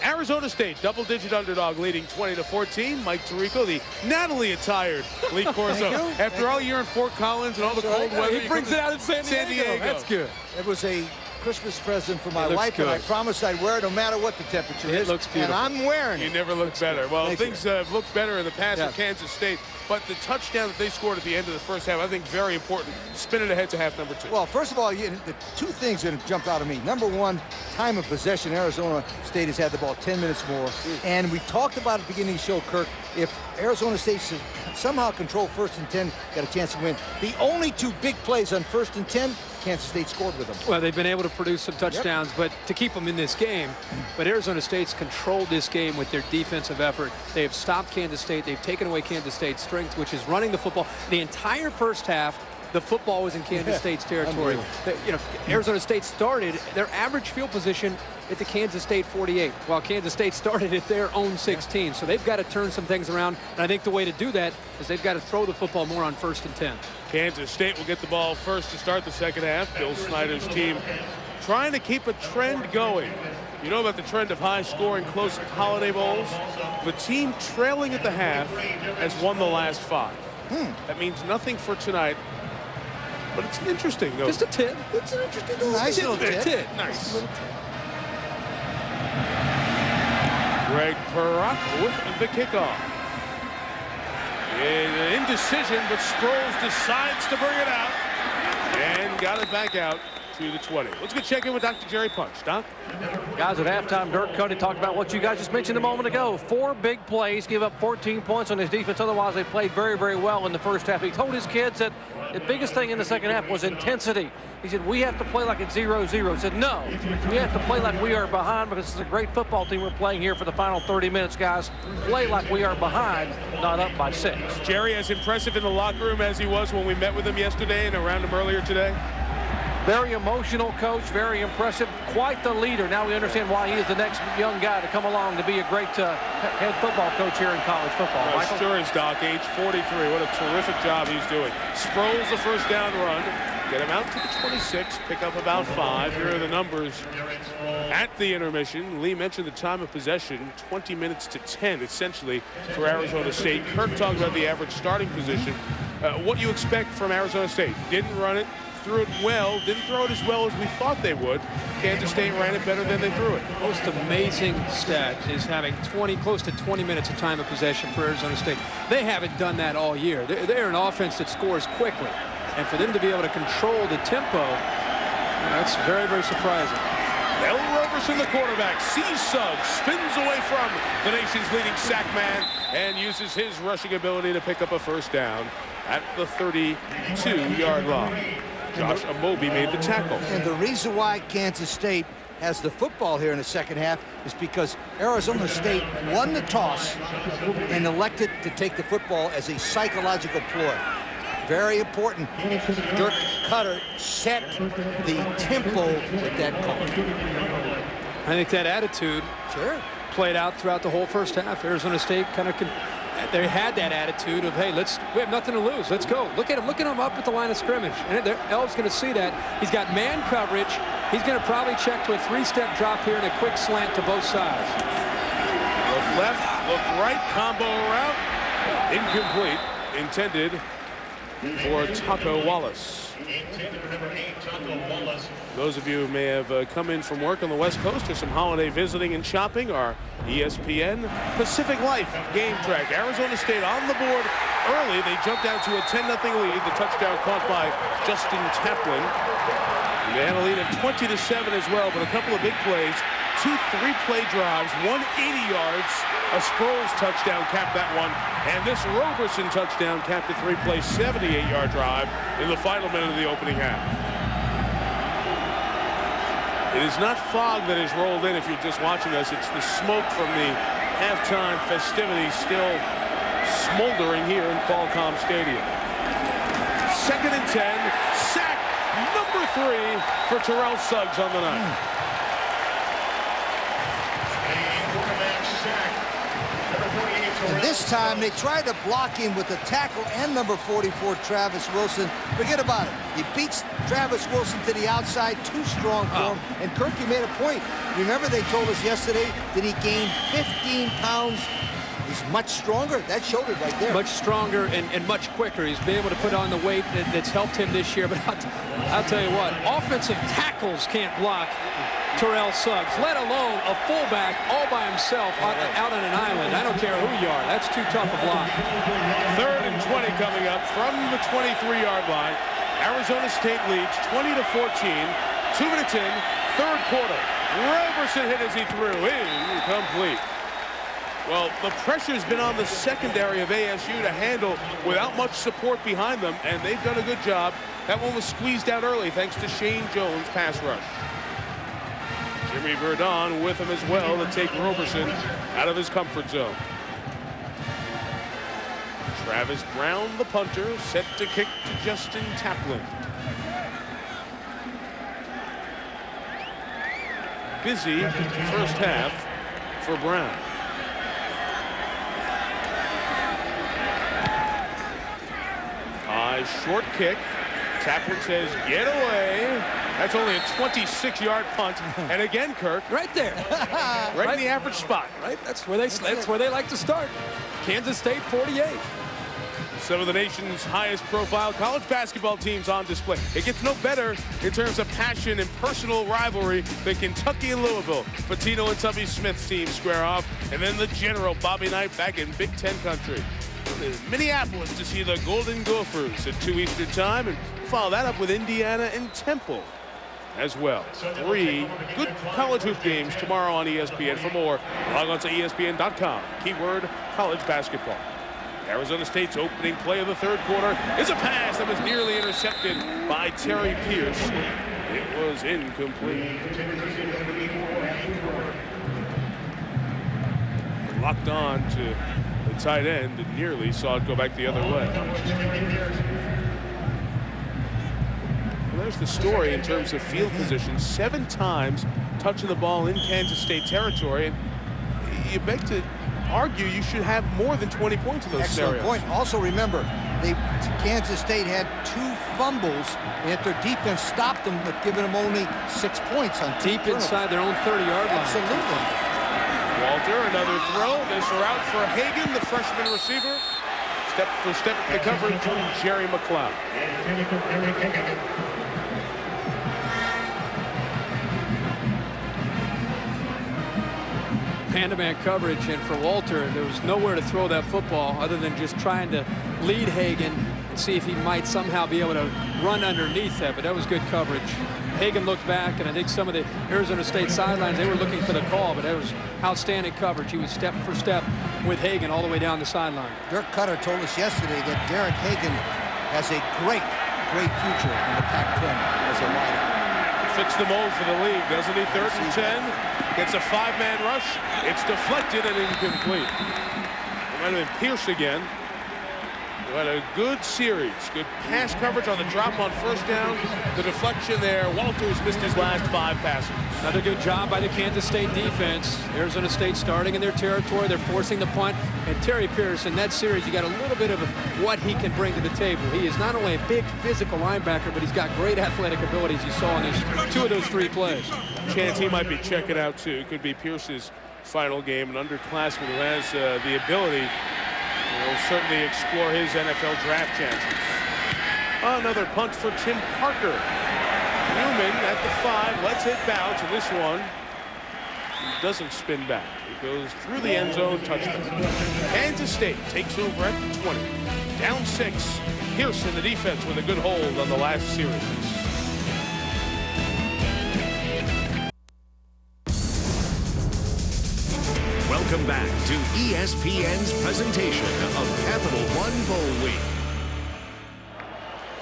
S2: Arizona State, double-digit underdog, leading 20-14. Mike Tirico, the Natalie-attired Lee Corso. After all year in Fort Collins and all the cold weather,
S7: he brings it out in San Diego. That's good.
S6: It was a Christmas present for my wife, and I promised I'd wear it no matter what the temperature is.
S7: It looks beautiful.
S6: And I'm wearing it.
S2: You never looked better. Well, things have looked better in the past for Kansas State, but the touchdown that they scored at the end of the first half, I think very important. Spin it ahead to half number 2.
S6: Well, first of all, the two things that jumped out at me. Number one, time of possession. Arizona State has had the ball 10 minutes more. And we talked about at the beginning of the show, Kirk, if Arizona State should somehow control 1st and 10, got a chance to win. The only two big plays on 1st and 10, Kansas State scored with them.
S7: Well, they've been able to produce some touchdowns, but to keep them in this game. But Arizona State's controlled this game with their defensive effort. They have stopped Kansas State. They've taken away Kansas State's strength, which is running the football. The entire first half, the football was in Kansas State's territory. Arizona State started their average field position at the Kansas State 48, while Kansas State started at their own 16. So they've got to turn some things around, and I think the way to do that is they've got to throw the football more on 1st and 10.
S2: Kansas State will get the ball first to start the second half. Bill Snyder's team trying to keep a trend going. You know about the trend of high-scoring, close holiday bowls? The team trailing at the half has won the last 5. That means nothing for tonight. But it's interesting, though.
S7: Just a tip.
S6: It's an interesting little tip.
S2: Nice. Greg Perrock with the kickoff. Indecision, but Sproles decides to bring it out and got it back out to the 20. Let's go check in with Dr. Jerry Punch. Doc?
S10: Guys, at halftime, Dirk Cody talked about what you guys just mentioned a moment ago. 4 big plays, give up 14 points on his defense. Otherwise, they played very, very well in the first half. He told his kids that the biggest thing in the second half was intensity. He said, we have to play like it's 0-0. He said, no, we have to play like we are behind because it's a great football team we're playing here for the final 30 minutes, guys. Play like we are behind, not up by 6.
S2: Jerry, as impressive in the locker room as he was when we met with him yesterday and around him earlier today?
S10: Very emotional coach, very impressive, quite the leader. Now we understand why he is the next young guy to come along to be a great head football coach here in college football.
S2: Well,
S10: Michael?
S2: sure is, Doc. Age 43. What a terrific job he's doing. Sproles the first down run. Get him out to the 26. Pick up about 5. Here are the numbers at the intermission. Lee mentioned the time of possession, 20 minutes to 10, essentially, for Arizona State. Kirk talked about the average starting position. What you expect from Arizona State? Didn't run it. threw it well, didn't throw it as well as we thought they would. Kansas State ran it better than they threw it.
S7: Most amazing stat is having close to 20 minutes of time of possession for Arizona State. They haven't done that all year. They're an offense that scores quickly. And for them to be able to control the tempo, that's very, very surprising.
S2: L. Roberson, the quarterback, sees Suggs, spins away from the nation's leading sack man, and uses his rushing ability to pick up a first down at the 32-yard line. Josh Amobi made the tackle.
S6: And the reason why Kansas State has the football here in the second half is because Arizona State won the toss and elected to take the football as a psychological ploy. Very important. Dirk Cutter set the tempo with that call.
S7: I think that attitude played out throughout the whole first half. Arizona State they had that attitude of, hey, we have nothing to lose. Let's go. Look at him up at the line of scrimmage. And El's going to see that. He's got man coverage. He's going to probably check to a 3-step drop here and a quick slant to both sides.
S2: Look left, look right, combo route. Incomplete. Intended for Taco Wallace. Those of you who may have come in from work on the West Coast or some holiday visiting and shopping, our ESPN Pacific Life game track. Arizona State on the board early. They jumped out to a 10-0 lead. The touchdown caught by Justin Taplin. They had a lead of 20-7 as well, but a couple of big plays. 2 3-play drives, 180 yards. A Sproles touchdown capped that one, and this Roberson touchdown capped a 3-play 78-yard drive in the final minute of the opening half. It is not fog that has rolled in if you're just watching us. It's the smoke from the halftime festivities still smoldering here in Qualcomm Stadium. 2nd and 10, sack number 3 for Terrell Suggs on the night.
S6: And this time they tried to block him with the tackle and number 44, Travis Wilson. Forget about it. He beats Travis Wilson to the outside, too strong for him. And Kirky made a point. Remember they told us yesterday that he gained 15 pounds. He's much stronger. That showed it right there.
S7: Much stronger and much quicker. He's been able to put on the weight that's helped him this year. But I'll tell you what, offensive tackles can't block Terrell Suggs, let alone a fullback all by himself out on an island. I don't care who you are. That's too tough a block.
S2: 3rd and 20 coming up from the 23-yard line. Arizona State leads 20-14. 2 minutes in, 3rd quarter. Roberson hit as he threw. Incomplete. Well, the pressure's been on the secondary of ASU to handle without much support behind them, and they've done a good job. That one was squeezed out early thanks to Shane Jones' pass rush. Jimmy Verdon with him as well to take Roberson out of his comfort zone. Travis Brown, the punter, set to kick to Justin Taplin. Busy first half for Brown. High short kick. Taplin says, get away. That's only a 26-yard punt. And again, Kirk.
S7: Right there.
S2: right in the average spot.
S7: Right. That's where they like to start. Kansas State 48.
S2: Some of the nation's highest profile college basketball teams on display. It gets no better in terms of passion and personal rivalry than Kentucky and Louisville. Patino and Tubby Smith's team square off. And then the general Bobby Knight back in Big Ten country. Minneapolis to see the Golden Gophers at 2 Eastern time, and follow that up with Indiana and Temple as well. 3 good college hoop games tomorrow on ESPN. For more, log on to ESPN.com. Keyword college basketball. Arizona State's opening play of the 3rd quarter is a pass that was nearly intercepted by Terry Pierce. It was incomplete. Locked on to the tight end and nearly saw it go back the other way. Well, there's the story in terms of field position. 7 times touching the ball in Kansas State territory, and you beg to argue you should have more than 20 points in those
S6: Excellent
S2: scenarios.
S6: point. Also remember, Kansas State had 2 fumbles, and their defense stopped them, but giving them only 6 points on
S7: deep inside their own 30-yard line.
S6: Absolutely.
S2: Walter, another throw. This route for Hagan, the freshman receiver. Step for step the coverage from Jerry McLeod.
S7: man-to-man coverage, and for Walter, there was nowhere to throw that football other than just trying to lead Hagan and see if he might somehow be able to run underneath that, but that was good coverage. Hagan looked back, and I think some of the Arizona State sidelines, they were looking for the call, but that was outstanding coverage. He was step for step with Hagan all the way down the sideline.
S6: Dirk Cutter told us yesterday that Derek Hagan has a great future in the Pac-10 as a wideout.
S2: Fits the mold for the league, doesn't he? 3rd and 10. Gets a 5-man rush. It's deflected and incomplete. It might have been Pierce again. Who had a good series. Good pass coverage on the drop on 1st down. The deflection there. Walters missed his last 5 passes.
S7: Another good job by the Kansas State defense. Arizona State starting in their territory. They're forcing the punt. And Terry Pierce, in that series, you got a little bit of what he can bring to the table. He is not only a big physical linebacker, but he's got great athletic abilities you saw in those 2 of those 3 plays.
S2: Chance he might be checking out too. It could be Pierce's final game. An underclassman who has the ability. Will certainly explore his NFL draft chances. Another punt for Tim Parker. Newman at the 5 lets it bounce, and this one doesn't spin back. It goes through the end zone, touchdown. Kansas State takes over at the 20. Down 6. Pierce in the defense with a good hold on the last series.
S1: Welcome back to ESPN's presentation of Capital One Bowl Week.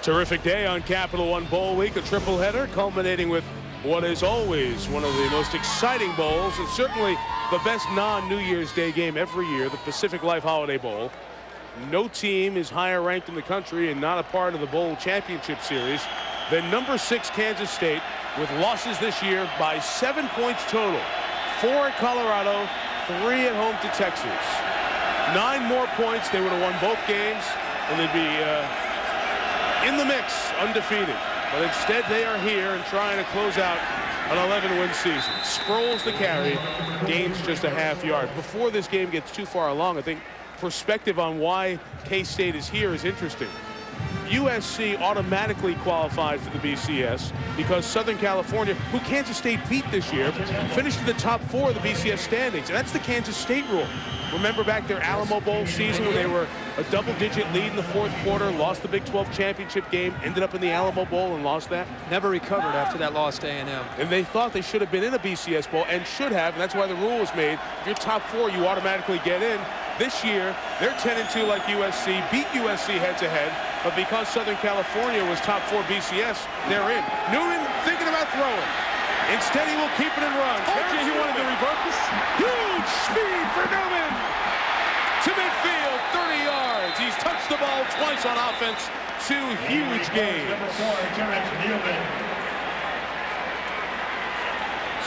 S2: Terrific day on Capital One Bowl Week, a triple header culminating with what is always one of the most exciting bowls, and certainly the best non-New Year's Day game every year, the Pacific Life Holiday Bowl. No team is higher ranked in the country and not a part of the bowl championship series than number 6 Kansas State, with losses this year by 7 points total. 4 at Colorado, 3 at home to Texas. 9 more points, they would have won both games, and they'd be in the mix, undefeated. But instead, they are here and trying to close out an 11-win season. Sproles the carry, gains just a half yard. Before this game gets too far along, I think perspective on why K-State is here is interesting. USC automatically qualified for the BCS because Southern California, who Kansas State beat this year, finished in the top 4 of the BCS standings. And that's the Kansas State rule. Remember back their Alamo Bowl season when they were a double-digit lead in the 4th quarter, lost the Big 12 championship game, ended up in the Alamo Bowl and lost that?
S7: Never recovered after that loss to A&M.
S2: And they thought they should have been in a BCS Bowl and should have, and that's why the rule was made. If you're top 4, you automatically get in. This year, they're 10-2 like USC, beat USC head-to-head, but because Southern California was top 4 BCS, they're in. Newman thinking about throwing. Instead, he will keep it and run.
S7: Told you he wanted to reverse this.
S2: Huge speed for Newman. To midfield, 30 yards. He's touched the ball twice on offense. 2 huge gains.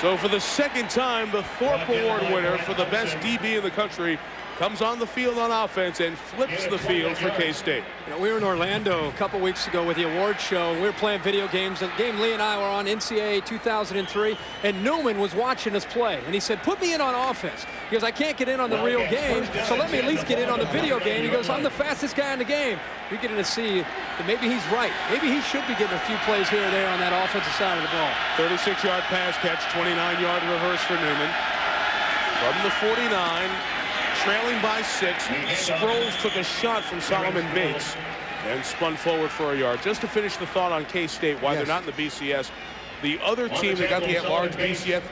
S2: So for the 2nd time, the Thorpe Award winner for the best DB in the country comes on the field on offense and flips the field for K-State.
S7: You know, we were in Orlando a couple weeks ago with the award show, and we were playing video games. The game Lee and I were on, NCAA 2003, and Newman was watching us play. And he said, put me in on offense. He goes, I can't get in on the real game, so let me at least get in on the video game. He goes, I'm the fastest guy in the game. We're getting to see that maybe he's right. Maybe he should be getting a few plays here or there on that offensive side of the ball.
S2: 36-yard pass catch, 29-yard reverse for Newman. From the 49, trailing by 6, Sproles took a shot from Solomon Bates and spun forward for a yard. Just to finish the thought on K-State, why they're not in the BCS, the other team that got the at-large BCS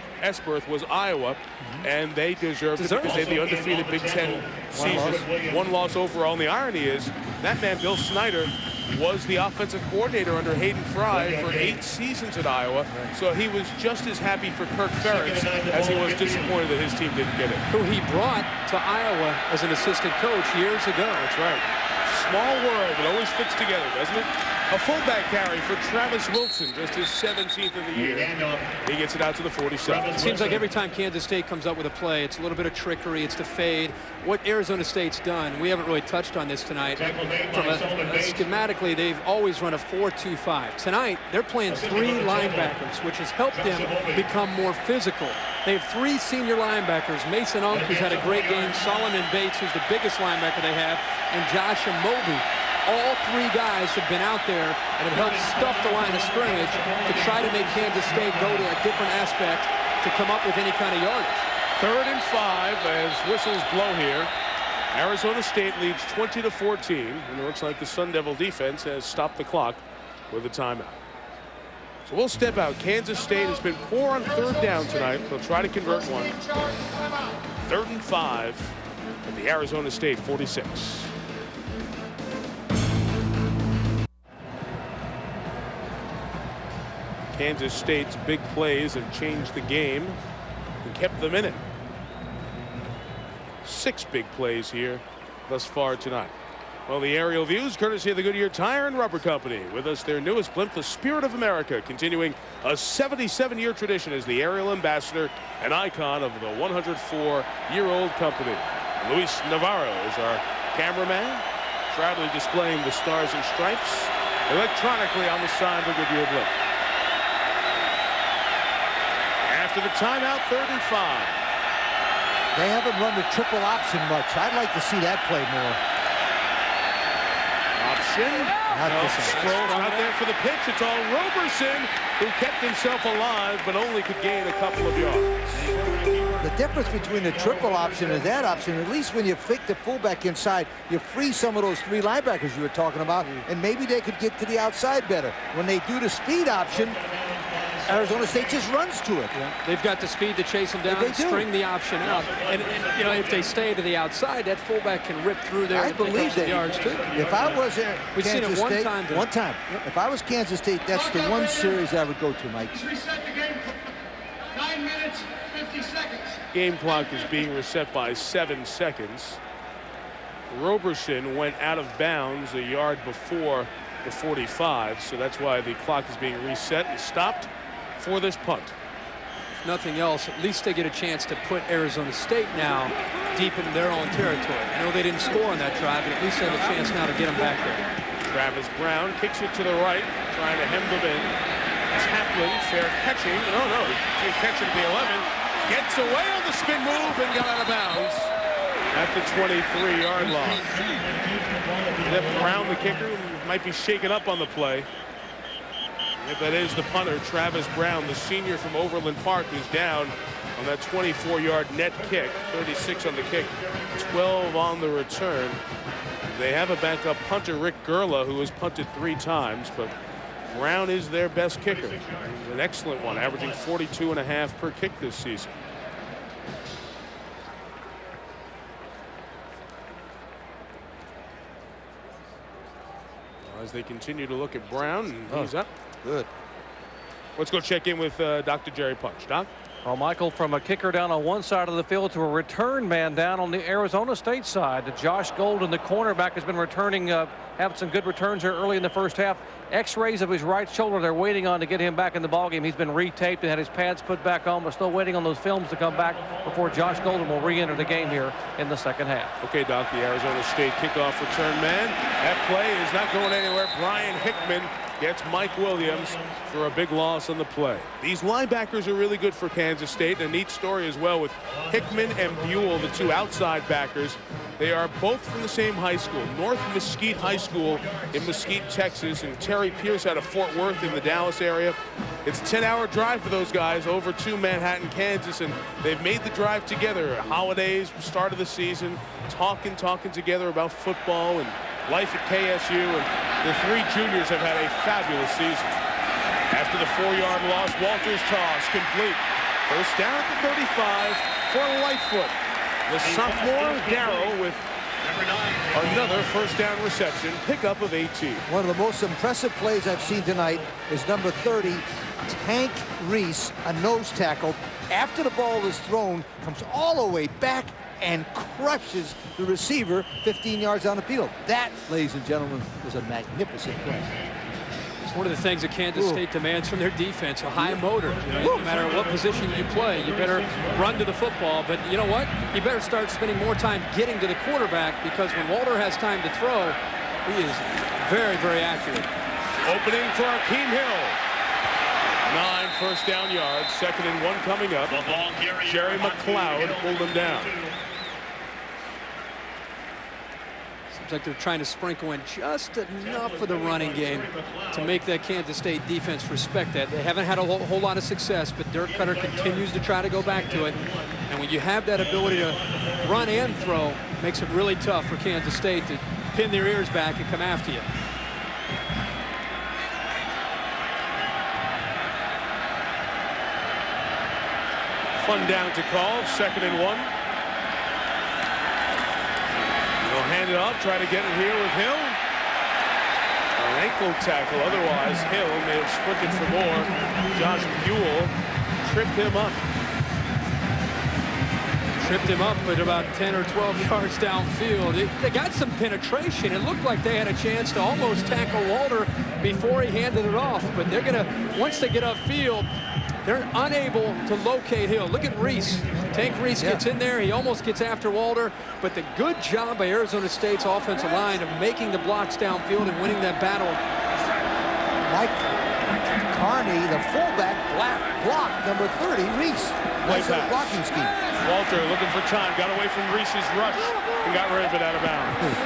S2: berth was Iowa, and they deserved it because they had the undefeated Big Ten season. 1 loss overall, and the irony is that man, Bill Snyder, was the offensive coordinator under Hayden Fry for 8 seasons at Iowa, so he was just as happy for Kirk Ferentz as he was disappointed that his team didn't get it.
S7: Who he brought to Iowa as an assistant coach years ago.
S2: That's right. Small world, it always fits together, doesn't it? A fullback carry for Travis Wilson, just his 17th of the year. He gets it out to the 47.
S7: It seems like every time Kansas State comes up with a play, it's a little bit of trickery, it's the fade. What Arizona State's done, we haven't really touched on this tonight. Schematically, they've always run a 4-2-5. Tonight, they're playing 3 linebackers, which has helped them become more physical. They have 3 senior linebackers. Mason Unk, who's had a great game, Solomon Bates, who's the biggest linebacker they have, and Josh Amobi. All 3 guys have been out there and have helped stuff the line of scrimmage to try to make Kansas State go to a different aspect to come up with any kind of yardage.
S2: 3rd and 5 as whistles blow here. Arizona State leads 20-14, and it looks like the Sun Devil defense has stopped the clock with a timeout. So we'll step out. Kansas State has been poor on 3rd down tonight. They'll try to convert one. 3rd and 5 at the Arizona State 46. Kansas State's big plays have changed the game and kept them in it. 6 big plays here thus far tonight. Well, the aerial views courtesy of the Goodyear Tire and Rubber Company. With us, their newest blimp, the Spirit of America, continuing a 77-year tradition as the aerial ambassador and icon of the 104-year-old company. Luis Navarro is our cameraman, proudly displaying the stars and stripes electronically on the side of the Goodyear blimp. After the timeout, 3rd and 5.
S6: They haven't run the triple option much. I'd like to see that play more.
S2: Option. Sproles out there for the pitch. It's all Roberson, who kept himself alive but only could gain a couple of yards.
S6: The difference between the triple option and that option, at least when you fake the fullback inside, you free some of those 3 linebackers you were talking about, and maybe they could get to the outside better. When they do the speed option, Arizona State just runs to it.
S7: Yeah, they've got the speed to chase them down and string the option out. And you know, if they stay to the outside, that fullback can rip through there.
S6: I believe that.
S7: Yards too.
S6: If I was
S7: We've seen it
S6: Kansas State,
S7: one time.
S6: Yep. If I was Kansas State, that's the one series I would go to, Mike.
S11: Reset the game. 9 minutes, 50 seconds.
S2: Game clock is being reset by 7 seconds. Roberson went out of bounds a yard before the 45, so that's why the clock is being reset and stopped for this punt.
S7: If nothing else, at least they get a chance to put Arizona State now deep in their own territory. I know they didn't score on that drive, but at least they have a chance now to get them back there.
S2: Travis Brown kicks it to the right, trying to hem them in. Taplin, fair catching. Oh, no, he's catching at the 11. Gets away on the spin move and got out of bounds at the 23-yard line. Jeff Brown, the kicker, might be shaken up on the play. If that is the punter, Travis Brown, the senior from Overland Park, who's down on that 24-yard net kick. 36 on the kick, 12 on the return. They have a backup punter, Rick Gerla, who has punted 3 times, but Brown is their best kicker. An excellent one, averaging 42.5 per kick this season. As they continue to look at Brown, and he's up.
S6: Good.
S2: Let's go check in with Dr. Jerry Punch. Doc?
S10: Well, Michael, from a kicker down on one side of the field to a return man down on the Arizona State side. Josh Golden, the cornerback, has been returning, having some good returns here early in the first half. X-rays of his right shoulder they're waiting on to get him back in the ballgame. He's been retaped and had his pads put back on, but still waiting on those films to come back before Josh Golden will re-enter the game here in the second half.
S2: Okay, Doc, the Arizona State kickoff return man. That play is not going anywhere. Brian Hickman gets Mike Williams for a big loss on the play. These linebackers are really good for Kansas State. A neat story as well with Hickman and Buell, the 2 outside backers. They are both from the same high school, North Mesquite High School in Mesquite, Texas, and Terry Pierce out of Fort Worth in the Dallas area. It's a 10-hour drive for those guys over to Manhattan, Kansas, and they've made the drive together. Holidays, start of the season, talking together about football and life at KSU, and the 3 juniors have had a fabulous season. After the 4-yard loss, Walters toss complete. First down at the 35 for Lightfoot. The sophomore Darrow with another first down reception, pickup of 18.
S6: One of the most impressive plays I've seen tonight is number 30, Tank Reese, a nose tackle. After the ball is thrown, comes all the way back and crushes the receiver 15 yards down the field. That, ladies and gentlemen, was a magnificent play.
S7: It's one of the things that Kansas State demands from their defense, a high motor. You know, no matter what position you play, you better run to the football. But you know what? You better start spending more time getting to the quarterback, because when Walter has time to throw, he is very, very accurate.
S2: Opening for Akeem Hill. 9 first down yards, 2nd and 1 coming up. Jerry McLeod pulled him down.
S7: Seems like they're trying to sprinkle in just enough for the running game to make that Kansas State defense respect that. They haven't had a whole lot of success, but Dirk Cutter continues to try to go back to it. And when you have that ability to run and throw, it makes it really tough for Kansas State to pin their ears back and come after you.
S2: Fun down to call, 2nd and 1. They'll hand it off, try to get it here with Hill. An ankle tackle, otherwise Hill may have sprinted for more. Josh Buell tripped him up.
S7: Tripped him up at about 10 or 12 yards downfield. They got some penetration. It looked like they had a chance to almost tackle Walter before he handed it off. But they're going to, once they get upfield, they're unable to locate Hill. Look at Reese. Tank Reese gets in there. He almost gets after Walter. But the good job by Arizona State's offensive line of making the blocks downfield and winning that battle.
S6: Mike Carney, the fullback, block number 30, Reese. Nice little blocking scheme.
S2: Walter looking for time. Got away from Reese's rush and got rid of it out of bounds.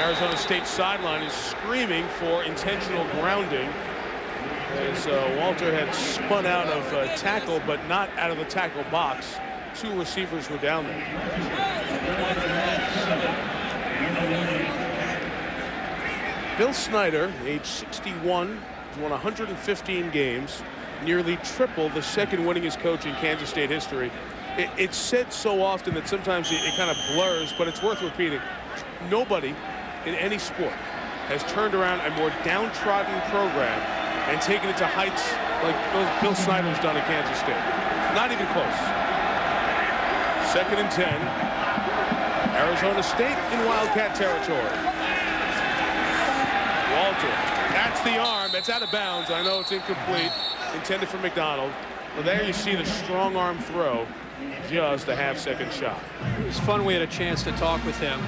S2: Arizona State sideline is screaming for intentional grounding. As Walter had spun out of tackle, but not out of the tackle box. 2 receivers were down there. Bill Snyder, age 61, has won 115 games, nearly triple the second winningest coach in Kansas State history. It's said so often that sometimes it kind of blurs, but it's worth repeating. Nobody in any sport has turned around a more downtrodden program and taken it to heights like Bill Snyder's done at Kansas State. Not even close. 2nd and 10. Arizona State in Wildcat territory. Walter, that's the arm. That's out of bounds. I know it's incomplete. Intended for McDonald. Well, there you see the strong arm throw. Just a half-second shot.
S7: It was fun. We had a chance to talk with him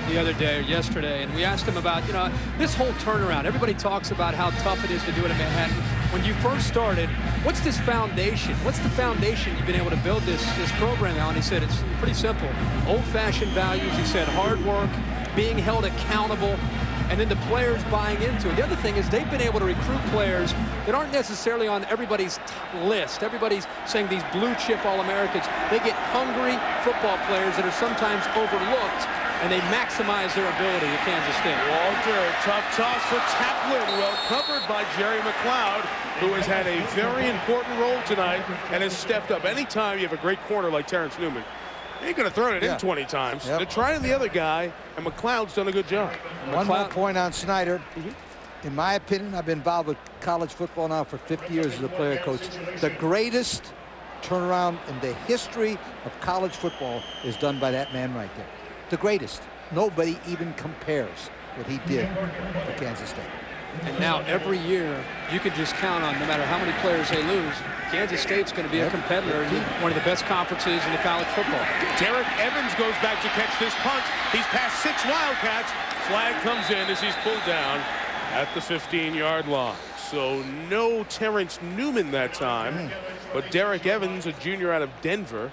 S7: the other day or yesterday, and we asked him about, you know, this whole turnaround. Everybody talks about how tough it is to do it in Manhattan. When you first started, what's this foundation? What's the foundation you've been able to build this program on? He said it's pretty simple. Old-fashioned values. He said hard work, being held accountable, and then the players buying into it. The other thing is they've been able to recruit players that aren't necessarily on everybody's list. Everybody's saying these blue chip All-Americans. They get hungry football players that are sometimes overlooked, and they maximize their ability at Kansas State.
S2: Walter, tough toss for Taplin, well covered by Jerry McLeod, who has had a very important role tonight and has stepped up. Anytime you have a great corner like Terrence Newman, you ain't going to throw it in 20 times. They're trying the other guy, and McLeod's done a good job.
S6: One more point on Snyder. In my opinion, I've been involved with college football now for 50 years as a player coach. The greatest turnaround in the history of college football is done by that man right there. The greatest. Nobody even compares what he did for Kansas State.
S7: And now every year you can just count on, no matter how many players they lose, Kansas State's going to be a competitor in one of the best conferences in the college football.
S2: Derek Evans goes back to catch this punt. He's passed 6 Wildcats. Flag comes in as he's pulled down at the 15-yard line. So no Terrence Newman that time, but Derek Evans, a junior out of Denver,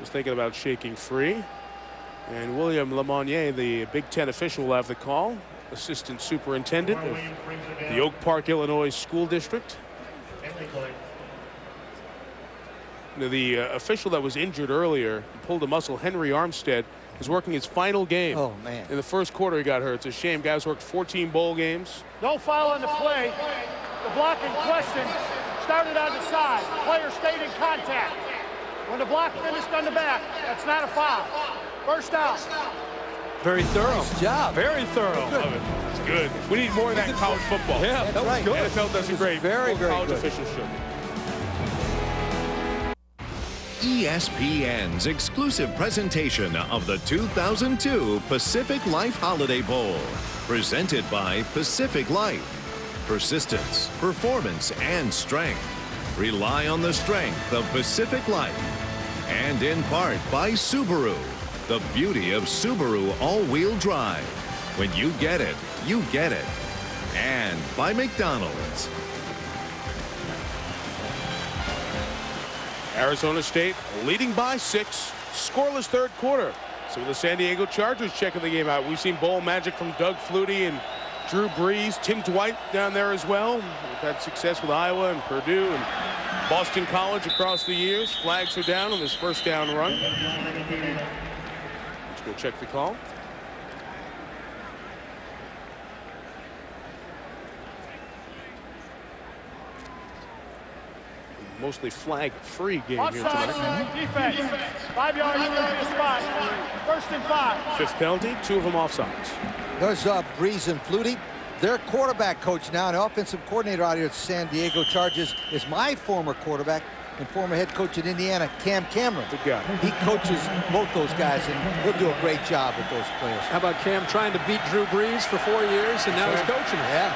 S2: was thinking about shaking free. And William Lemonnier, the Big Ten official, will have the call. Assistant superintendent of the Oak Park, Illinois School District. The official that was injured earlier, pulled a muscle, Henry Armstead, is working his final game.
S6: Oh, man.
S2: In the first quarter, he got hurt. It's a shame. Guys worked 14 bowl games.
S11: No foul on the play. The block in question started on the side. Player stayed in contact. When the block finished on the back, that's not a foul. First down.
S7: Very thorough.
S6: Nice job.
S7: Very thorough.
S2: Love it. It's good. We need more of that in college football.
S7: Yeah, that was good.
S2: NFL does it great.
S6: Very, very
S2: college
S6: good.
S2: officials should.
S1: ESPN's exclusive presentation of the 2002 Pacific Life Holiday Bowl. Presented by Pacific Life. Persistence, performance, and strength. Rely on the strength of Pacific Life. And in part by Subaru. The beauty of Subaru all-wheel drive. When you get it, you get it. And by McDonald's.
S2: Arizona State leading by 6, scoreless third quarter. So the San Diego Chargers checking the game out. We've seen bowl magic from Doug Flutie and Drew Brees, Tim Dwight down there as well. We've had success with Iowa and Purdue and Boston College across the years. Flags are down on this first down run. Let's go check the call. Mostly flag-free game here tonight.
S11: Defense. 5 yards to the spot. 1st and 5.
S2: Fifth penalty, 2 of them offsides.
S6: There's Breeze and Flutie. Their quarterback coach now, and the offensive coordinator out here at San Diego Chargers, is my former quarterback and former head coach at Indiana, Cam Cameron.
S2: Good guy.
S6: He coaches both those guys, and he'll do a great job with those players.
S7: How about Cam trying to beat Drew Brees for 4 years, and now he's coaching him?
S6: Yeah.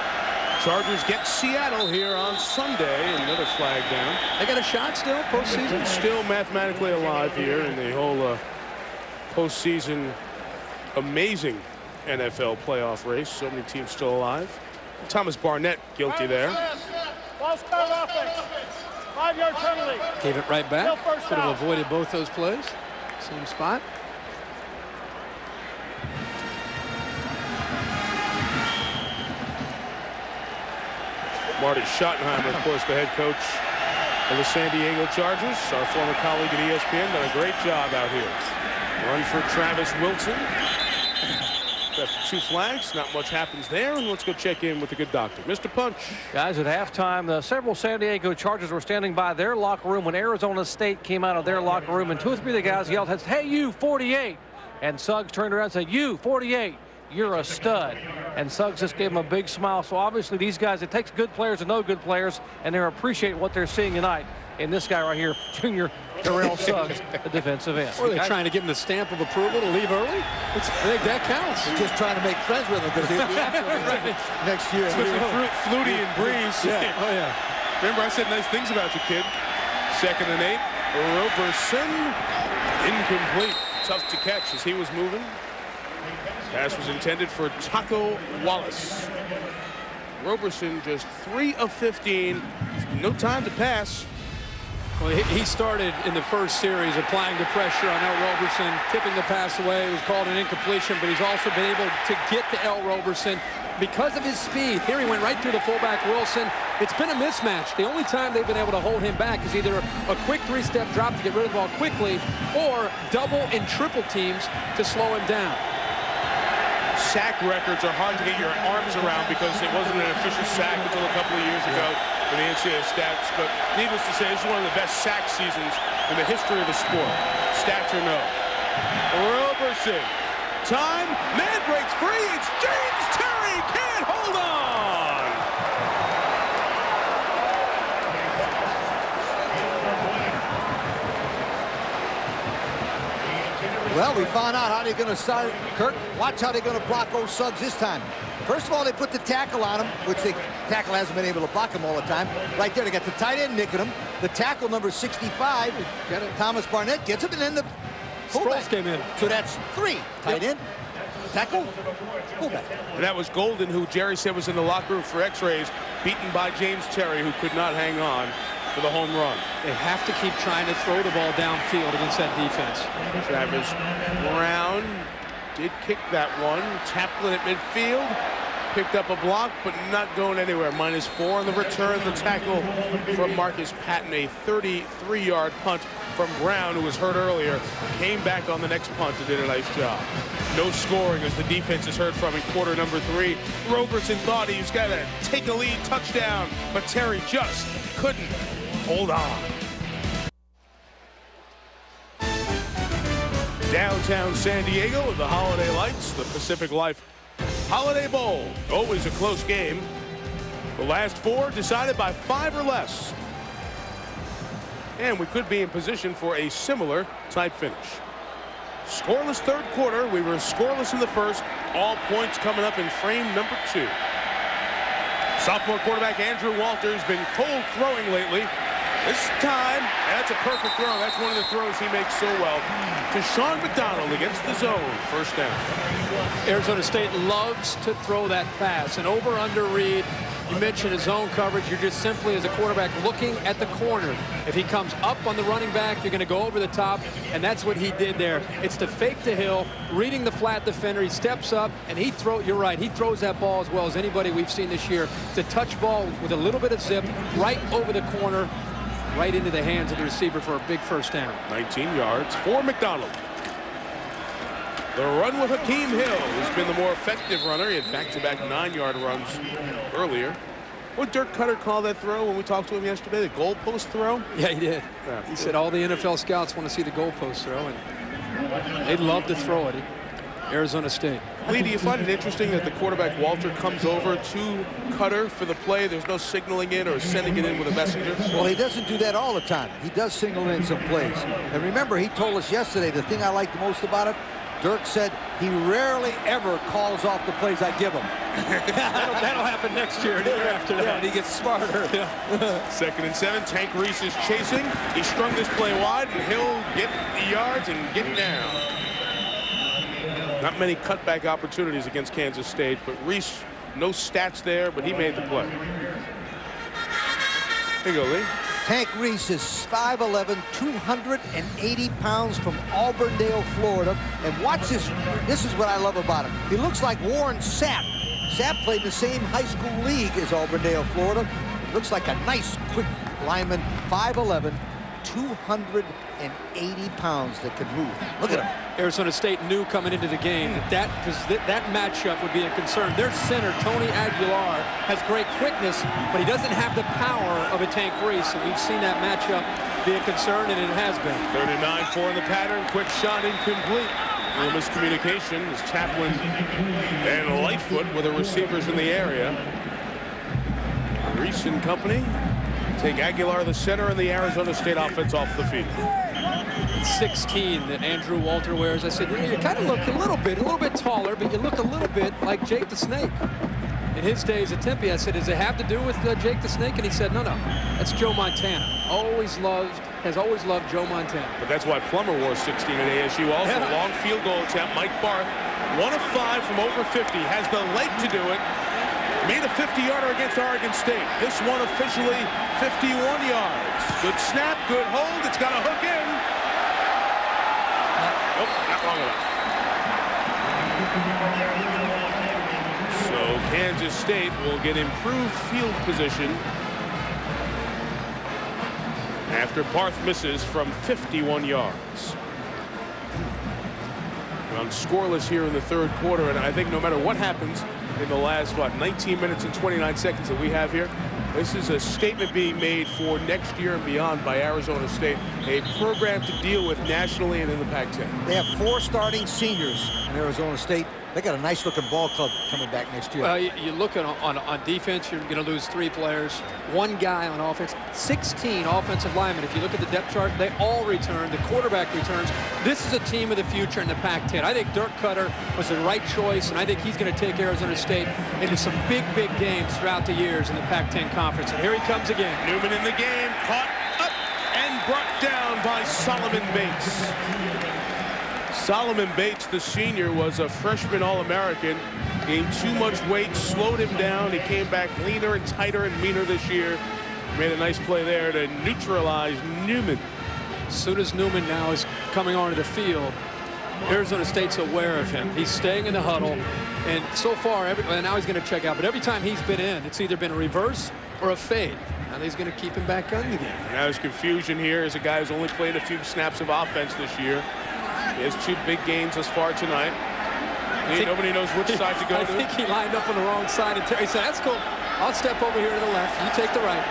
S2: Chargers get Seattle here on Sunday. Another flag down.
S7: They got a shot still, postseason?
S2: Still mathematically alive here in the whole postseason amazing NFL playoff race. So many teams still alive. Thomas Barnett guilty there.
S11: Ball start offense. 5-yard penalty.
S7: Gave it right back.
S11: Still first
S7: Could have
S11: down.
S7: avoided both those plays. Same spot.
S2: Marty Schottenheimer, of course, the head coach of the San Diego Chargers. Our former colleague at ESPN, done a great job out here. Run for Travis Wilson. After 2 flags, not much happens there, and let's go check in with the good doctor. Mr. Punch.
S10: Guys, at halftime, several San Diego Chargers were standing by their locker room when Arizona State came out of their locker room, and 2 or 3 of the guys yelled, "Hey, you, 48!" And Suggs turned around and said, "You, 48, you're a stud." And Suggs just gave him a big smile. So obviously these guys, it takes good players to know good players, and they're appreciating what they're seeing tonight. And this guy right here, Junior Terrell Suggs, the defensive end.
S7: Or are they trying to give him the stamp of approval to leave early? I think that counts.
S6: They're just trying to make friends with him because he'll be after him next year.
S2: Especially Flutie and Breeze.
S7: Yeah. Oh, yeah.
S2: Remember, I said nice things about you, kid. 2nd and 8. Roberson. Incomplete. Tough to catch as he was moving. Pass was intended for Taco Wallace. Roberson just 3 of 15. No time to pass.
S7: Well, he started in the first series applying the pressure on El Roberson, tipping the pass away. It was called an incompletion, but he's also been able to get to El Roberson because of his speed. Here he went right through the fullback Wilson. It's been a mismatch. The only time they've been able to hold him back is either a quick 3-step drop to get rid of the ball quickly or double and triple teams to slow him down.
S2: Sack records are hard to get your arms around because it wasn't an official sack until a couple of years ago in the NCAA stats. But needless to say, this is one of the best sack seasons in the history of the sport. Stats or no. Roberson. Time. Man breaks free. It's James Terry. Can't hold on.
S6: Well, we found out how they're going to start. Kirk, watch how they're going to block old Suggs this time. First of all, they put the tackle on him, which the tackle hasn't been able to block him all the time. Right there, they got the tight end nicking him. The tackle, number 65, Thomas Barnett gets him, and then the fullback
S7: came in.
S6: So that's 3. Tight end, tackle, fullback.
S2: And that was Golden, who Jerry said was in the locker room for x-rays, beaten by James Terry, who could not hang on for the home run.
S7: They have to keep trying to throw the ball downfield against that defense.
S2: Travis Brown did kick that one. Tapped it at midfield. Picked up a block, but not going anywhere. -4 on the return. The tackle from Marcus Patton. A 33-yard punt from Brown, who was hurt earlier. Came back on the next punt and did a nice job. No scoring as the defense is heard from in quarter number 3. Roberson thought he was going to take a lead touchdown, but Terry just couldn't hold on. Downtown San Diego with the Holiday Lights, the Pacific Life Holiday Bowl. Always a close game. The last 4 decided by 5 or less. And we could be in position for a similar type finish. Scoreless third quarter. We were scoreless in the first. All points coming up in frame number 2. Sophomore quarterback Andrew Walter's been cold throwing lately. This time, that's a perfect throw. That's one of the throws he makes so well. To Sean McDonald against the zone. First down.
S7: Arizona State loves to throw that pass. An over-under read. You mentioned his zone coverage. You're just simply, as a quarterback, looking at the corner. If he comes up on the running back, you're going to go over the top, and that's what he did there. It's the fake to Hill, reading the flat defender. He steps up, and you're right, he throws that ball as well as anybody we've seen this year. It's a touch ball with a little bit of zip right over the corner. right into the hands of the receiver for a big first down.
S2: 19 yards for McDonald. The run with Hakeem Hill has been the more effective runner. He had back-to-back 9-yard runs earlier. What Dirk Cutter call that throw when we talked to him yesterday? The goalpost throw?
S7: Yeah, he did.
S2: Yeah.
S7: He said all the NFL scouts want to see the goalpost throw, and they'd love to throw it at Arizona State.
S2: Lee, do you find it interesting that the quarterback, Walter, comes over to Cutter for the play? There's no signaling it or sending it in with a messenger?
S6: Well, he doesn't do that all the time. He does signal in some plays. And remember, he told us yesterday, the thing I like the most about it, Dirk said he rarely ever calls off the plays I give him.
S7: that'll happen next year and the year after that.
S6: Yeah, and he gets smarter.
S7: Yeah.
S2: 2nd and 7. Tank Reese is chasing. He strung this play wide, and he'll get the yards and get down. Not many cutback opportunities against Kansas State, but Reese, no stats there, but he made the play. Here you go, Lee.
S6: Tank Reese is 5'11", 280 pounds from Auburndale, Florida. And watch this. This is what I love about him. He looks like Warren Sapp. Sapp played in the same high school league as Auburndale, Florida. Looks like a nice, quick lineman. 5'11", 280 pounds that can move. Look at him.
S7: Arizona State knew coming into the game that matchup would be a concern. Their center, Tony Aguilar, has great quickness, but he doesn't have the power of a Tank Reese. And we've seen that matchup be a concern, and it has been.
S2: 39-4 in the pattern. Quick shot incomplete. A little miscommunication as Chaplin and Lightfoot were the receivers in the area. Reese and company take Aguilar, the center, and the Arizona State offense off the field.
S7: 16 that Andrew Walter wears. I said, you know, you kind of look a little bit taller, but you look a little bit like Jake the Snake. In his days at Tempe, I said, does it have to do with Jake the Snake? And he said, no, that's Joe Montana. Has always loved Joe Montana.
S2: But that's why Plummer wore 16 at ASU. Also, a long field goal attempt. Mike Barth, 1 of 5 from over 50, has the leg to do it. Made a 50-yarder against Oregon State. This one officially 51 yards. Good snap, good hold. It's got a hook in. Nope, not long enough. So Kansas State will get improved field position after Barth misses from 51 yards. I'm scoreless here in the 3rd quarter, and I think no matter what happens in the last, 19 minutes and 29 seconds that we have here, this is a statement being made for next year and beyond by Arizona State, a program to deal with nationally and in the Pac-10.
S6: They have 4 starting seniors in Arizona State. They got a nice-looking ball club coming back next year.
S7: Well, you look on defense, you're going to lose 3 players. 1 guy on offense. 16 offensive linemen. If you look at the depth chart, they all return. The quarterback returns. This is a team of the future in the Pac-10. I think Dirk Cutter was the right choice, and I think he's going to take Arizona State into some big games throughout the years in the Pac-10 conference. And here he comes again.
S2: Newman in the game, caught up and brought down by Solomon Bates. Solomon Bates, the senior, was a freshman All-American. Gained too much weight, slowed him down. He came back leaner and tighter and meaner this year. Made a nice play there to neutralize Newman.
S7: As soon as Newman now is coming onto the field, Arizona State's aware of him. He's staying in the huddle, and so far, now he's going to check out. But every time he's been in, it's either been a reverse or a fade. Now he's going to keep him back on again.
S2: Now there's confusion here as a guy who's only played a few snaps of offense this year. He has 2 big games thus far tonight. Nobody knows which side to go to.
S7: I think he lined up on the wrong side, and Terry said, that's cool. I'll step over here to the left. You take the right.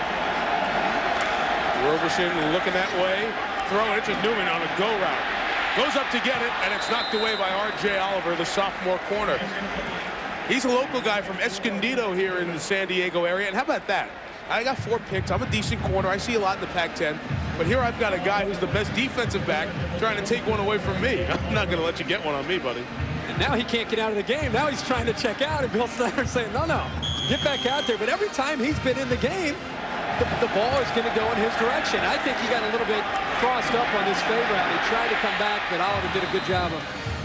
S2: Roberson looking that way. Throwing it to Newman on a go route. Goes up to get it, and it's knocked away by R.J. Oliver, the sophomore corner. He's a local guy from Escondido here in the San Diego area. And how about that? I got 4 picks. I'm a decent corner. I see a lot in the Pac-10. But here I've got a guy who's the best defensive back trying to take one away from me. I'm not going to let you get one on me, buddy.
S7: And now he can't get out of the game. Now he's trying to check out, and Bill Snyder saying, no, get back out there. But every time he's been in the game, the ball is going to go in his direction. I think he got a little bit crossed up on this fade route. He tried to come back, but Oliver did a good job of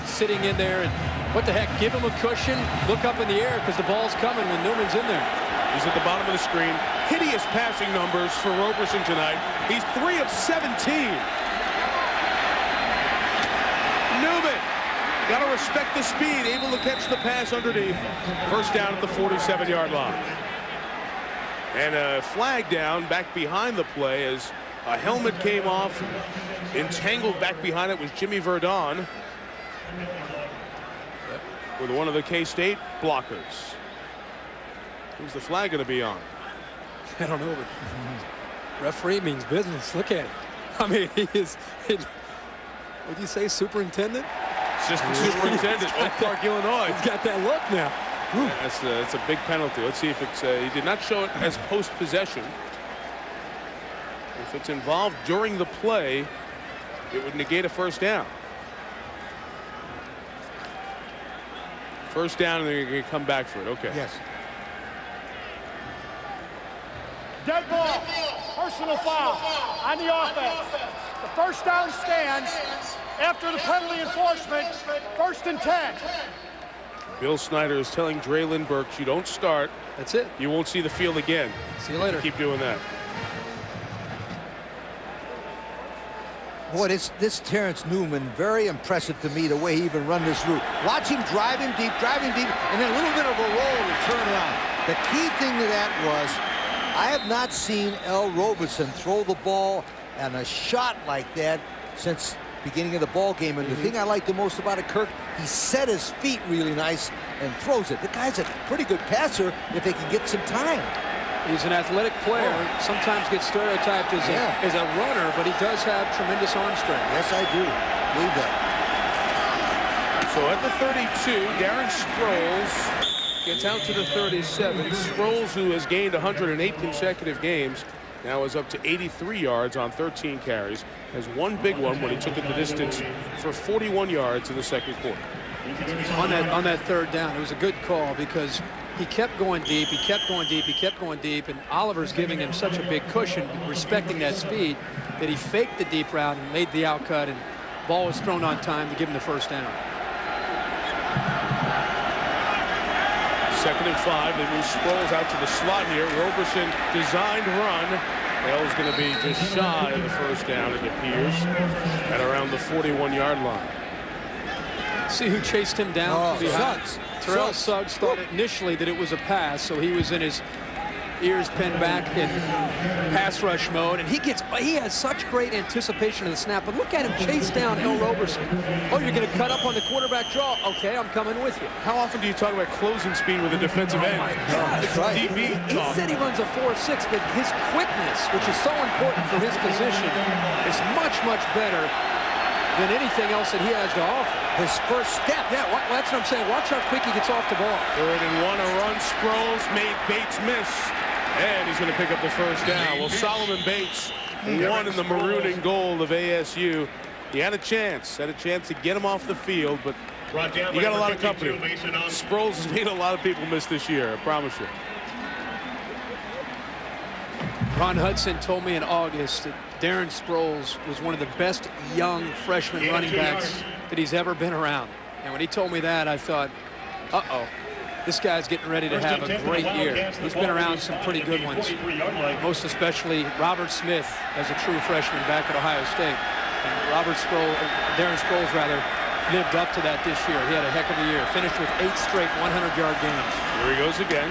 S7: sitting in there. And what the heck, give him a cushion, look up in the air, because the ball's coming when Newman's in there.
S2: He's at the bottom of the screen. Hideous passing numbers for Roberson tonight. He's 3 of 17. Newman, got to respect the speed, able to catch the pass underneath. First down at the 47-yard line. And a flag down back behind the play as A helmet came off. Entangled back behind it was Jimmy Verdon with one of the K-State blockers. Who's the flag going to be on?
S7: I don't know, but referee means business. Look at it. I mean, he is. What do you say, superintendent?
S2: Assistant superintendent, Oak Park, Illinois.
S7: He's got that look now.
S2: Yeah, that's a big penalty. Let's see if it's. He did not show it as post-possession. If it's involved during the play, it would negate a first down. First down, and they're going to come back for it. Okay.
S6: Yes.
S11: Dead ball. Personal foul on the offense. The first down stands after the penalty enforcement. 1st and 10.
S2: Bill Snyder is telling Draylon Burks, you don't start.
S7: That's it.
S2: You won't see the field again.
S7: See you later.
S2: Keep doing that.
S6: Boy, this Terrence Newman, very impressive to me, the way he even run this route. Watch him drive him deep, and then a little bit of a roll to turn around. The key thing to that was, I have not seen L. Roberson throw the ball and a shot like that since beginning of the ball game. And the thing I like the most about it, Kirk, he set his feet really nice and throws it. The guy's a pretty good passer if they can get some time.
S7: He's an athletic player. Sometimes gets stereotyped as a runner, but he does have tremendous arm strength.
S6: Yes, I do. Believe that.
S2: So at the 32, Darren Sproles gets out to the 37. Sproles, who has gained 108 consecutive games, now is up to 83 yards on 13 carries. Has one big one when he took it the distance for 41 yards in the second quarter.
S7: On that third down, it was a good call because he kept going deep, he kept going deep, and Oliver's giving him such a big cushion, respecting that speed, that he faked the deep route and made the outcut, and ball was thrown on time to give him the first down.
S2: 2nd and 5. They move Sproles out to the slot here. Roberson designed run. Bell's going to be just shy of the first down, it appears, at around the 41-yard line.
S7: See who chased him down?
S6: Suggs.
S7: Terrell Suggs thought initially that it was a pass, so he was in his ears pinned back in pass rush mode, and he has such great anticipation of the snap. But look at him chase down L. Roberson. Oh, you're going to cut up on the quarterback draw? Okay, I'm coming with you.
S2: How often do you talk about closing speed with a defensive end?
S7: Oh my God,
S2: it's right. DB
S7: he said he runs a 4.6, but his quickness, which is so important for his position, is much, much better than anything else that he has to offer.
S6: His first step.
S7: Yeah, that's what I'm saying. Watch how quick he gets off the ball.
S2: 3rd and 1, a run. Sproles made Bates miss. And he's going to pick up the first down. Well, Solomon Bates won in the maroon and gold of ASU. He had a chance to get him off the field, but he got a lot of company. Sproles has made a lot of people miss this year, I promise you.
S7: Ron Hudson told me in August that Darren Sproles was one of the best young freshman running backs that he's ever been around. And when he told me that, I thought, uh-oh. This guy's getting ready to have a great year. He's been around some pretty good ones, most especially Robert Smith as a true freshman back at Ohio State. And Darren Sproles rather, lived up to that this year. He had a heck of a year. Finished with 8 straight 100-yard games.
S2: Here he goes again.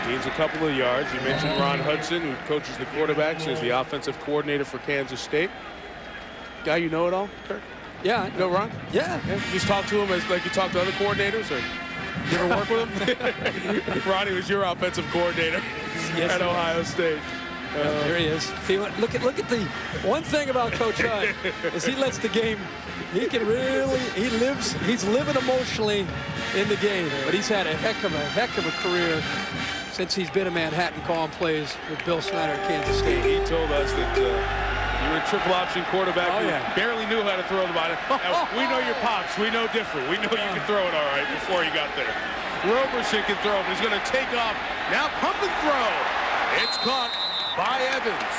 S2: Needs a couple of yards. You mentioned Ron Hudson, who coaches the quarterbacks, is the offensive coordinator for Kansas State. Guy you know it all, Kirk?
S7: Yeah.
S2: You know Ron?
S7: Yeah.
S2: You just talk to him as like you talk to other coordinators, or you ever work with him? Ronnie was your offensive coordinator at Ohio State.
S7: There he is. See, look at the one thing about Coach Hutt is he lets the game. He can really he's living emotionally in the game, but he's had a heck of a career since he's been in Manhattan calling plays with Bill Snyder at Kansas State.
S2: He told us that you were a triple option quarterback who barely knew how to throw the ball. We know your pops. We know different. We know you can throw it all right before you got there. Roberson can throw, but he's going to take off. Now pump and throw. It's caught by Evans.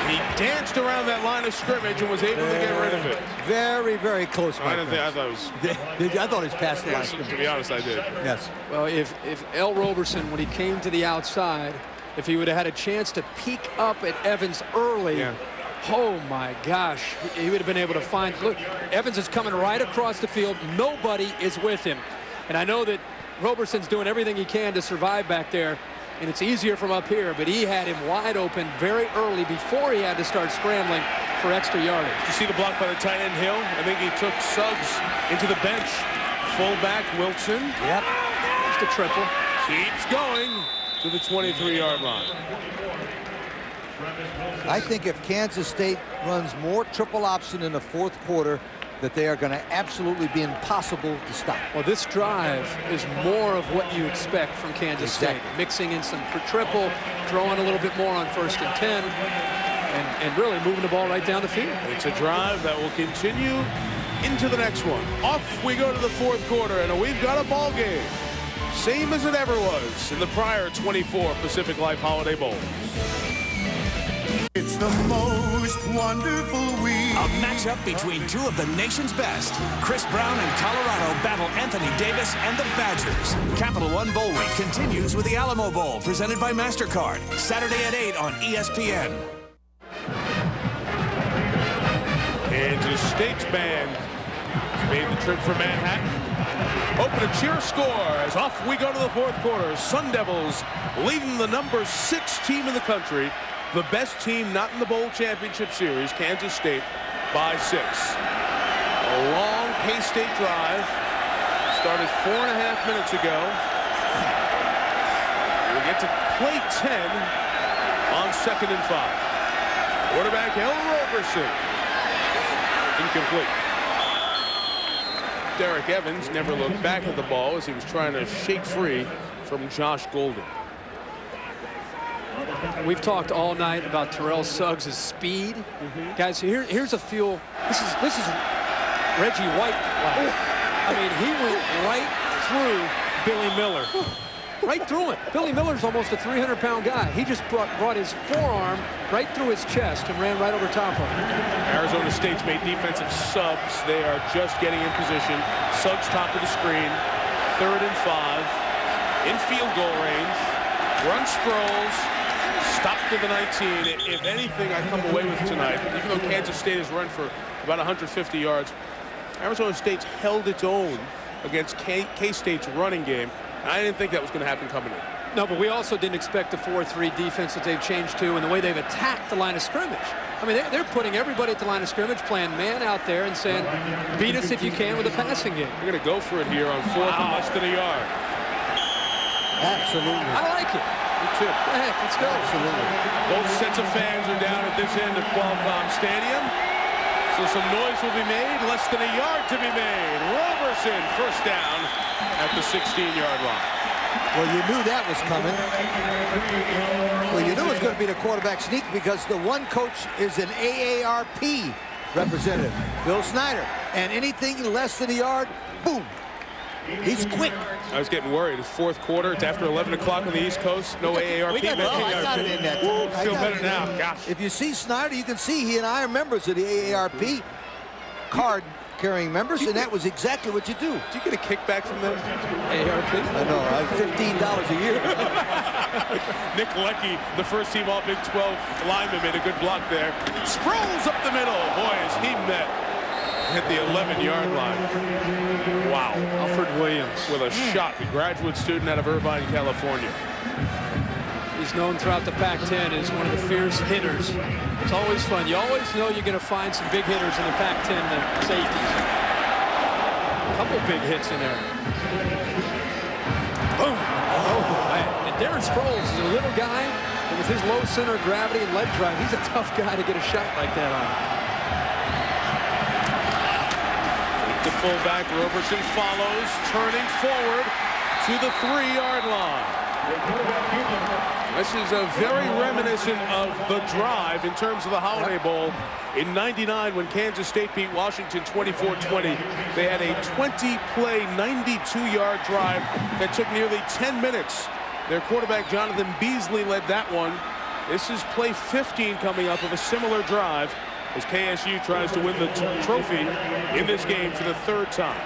S2: He danced around that line of scrimmage and was able to get rid of it.
S6: Very, very close.
S2: I thought
S6: it was past the line.
S2: To be honest, I did.
S6: Yes.
S7: Well, if L. Roberson, when he came to the outside, if he would have had a chance to peek up at Evans early, oh my gosh, he would have been able to find. Look, Evans is coming right across the field. Nobody is with him. And I know that Roberson's doing everything he can to survive back there. and it's easier from up here, but he had him wide open very early before he had to start scrambling for extra yardage.
S2: You see the block by the tight end Hill? I think he took Suggs into the bench. Fullback Wilson.
S6: Yep.
S7: Just a triple.
S2: Keeps going to the 23-yard line.
S6: I think if Kansas State runs more triple option in the fourth quarter, that they are going to absolutely be impossible to stop.
S7: Well, this drive is more of what you expect from Kansas State. Mixing in some triple, throwing a little bit more on 1st and 10, and really moving the ball right down the field.
S2: It's a drive that will continue into the next one. Off we go to the fourth quarter, and we've got a ball game. Same as it ever was in the prior 24 Pacific Life Holiday Bowls.
S17: It's the most wonderful week.
S18: A matchup between two of the nation's best. Chris Brown and Colorado battle Anthony Davis and the Badgers. Capital One Bowl Week continues with the Alamo Bowl, presented by MasterCard. Saturday at 8 on ESPN.
S2: Kansas State's band has made the trip from Manhattan. Open a cheer score as off we go to the fourth quarter. Sun Devils leading the number 6 team in the country. The best team not in the Bowl Championship Series, Kansas State, by 6. A long K-State drive. Started 4.5 minutes ago. We get to play 10 on 2nd and 5. Quarterback El Roberson. Incomplete. Derek Evans never looked back at the ball as he was trying to shake free from Josh Golden.
S7: We've talked all night about Terrell Suggs' speed. Guys, here's a feel. This is Reggie White. I mean, he went right through Billy Miller. Right through it. Billy Miller's almost a 300-pound guy. He just brought his forearm right through his chest and ran right over top of him.
S2: Arizona State's made defensive subs. They are just getting in position. Suggs top of the screen. 3rd and 5. In field goal range. Run Sproles. Stop to the 19. If anything I come away with tonight, even though Kansas State has run for about 150 yards, Arizona State's held its own against K-State's running game. And I didn't think that was going to happen coming in.
S7: No, but we also didn't expect the 4-3 defense that they've changed to and the way they've attacked the line of scrimmage. I mean, they're putting everybody at the line of scrimmage, playing man out there and saying, beat us if you can with a passing game.
S2: They're going to go for it here on 4th and less than a yard.
S6: Absolutely.
S7: I like it.
S2: Me too.
S7: Go ahead, let's go.
S6: Absolutely.
S2: Both sets of fans are down at this end of Qualcomm Stadium. So some noise will be made. Less than a yard to be made. Roberson, first down at the 16-yard line.
S6: Well, you knew that was coming. Well, you knew it was going to be the quarterback sneak because the one coach is an AARP representative, Bill Snyder. And anything less than a yard, boom. He's quick.
S2: I was getting worried. It's fourth quarter. It's after 11 o'clock on the East Coast. No AARP.
S6: I got it in that.
S2: Feel better now. Gosh.
S6: If you see Snyder, you can see he and I are members of the AARP card-carrying members, and that was exactly what you do.
S2: Do you get a kickback from them? AARP?
S6: I know. I have $15 a year.
S2: Nick Leckie, the first team All Big 12 lineman, made a good block there. Sproles up the middle. Boy, is he met. Hit the 11-yard line. Wow.
S7: Alfred Williams.
S2: With a shot. A graduate student out of Irvine, California.
S7: He's known throughout the Pac-10 as one of the fierce hitters. It's always fun. You always know you're going to find some big hitters in the Pac-10, the safeties. A couple big hits in there. Boom. Oh, man. And Darren Sproles is a little guy, and with his low center of gravity and leg drive, he's a tough guy to get a shot like that on.
S2: The fullback, Roberson follows, turning forward to the 3-yard line. This is a very reminiscent of the drive in terms of the Holiday Bowl. In '99, when Kansas State beat Washington 24-20, they had a 20-play, 92-yard drive that took nearly 10 minutes. Their quarterback, Jonathan Beasley, led that one. This is play 15 coming up of a similar drive as KSU tries to win the trophy in this game for the 3rd time.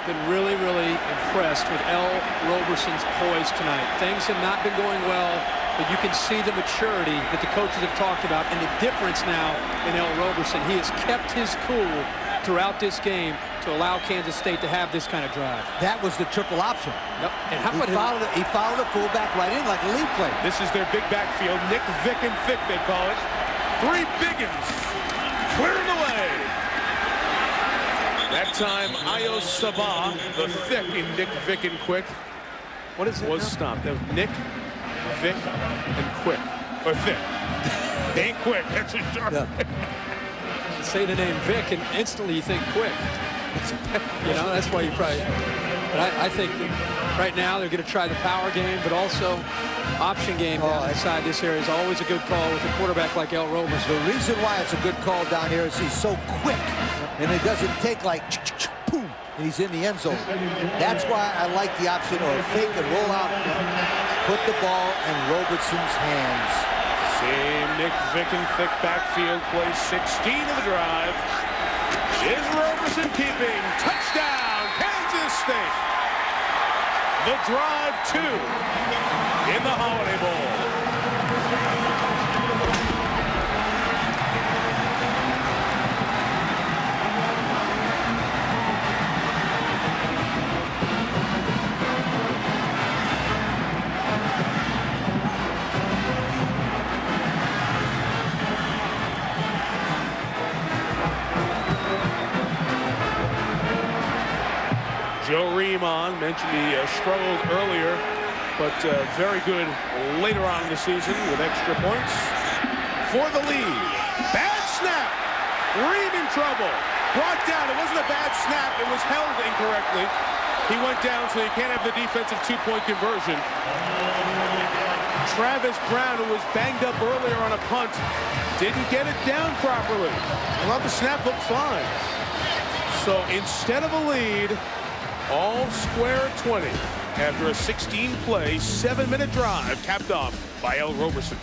S7: Been really, really impressed with El Roberson's poise tonight. Things have not been going well, but you can see the maturity that the coaches have talked about and the difference now in El Roberson. He has kept his cool throughout this game to allow Kansas State to have this kind of drive.
S6: That was the triple option.
S7: Yep. And how about
S6: he followed the fullback right in like a lead play.
S2: This is their big backfield. Nick, Vick, and Thick, they call it. 3 biggins clearing the way. That time, Ayo Sabah, the Thick in Nick, Vick, and Quick.
S7: What is it?
S2: Was stopped. That was Nick, Vick, and Quick. Or Thick. They ain't Quick. That's a sharp.
S6: Yeah.
S7: Say the name Vick, and instantly you think Quick. You know, that's why you probably. But I think that right now they're going to try the power game, but also option game down inside this area is always a good call with a quarterback like El Roberson.
S6: The reason why it's a good call down here is he's so quick, and it doesn't take like boom, and he's in the end zone. That's why I like the option or fake and roll out, put the ball in Roberson's hands.
S2: Same Nick, Vick, and Thick backfield play. 16 of the drive. Is Roberson keeping? Touchdown, Kansas State. The drive 2 in the Holiday Bowl. Joe Riemann mentioned he struggled earlier, but very good later on in the season with extra points. For the lead. Bad snap. Reem in trouble. Brought down. It wasn't a bad snap. It was held incorrectly. He went down, so you can't have the defensive 2-point conversion. Travis Brown, who was banged up earlier on a punt, didn't get it down properly. Well, the snap looked fine. So instead of a lead, all square 20 after a 16-play, 7-minute drive capped off by El Roberson.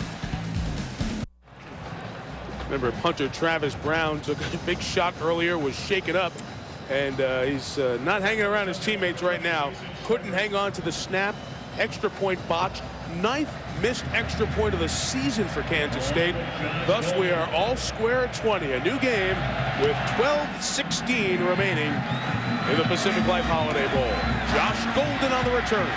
S2: Remember, punter Travis Brown took a big shot earlier, was shaken up, and he's not hanging around his teammates right now. Couldn't hang on to the snap. Extra point botched. 9th missed extra point of the season for Kansas State. Thus, we are all square 20. A new game with 12:16 remaining in the Pacific Life Holiday Bowl. Josh Golden on the return.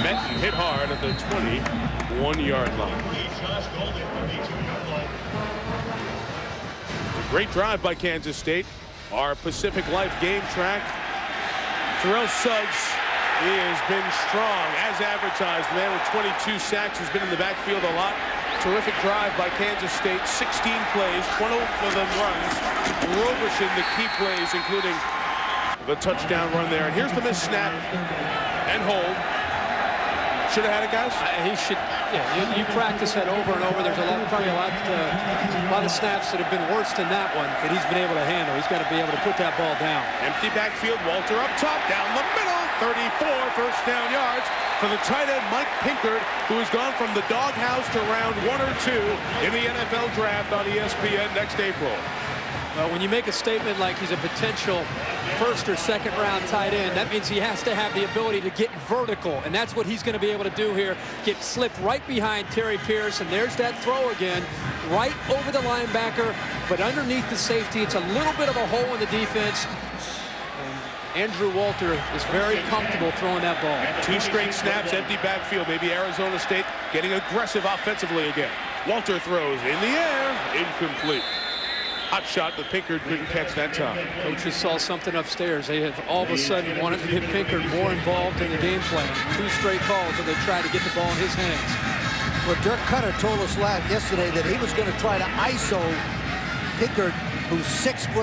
S2: Met and hit hard at the 21-yard line. It's a great drive by Kansas State. Our Pacific Life game track. Terrell Suggs, he has been strong as advertised. The man with 22 sacks has been in the backfield a lot. Terrific drive by Kansas State. 16 plays, 12 of them runs. Roberson, the key plays, including the touchdown run there. And here's the missed snap and hold. Should have had it, guys?
S7: He should. Yeah, you practice that over and over. There's probably a lot of snaps that have been worse than that one that he's been able to handle. He's got to be able to put that ball down.
S2: Empty backfield. Walter up top, down the middle. 34 first down yards for the tight end Mike Pinkard, who has gone from the doghouse to round 1 or 2 in the NFL draft on ESPN next April.
S7: Well, when you make a statement like he's a potential first or second round tight end, that means he has to have the ability to get vertical, and that's what he's going to be able to do here. Get slipped right behind Terry Pierce, and there's that throw again, right over the linebacker, but underneath the safety. It's a little bit of a hole in the defense. And Andrew Walter is very comfortable throwing that ball.
S2: 2 straight snaps, empty backfield. Maybe Arizona State getting aggressive offensively again. Walter throws in the air, incomplete. Hot shot, but Pinkard couldn't catch that time.
S7: Coaches saw something upstairs. They have all of a sudden wanted to get Pinkard more involved in the game plan. 2 straight calls where they tried to get the ball in his hands.
S6: Well, Dirk Cutter told us yesterday that he was going to try to ISO Pinkard, who's 6'5",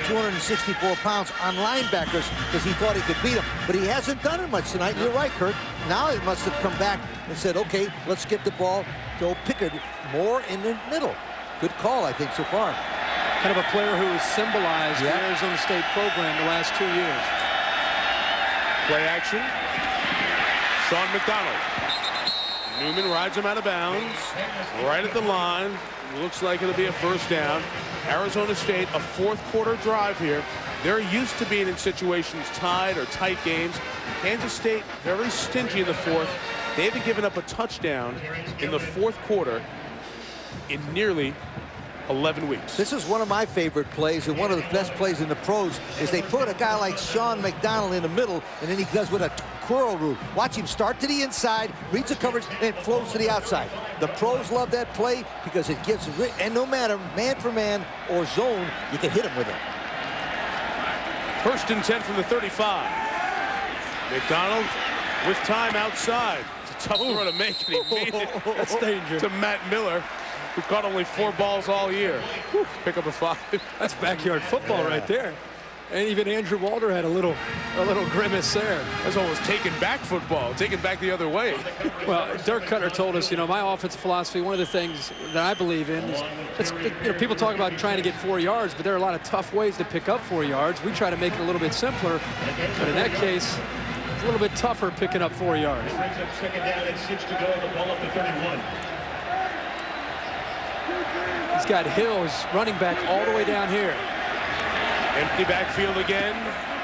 S6: 264 pounds, on linebackers because he thought he could beat him. But he hasn't done it much tonight. You're right, Kurt. Now he must have come back and said, okay, let's get the ball to Pinkard more in the middle. Good call, I think, so far.
S7: Kind of a player who has symbolized the Arizona State program the last 2 years.
S2: Play action. Sean McDonald. Newman rides him out of bounds. Right at the line. Looks like it'll be a first down. Arizona State, a 4th quarter drive here. They're used to being in situations tied or tight games. Kansas State, very stingy in the 4th. They haven't given up a touchdown in the 4th quarter in nearly 11 weeks.
S6: This is one of my favorite plays, and one of the best plays in the pros is they put a guy like Sean McDonald in the middle, and then he does with a curl route. Watch him start to the inside, reads the coverage, and it flows to the outside. The pros love that play because it gives, and no matter man for man or zone, you can hit him with it.
S2: 1st and 10 from the 35. McDonald with time outside. It's a tough throw to make, and he made it.
S7: That's danger.
S2: To Matt Miller, who caught only 4 balls all year. Pick up a 5.
S7: That's backyard football right there. And even Andrew Walter had a little grimace there.
S2: That's almost taking back football, taking back the other way.
S7: Well, Dirk Cutter told us, you know, my offensive philosophy, one of the things that I believe in is, you know, people talk about trying to get 4 yards, but there are a lot of tough ways to pick up 4 yards. We try to make it a little bit simpler, but in that case, it's a little bit tougher picking up 4 yards.
S8: Second down and 6 to go. The ball up to 31.
S7: He's got Hills running back all the way down here.
S2: Empty backfield again.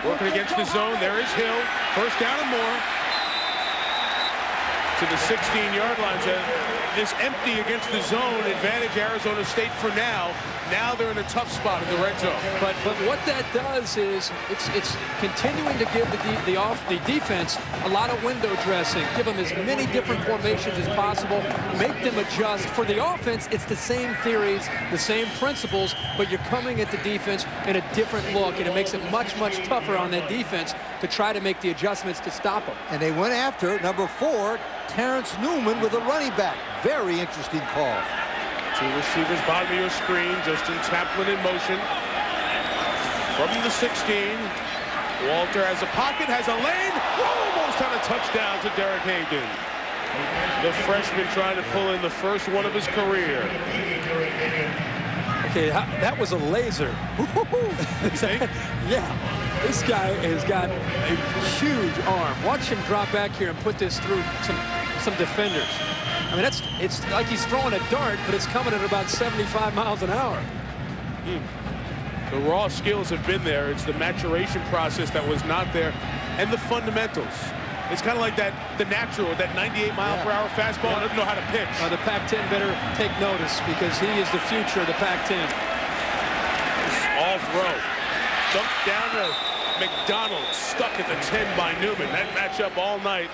S2: Working against the zone. There is Hill. 1st down and more. To the 16-yard line. So this empty against the zone advantage Arizona State for now. Now they're in a tough spot in the red zone.
S7: But what that does is it's continuing to give the defense a lot of window dressing. Give them as many different formations as possible. Make them adjust. For the offense, it's the same theories, the same principles, but you're coming at the defense in a different look, and it makes it much, much tougher on that defense to try to make the adjustments to stop them.
S6: And they went after number 4, Terrence Newman, with a running back. Very interesting call.
S2: 2 receivers, bottom of your screen. Justin Taplin in motion. From the 16. Walter has a pocket, has a lane. Almost on a touchdown to Derek Hayden. The freshman trying to pull in the first one of his career.
S7: Okay, that was a laser.
S2: You think?
S7: Yeah. This guy has got a huge arm. Watch him drop back here and put this through some defenders. I mean, it's like he's throwing a dart, but it's coming at about 75 miles an hour.
S2: The raw skills have been there. It's the maturation process that was not there, and the fundamentals. It's kind of like the natural, that 98-mile-per-hour fastball. Doesn't know how to pitch.
S7: The Pac-10 better take notice because he is the future of the Pac-10.
S2: All throw. Dumped down to McDonald, stuck at the 10 by Newman. That matchup all night.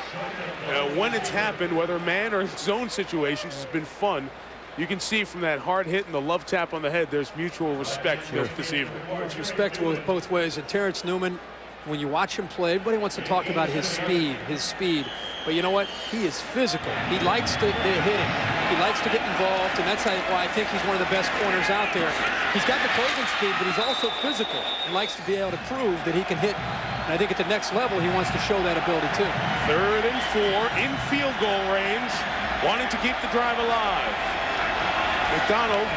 S2: When it's happened, whether man or zone situations, has been fun. You can see from that hard hit and the love tap on the head, there's mutual respect built this evening.
S7: It's respectful both ways. And Terrence Newman, when you watch him play, everybody wants to talk about his speed. But you know what? He is physical. He likes to hit him. He likes to get involved, and that's why I think he's one of the best corners out there. He's got the closing speed, but he's also physical and likes to be able to prove that he can hit. And I think at the next level, he wants to show that ability too.
S2: 3rd and 4 in field goal range, wanting to keep the drive alive. McDonald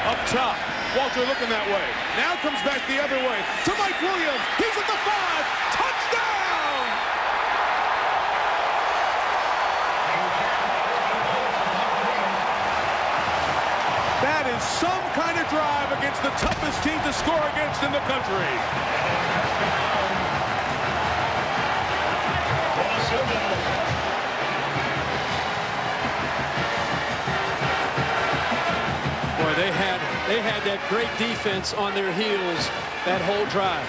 S2: up top. Walter looking that way. Now comes back the other way to Mike Williams. He's at the 5. Touchdown! That is some kind of drive against the toughest team to score against in the country.
S7: Boy, they had that great defense on their heels that whole drive.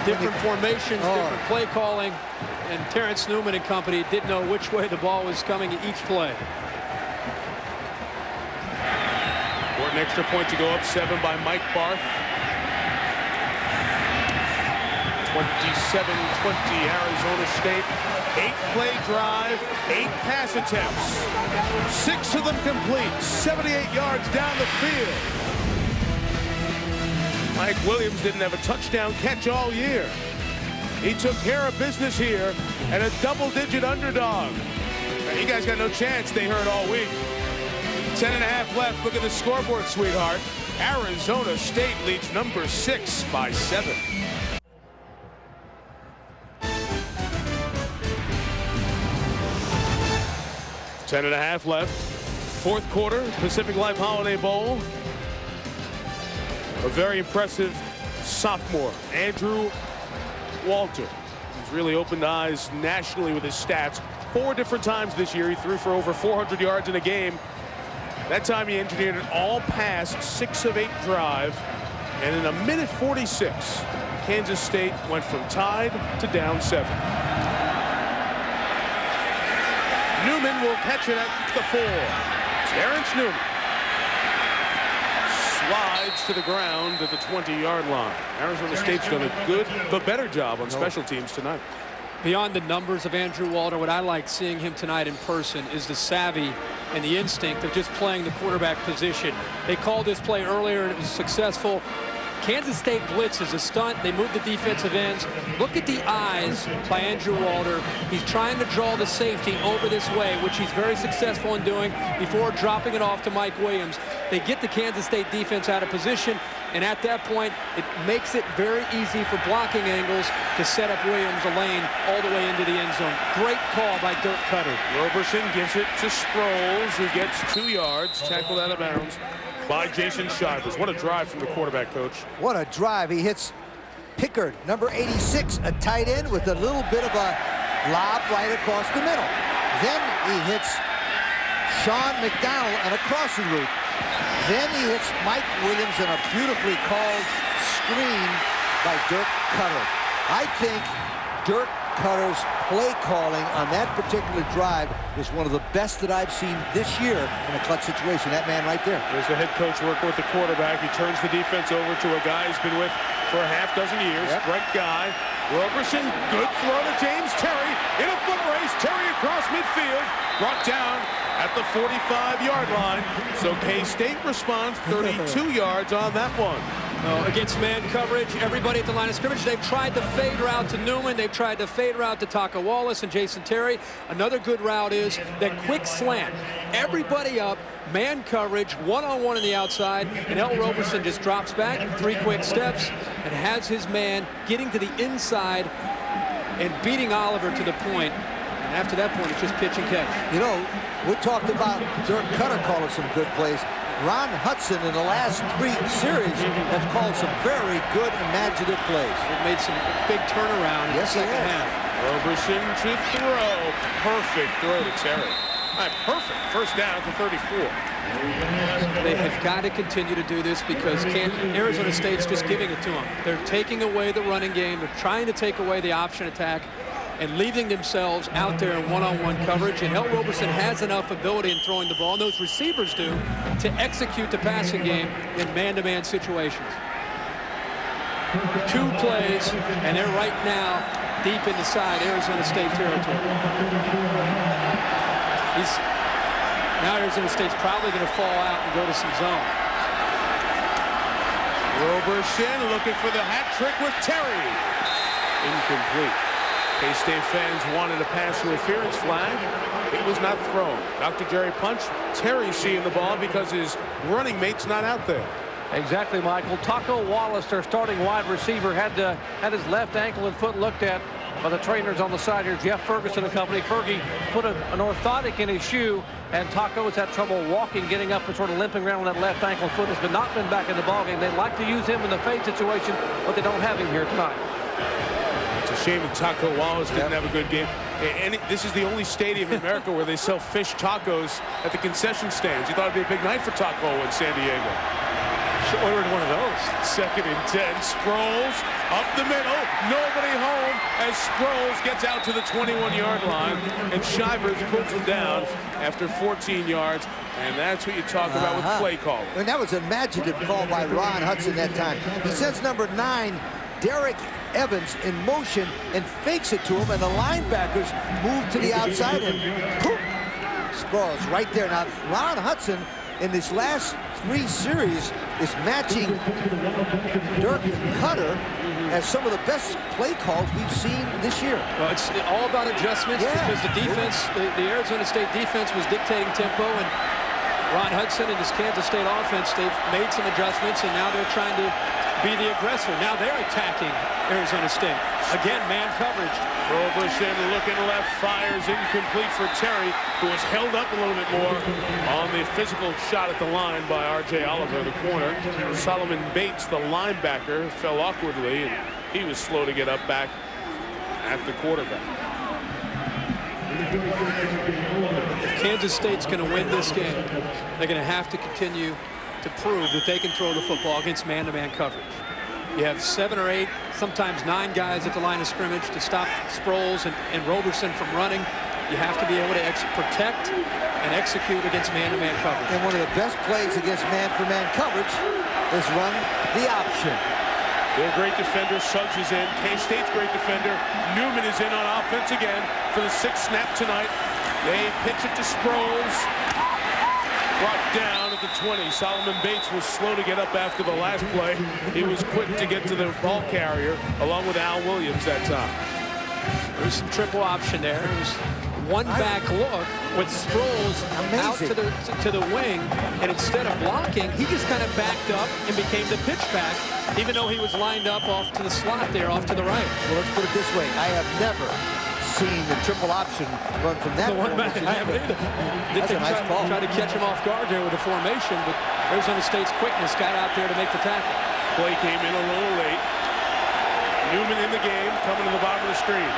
S7: Different formations, different play calling, and Terrence Newman and company didn't know which way the ball was coming at each play.
S2: An extra point to go up 7 by Mike Barth. 27-20 Arizona State. 8-play drive, 8 pass attempts. 6 of them complete, 78 yards down the field. Mike Williams didn't have a touchdown catch all year. He took care of business here at a double-digit underdog. Now, you guys got no chance, they heard all week. 10.5 left. Look at the scoreboard, sweetheart. Arizona State leads number 6 by 7. Ten and a half left. 4th quarter, Pacific Life Holiday Bowl. A very impressive sophomore, Andrew Walter. He's really opened eyes nationally with his stats. 4 different times this year he threw for over 400 yards in a game. That time he engineered an all-pass 6 of 8 drive, and in a minute 46, Kansas State went from tied to down 7. Newman will catch it at the 4. Terrence Newman slides to the ground at the 20-yard line. Arizona State's done a better job on special teams tonight.
S7: Beyond the numbers of Andrew Walter, what I like seeing him tonight in person is the savvy and the instinct of just playing the quarterback position. They called this play earlier and it was successful. Kansas State blitzes a stunt. They move the defensive ends. Look at the eyes by Andrew Walter. He's trying to draw the safety over this way, which he's very successful in doing before dropping it off to Mike Williams. They get the Kansas State defense out of position, and at that point, it makes it very easy for blocking angles to set up Williams a lane all the way into the end zone. Great call by Dirk Cutter.
S2: Roberson gives it to Sproles, who gets 2 yards, tackled out of bounds by Jason Shivers. What a drive from the quarterback, coach.
S6: What a drive. He hits Pickard, number 86, a tight end with a little bit of a lob right across the middle. Then he hits Sean McDonald on a crossing route. Then he hits Mike Williams in a beautifully called screen by Dirk Cutter. I think Dirk Cutter's play calling on that particular drive is one of the best that I've seen this year in a clutch situation. That man right there.
S2: There's the head coach working with the quarterback. He turns the defense over to a guy he's been with for a half dozen years. Yep. Brett Guy. Roberson, good throw to James Terry. In a foot race, Terry across midfield. Brought down at the 45-yard line. So K-State responds 32 yards on that one.
S7: Against man coverage, everybody at the line of scrimmage, they've tried the fade route to Newman. They've tried the fade route to Taco Wallace and Jason Terry. Another good route is that quick slant. Everybody up, man coverage, one-on-one on the outside, and El Roberson just drops back, 3 quick steps, and has his man getting to the inside and beating Oliver to the point. And after that point, it's just pitch and catch.
S6: You know, we talked about Dirk Cutter calling some good plays. Ron Hudson in the last 3 series have called some very good imaginative plays.
S7: They've made some big turnaround in the second half.
S2: Roberson to throw. Perfect throw to Terry. Perfect. First down to 34.
S7: They have got to continue to do this because Arizona State's just giving it to them. They're taking away the running game. They're trying to take away the option attack and leaving themselves out there in one-on-one coverage. And El Roberson has enough ability in throwing the ball, and those receivers do, to execute the passing game in man-to-man situations. 2 plays, and they're right now deep inside Arizona State territory. Now Arizona State's probably going to fall out and go to some zone.
S2: Roberson looking for the hat trick with Terry. Incomplete. K-State fans wanted a pass interference flag. It was not thrown. Dr. Jerry Punch, Terry seeing the ball because his running mate's not out there.
S10: Exactly, Michael. Taco Wallace, their starting wide receiver, had his left ankle and foot looked at by the trainers on the side here. Jeff Ferguson and company. Fergie put an orthotic in his shoe, and Taco has had trouble walking, getting up and sort of limping around with that left ankle and foot. Has not been back in the ballgame. They'd like to use him in the fade situation, but they don't have him here tonight.
S2: It's a shame that Taco Wallace didn't have a good game. And this is the only stadium in America where they sell fish tacos at the concession stands. You thought it'd be a big night for Taco in San Diego.
S7: Should ordered one of those.
S2: 2nd and 10. Sproles up the middle. Nobody home as Sproles gets out to the 21-yard line. And Shivers puts him down after 14 yards. And that's what you talk about with play calling.
S6: And that was an imaginative call by Ron Hudson that time. He sends number 9, Derek Evans, in motion and fakes it to him, and the linebackers move to the outside, and poof, Sproles right there. Now, Ron Hudson in this last 3 series is matching Dirk Cutter as some of the best play calls we've seen this year.
S7: Well, it's all about adjustments because the defense, the Arizona State defense was dictating tempo, and Ron Hudson and his Kansas State offense, they've made some adjustments, and now they're trying to be the aggressor. Now they're attacking Arizona State. Again, man coverage.
S2: Roberson looking left, fires incomplete for Terry, who was held up a little bit more on the physical shot at the line by R.J. Oliver, the corner. Solomon Bates, the linebacker, fell awkwardly, and he was slow to get up back at the quarterback.
S7: If Kansas State's going to win this game, they're going to have to continue to prove that they can throw the football against man-to-man coverage. You have 7 or 8, sometimes 9 guys at the line of scrimmage to stop Sproles and Roberson from running. You have to be able to protect and execute against man-to-man coverage.
S6: And one of the best plays against man-for-man coverage is run the option.
S2: Their great defender, Suggs, is in. K-State's great defender, Newman, is in on offense again for the 6th snap tonight. They pitch it to Sproles. Brought down at the 20. Solomon Bates was slow to get up after the last play. He was quick to get to the ball carrier, along with Al Williams that time.
S7: There's some triple option there. It was one back look with Sproles out to the wing, and instead of blocking, he just kind of backed up and became the pitch back, even though he was lined up off to the slot there, off to the right.
S6: Well, let's put it this way. I have never seen the triple option run from that formation.
S7: I haven't either.
S6: That's a nice call.
S7: Tried to catch him off guard there with the formation, but Arizona State's quickness got out there to make the tackle.
S2: Play came in a little late. Newman in the game, coming to the bottom of the screen.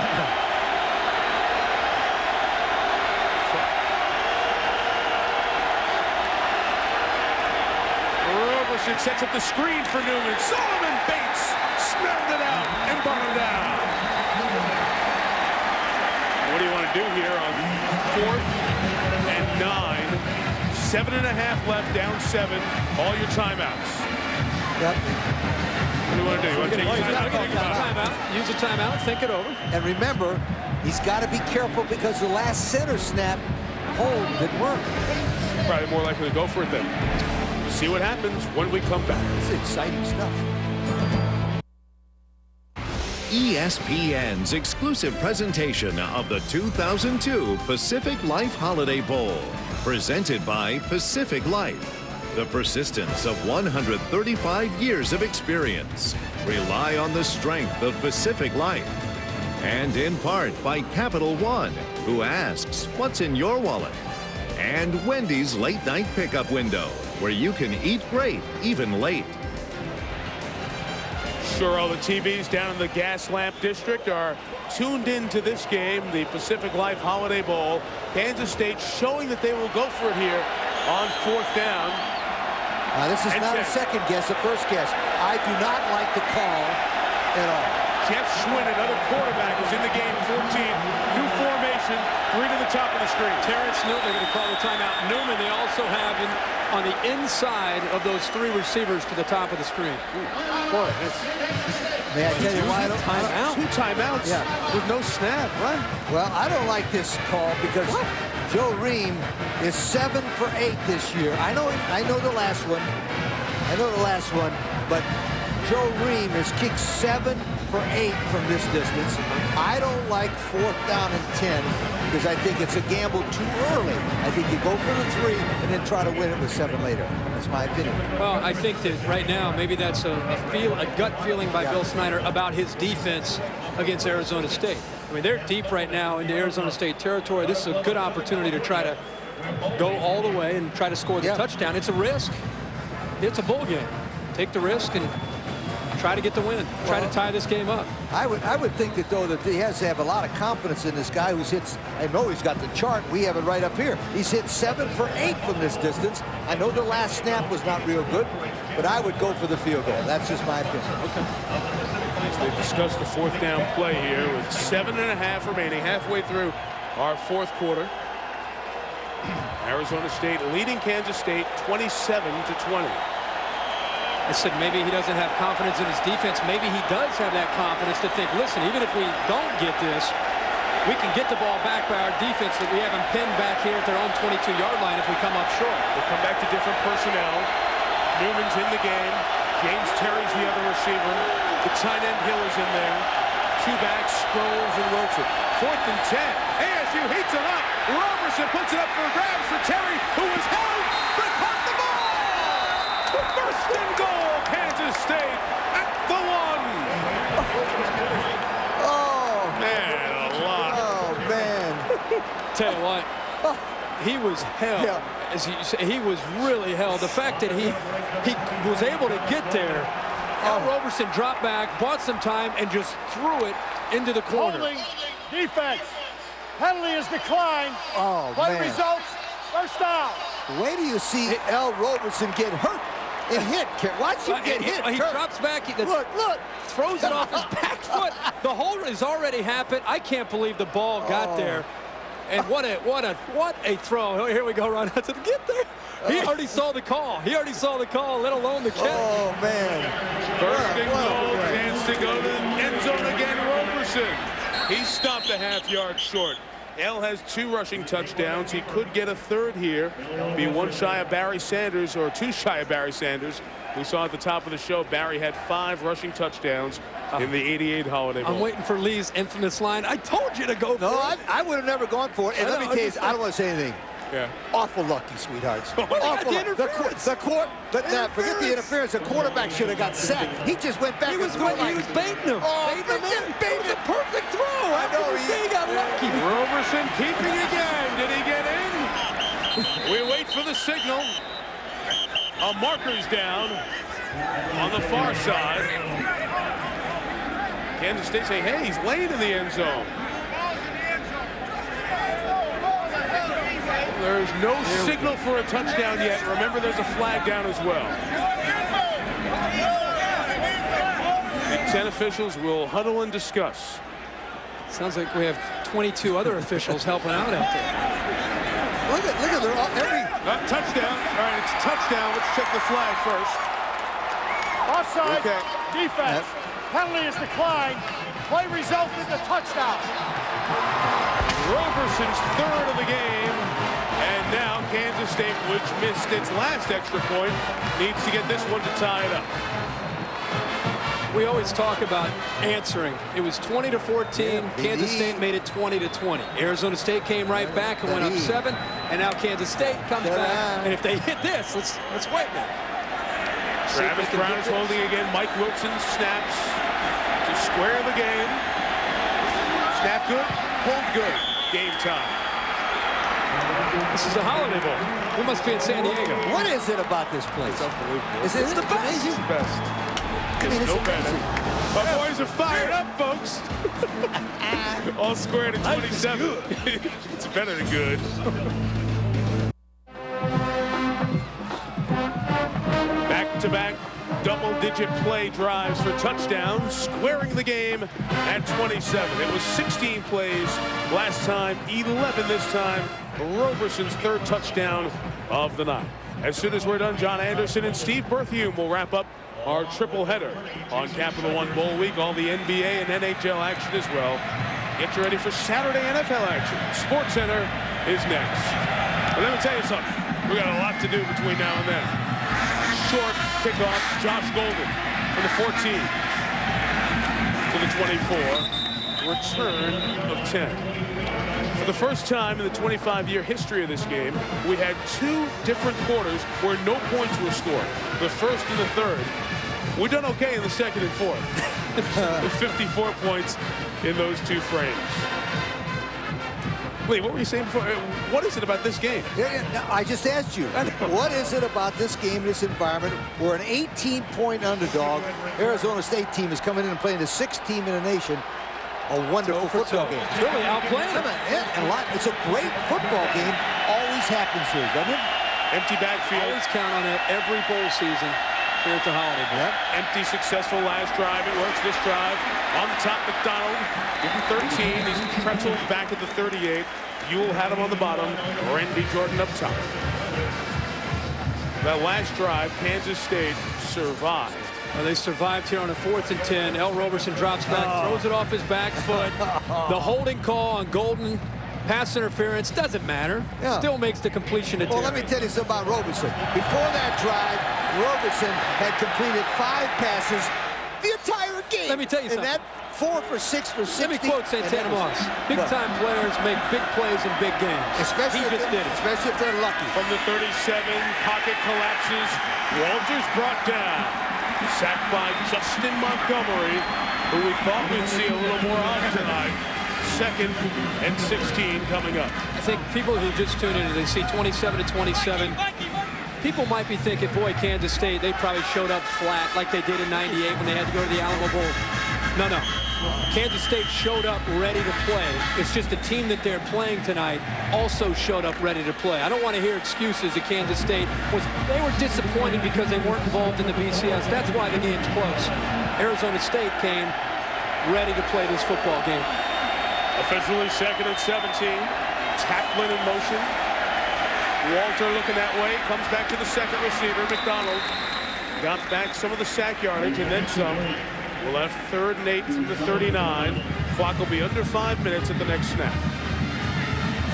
S2: Roberson sets up the screen for Newman. Solomon Bates smelled it out and brought him down. What do you want to do here on 4th and 9? 7.5 left, down 7. All your timeouts.
S6: Yep.
S2: What do you want to do? You want to take a
S7: timeout? Use a timeout, think it over.
S6: And remember, he's got to be careful because the last center snap hold didn't work.
S2: Probably more likely to go for it then. See what happens when we come back.
S6: This is exciting stuff.
S1: ESPN's exclusive presentation of the 2002 Pacific Life Holiday Bowl, presented by Pacific Life. The persistence of 135 years of experience. Rely on the strength of Pacific Life. And in part by Capital One, who asks, what's in your wallet? And Wendy's late night pickup window, where you can eat great, even late.
S2: Sure, all the TVs down in the Gaslamp District are tuned into this game, the Pacific Life Holiday Bowl. Kansas State showing that they will go for it here on 4th down.
S6: This is not a second guess, a first guess. I do not like the call at all.
S2: Jeff Schwinn, another quarterback, is in the game, 14. New formation, 3 to the top of the screen.
S7: Terrence Newman, they're going to call the timeout. Newman, they also have on the inside of those 3 receivers to the top of the screen.
S6: Boy, may I tell you why?
S2: 2 timeouts with no snap, right?
S6: Well, I don't like this call because Joe Ream is 7 for 8 this year. I know the last one. But Joe Ream has kicked 7 for 8 from this distance. I don't like 4th down and 10 because I think it's a gamble too early. I think you go for the 3 and then try to win it with 7 later. That's my opinion.
S7: Well, I think that right now maybe that's a gut feeling by Bill Snyder about his defense against Arizona State. I mean, they're deep right now into Arizona State territory. This is a good opportunity to try to go all the way and try to score the touchdown. It's a risk. It's a bowl game. Take the risk and try to get the win. Try to tie this game up.
S6: I would think that, though, that he has to have a lot of confidence in this guy who's hit. I know he's got the chart. We have it right up here. He's hit 7 for 8 from this distance. I know the last snap was not real good, but I would go for the field goal. That's just my opinion.
S2: Okay. As they discuss the 4th down play here with 7.5 remaining, halfway through our 4th quarter. Arizona State leading Kansas State 27-20.
S7: I said maybe he doesn't have confidence in his defense. Maybe he does have that confidence to think, listen, even if we don't get this, we can get the ball back by our defense that we have them pinned back here at their own 22-yard line if we come up short.
S2: We'll come back to different personnel. Newman's in the game. James Terry's the other receiver. The tight end Hill is in there. 2 backs, Sproles and Wilson. 4th and 10. ASU heats it up. Roberson puts it up for grabs for Terry, who was held, but caught the ball! First and goal, Kansas State at the 1.
S6: Oh,
S2: man, a lot.
S6: Oh, man.
S7: Tell you what, he was held. Yeah. As you say, he was really held. The fact that he was able to get there. Al Roberson dropped back, bought some time, and just threw it into the corner.
S11: Holding defense. Penalty is declined.
S6: Oh,
S11: Play
S6: man.
S11: results, first down.
S6: Wait till you see L. Roberson get hurt and hit. Watch him get hit.
S7: He drops back.
S6: Look.
S7: Throws it off his back foot. The hold has already happened. I can't believe the ball got there. And what a throw. Here we go, Ron Hudson. Get there. He already saw the call. Let alone the catch.
S6: Oh, man.
S2: First and goal, chance to go to the end zone again, Roberson. He stopped a half-yard short. L has 2 rushing touchdowns. He could get a third here. Be 1 shy of Barry Sanders, or 2 shy of Barry Sanders. We saw at the top of the show, Barry had 5 rushing touchdowns in the '88 Holiday Bowl.
S7: I'm waiting for Lee's infamous line. I told you to go for it.
S6: I would have never gone for it. And let me tell you, I don't want to say anything.
S2: Yeah.
S6: Awful lucky, sweethearts.
S7: Awful lucky.
S6: Forget the interference. The quarterback should have got sacked. He just went back.
S7: He was baiting him. It was a perfect throw.
S6: I know.
S7: He got lucky.
S2: Roberson keeping again. Did he get in? We wait for the signal. A marker's down on the far side. Kansas State say, hey, he's laying in the end zone. There's no signal for a touchdown yet. Remember, there's a flag down as well. The 10 officials will huddle and discuss.
S7: Sounds like we have 22 other officials helping out there.
S6: Look at every
S2: touchdown. All right, it's touchdown. Let's check the flag first.
S11: Offside, defense. Penalty is declined. Play resulted in a touchdown.
S2: Roberson's 3rd of the game. And now Kansas State, which missed its last extra point, needs to get this one to tie it up.
S7: We always talk about answering. It was 20-14. Kansas State made it 20-20. Arizona State came right back and went up 7. And now Kansas State comes back. And if they hit this, let's wait a minute.
S2: Travis Brown is holding again. Mike Wilson snaps to square the game. Snap good, hold good. Game time.
S7: This is the Holiday Bowl. We must be in San Diego.
S6: What is it about this place?
S2: It's unbelievable.
S6: It's the best.
S2: It's the best. It's no better. My boys are fired up, folks. All squared at 27. It's better than good. Back-to-back double-digit play drives for touchdowns, squaring the game at 27. It was 16 plays last time, 11 this time. Roberson's 3rd touchdown of the night. As soon as we're done, John Anderson and Steve Berthiaume will wrap up our triple header on Capital One Bowl Week. All the NBA and NHL action as well. Get you ready for Saturday NFL action. SportsCenter is next. But let me tell you something. We got a lot to do between now and then. Short kickoff, Josh Golden from the 14 to the 24. Return of 10. For the first time in the 25-year history of this game, we had 2 different quarters where no points were scored. The first and the third. We've done okay in the second and fourth. 54 points in those 2 frames. Lee, what were you saying before? What is it about this game?
S6: I just asked you. What is it about this game, this environment, where an 18-point underdog Arizona State team is coming in and playing the 6th team in the nation? A wonderful football game.
S7: It's really outplaying them.
S6: It's a great football game. Always happens here, doesn't it?
S2: Empty backfield.
S7: Always count on it every bowl season here at the Holiday Bowl.
S6: Yep.
S2: Empty, successful last drive. It works this drive. On the top, McDonald. Give him 13. He's pretzeled back at the 38. Ewell had him on the bottom. Randy Jordan up top. That last drive, Kansas State survived.
S7: They survived here on a 4th and 10. L. Roberson drops back, throws it off his back foot. The holding call on Golden, pass interference, doesn't matter.
S6: Yeah.
S7: Still makes the completion to
S6: Well, let me tell you something about Roberson. Before that drive, Roberson had completed 5 passes the entire game.
S7: Let me tell you something.
S6: And that 4 for 6 for 60.
S7: Let me quote Santana Moss. Big-time players make big plays in big games.
S6: Especially
S7: he just did it.
S6: Especially if they're lucky.
S2: From the 37, pocket collapses. Walters brought down. Sacked by Justin Montgomery, who we thought we'd see a little more of tonight. 2nd and 16 coming up.
S7: I think people who just tune in and they see 27-27, people might be thinking, boy, Kansas State, they probably showed up flat like they did in '98 when they had to go to the Alamo Bowl. No. Kansas State showed up ready to play. It's just the team that they're playing tonight also showed up ready to play. I don't want to hear excuses that Kansas State they were disappointed because they weren't involved in the BCS. That's why the game's close. Arizona State came ready to play this football game.
S2: Officially 2nd and 17. Tackling in motion. Walter looking that way. Comes back to the second receiver, McDonald. Got back some of the sack yardage and then some. We'll have 3rd and 8 from the 39. Clock will be under 5 minutes at the next snap.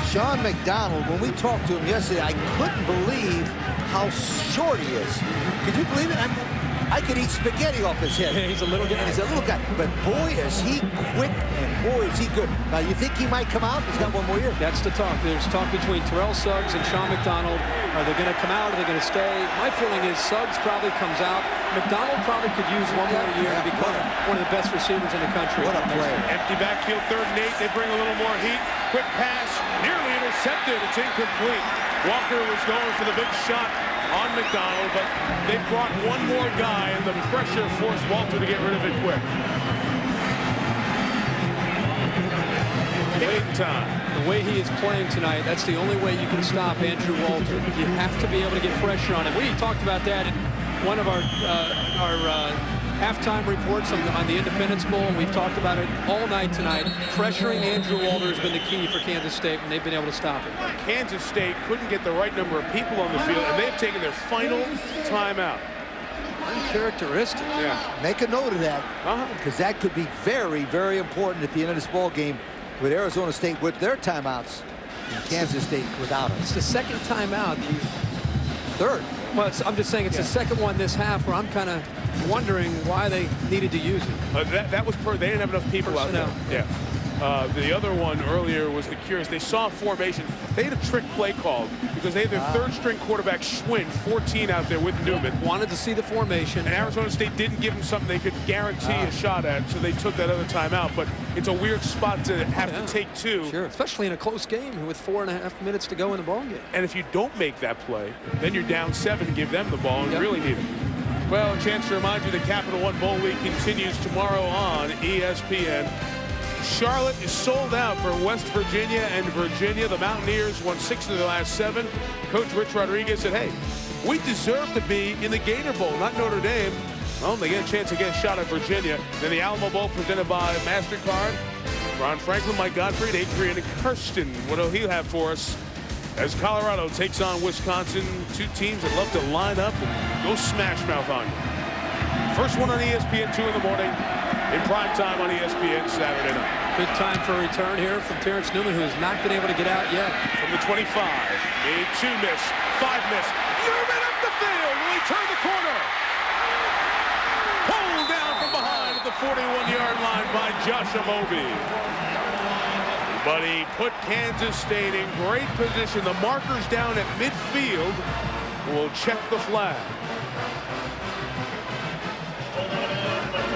S6: Sean McDonald, when we talked to him yesterday, I couldn't believe how short he is. Could you believe it? I could eat spaghetti off his head.
S7: He's a little guy.
S6: He's a little guy. But boy, is he quick, and boy, is he good. Now, you think he might come out? He's got 1 more year.
S7: That's the talk. There's talk between Terrell Suggs and Sean McDonald. Are they going to come out? Are they going to stay? My feeling is Suggs probably comes out. McDonald probably could use 1 more year to become one of the best receivers in the country.
S6: What a play.
S2: Empty backfield, 3rd and 8. They bring a little more heat. Quick pass, nearly intercepted. It's incomplete. Walker was going for the big shot on McDonald, but they brought 1 more guy, and the pressure forced Walter to get rid of it quick. Waiting time.
S7: The way he is playing tonight, that's the only way you can stop Andrew Walter. You have to be able to get pressure on him. We talked about that in one of our halftime reports on the Independence Bowl, and we've talked about it all night tonight. Pressuring Andrew Walter has been the key for Kansas State, and they've been able to stop it.
S2: Kansas State couldn't get the right number of people on the field, and they've taken their final timeout.
S7: Uncharacteristic.
S2: Yeah.
S6: Make a note of that, because that could be very, very important at the end of this ball game with Arizona State with their timeouts and Kansas State without it.
S7: It's the 2nd timeout.
S6: 3rd.
S7: Well, I'm just saying it's the 2nd one this half where I'm kind of wondering why they needed to use it.
S2: That was they didn't have enough people out there. Yeah. The other one earlier was the curious. They saw formation. They had a trick play called because they had their 3rd-string quarterback Schwinn, 14, out there with Newman.
S7: Wanted to see the formation.
S2: And Arizona State didn't give them something they could guarantee a shot at, so they took that other timeout. But it's a weird spot to have to take 2.
S7: Sure, especially in a close game with 4.5 minutes to go in the ball game.
S2: And if you don't make that play, then you're down 7, give them the ball, and really need it. Well, a chance to remind you the Capital One Bowl Week continues tomorrow on ESPN. Charlotte is sold out for West Virginia and Virginia. The Mountaineers won 6 of the last 7. Coach Rich Rodriguez said, hey, we deserve to be in the Gator Bowl, not Notre Dame. Well, they get a chance to get a shot at Virginia. Then the Alamo Bowl presented by MasterCard. Ron Franklin, Mike Gottfried, Adrian Kirsten. What will he have for us as Colorado takes on Wisconsin? 2 teams that love to line up and go smash mouth on you. First one on ESPN 2 in the morning. In prime time on ESPN Saturday night.
S7: Good time for a return here from Terrence Newman, who has not been able to get out yet.
S2: From the 25, made 2 miss, 5 miss. Newman up the field. Will he turn the corner? Pulled down from behind at the 41-yard line by Josh Amobi. But he put Kansas State in great position. The marker's down at midfield. We'll check the flag.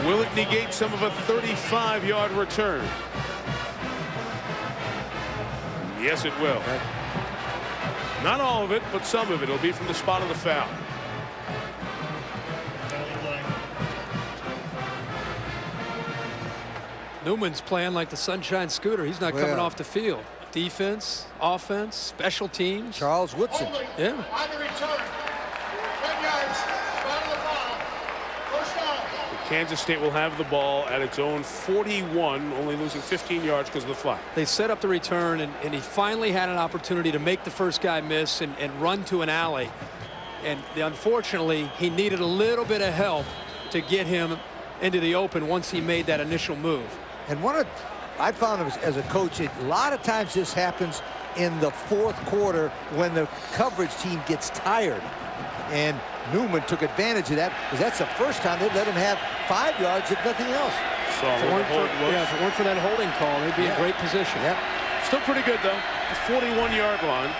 S2: Will it negate some of a 35-yard return? Yes, it will. Not all of it, but some of it. It'll be from the spot of the foul.
S7: Newman's playing like the Sunshine Scooter. He's not coming off the field. Defense, offense, special teams.
S6: Charles Woodson.
S7: Yeah.
S11: On the return, 10 yards, spot of the foul. First down.
S2: Kansas State will have the ball at its own 41, only losing 15 yards because of the flag.
S7: They set up the return, and he finally had an opportunity to make the first guy miss and run to an alley. And unfortunately, he needed a little bit of help to get him into the open once he made that initial move.
S6: And I found as a coach, a lot of times this happens in the 4th quarter when the coverage team gets tired. And Newman took advantage of that because that's the first time they'd let him have 5 yards if nothing else.
S2: So
S7: if it weren't for that holding call, they'd be in great position.
S6: Yep.
S2: Still pretty good, though. The 41-yard line.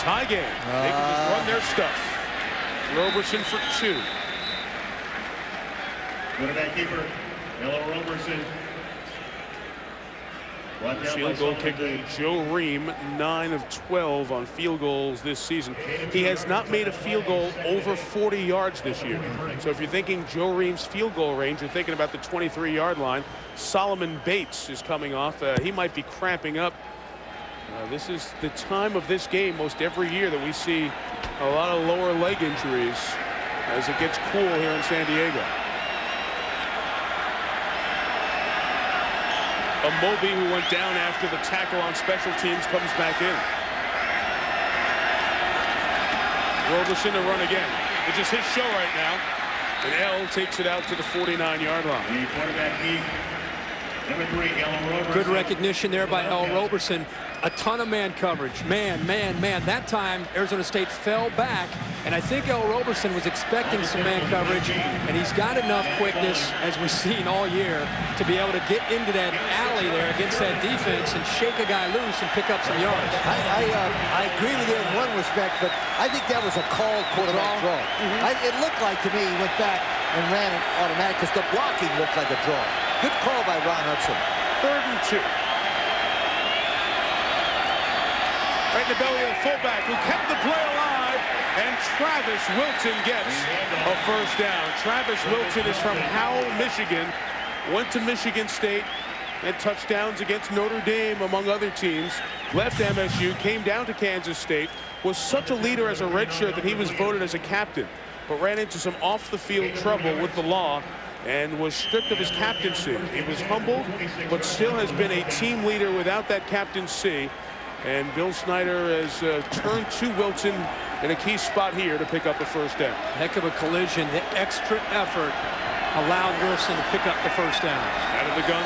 S2: Tie game. They can just run their stuff. Roberson for 2.
S8: Quarterback keeper, Ella Roberson.
S2: Field goal kicker Joe Ream, 9 of 12 on field goals this season. He has not made a field goal over 40 yards this year. So if you're thinking Joe Ream's field goal range, you're thinking about the 23-yard line. Solomon Bates is coming off. He might be cramping up. This is the time of this game most every year that we see a lot of lower leg injuries as it gets cool here in San Diego. Moby, who went down after the tackle on special teams, comes back in. Roberson to run again. It's just his show right now. And L takes it out to the 49-yard line.
S8: The quarterback league, number 3, L. Roberson.
S7: Good recognition there by L. Roberson. A ton of man coverage. Man. That time, Arizona State fell back, and I think L. Roberson was expecting some man coverage, and he's got enough quickness, as we've seen all year, to be able to get into that alley there against that defense and shake a guy loose and pick up some yards.
S6: I agree with you in one respect, but I think that was a called quarterback draw. It looked like to me he went back and ran it automatic because the blocking looked like a draw. Good call by Ron Hudson.
S2: 3rd and 2. Right in the belly of the fullback who kept the play alive, and Travis Wilton gets a first down. Travis Wilton is from Howell, Michigan, went to Michigan State, had touchdowns against Notre Dame among other teams, left MSU, came down to Kansas State, was such a leader as a redshirt that he was voted as a captain, but ran into some off the field trouble with the law and was stripped of his captaincy. He was humbled, but still has been a team leader without that captaincy. And Bill Snyder has turned to Wilton in a key spot here to pick up a first down.
S7: Heck of a collision. The extra effort allowed Wilson to pick up the first down.
S2: Out of the gun,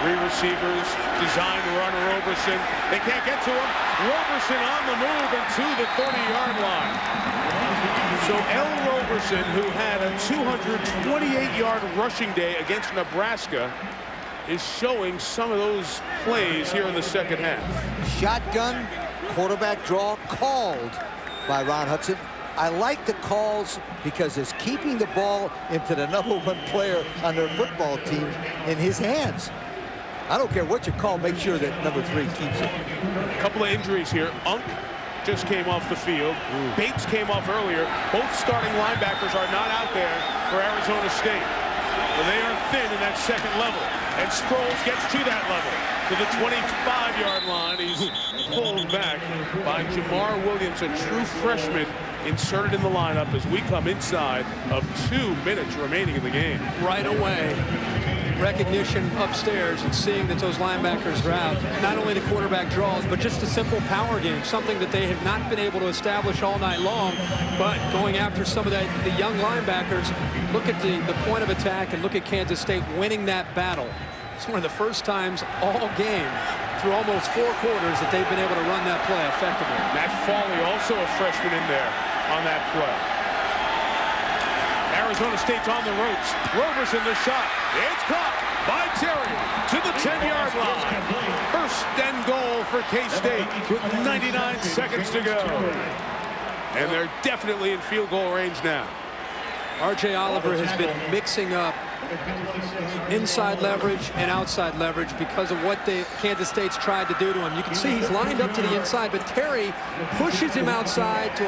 S2: 3 receivers, designed to run Roberson. They can't get to him. Roberson on the move and to the 30-yard line. So L. Roberson, who had a 228-yard rushing day against Nebraska, is showing some of those plays here in the second half.
S6: Shotgun, quarterback draw called by Ron Hudson. I like the calls because it's keeping the ball into the #1 player on their football team in his hands. I don't care what you call, make sure that number 3 keeps it.
S2: A couple of injuries here. Unk just came off the field. Bates came off earlier. Both starting linebackers are not out there for Arizona State. Well, they are thin in that second level. And Sproles gets to that level, to the 25-yard line. He's pulled back by Jamar Williams, a true freshman, inserted in the lineup as we come inside of 2 minutes remaining in the game.
S7: Right away, recognition upstairs and seeing that those linebackers are out. Not only the quarterback draws, but just a simple power game, something that they have not been able to establish all night long. But going after some of the young linebackers, look at the point of attack and look at Kansas State winning that battle. It's one of the first times all game through almost 4 quarters that they've been able to run that play effectively.
S2: Matt Foley, also a freshman in there on that play. Arizona State's on the ropes. Roberson the shot. It's caught by Terry to the 10-yard line. First and goal for K-State with 99 seconds to go. And they're definitely in field goal range now.
S7: R.J. Oliver has been mixing up inside leverage and outside leverage because of what Kansas State's tried to do to him. You can see he's lined up to the inside, but Terry pushes him outside to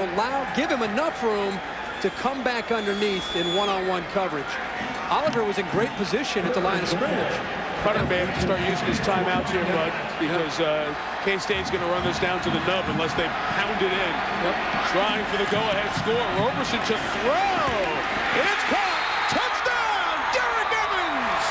S7: give him enough room to come back underneath in one-on-one coverage. Oliver was in great position at the line of scrimmage.
S2: Cutter may have to start using his timeouts here, Bud, because K-State's going to run this down to the nub unless they pound it in. Trying for the go-ahead score. Roberson to throw. It's caught. Touchdown, Derek Evans.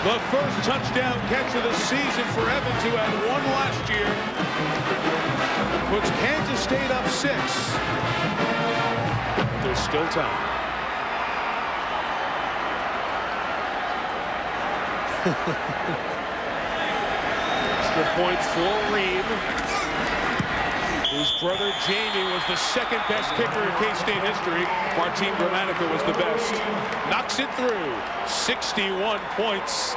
S2: The first touchdown catch of the season for Evans, who had 1 last year. Puts Kansas State up 6. There's still time. Extra point for Ream. whose brother Jamie was the second best kicker in K-State history. Martin Gramatica was the best. Knocks it through. 61 points.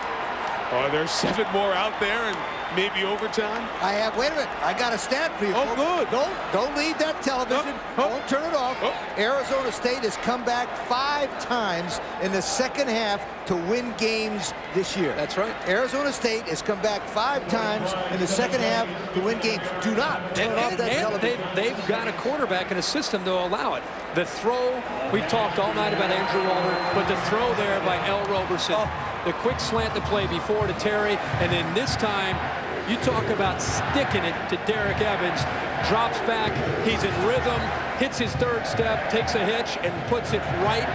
S2: Are there 7 more out there and maybe overtime?
S6: I have. Wait a minute. I got a stat for you.
S2: Oh, good.
S6: Don't leave that television. Don't turn it off. Arizona State has come back 5 times in the second half to win games this year.
S7: That's right.
S6: Arizona State has come back 5 times in the second half to win games. Do not turn off that television.
S7: They've got a quarterback and a system to allow it. The throw, we've talked all night about Andrew Walter, but the throw there by L. Roberson, the quick slant to play before to Terry, and then this time, you talk about sticking it to Derek Evans, drops back, he's in rhythm, hits his 3rd step, takes a hitch, and puts it right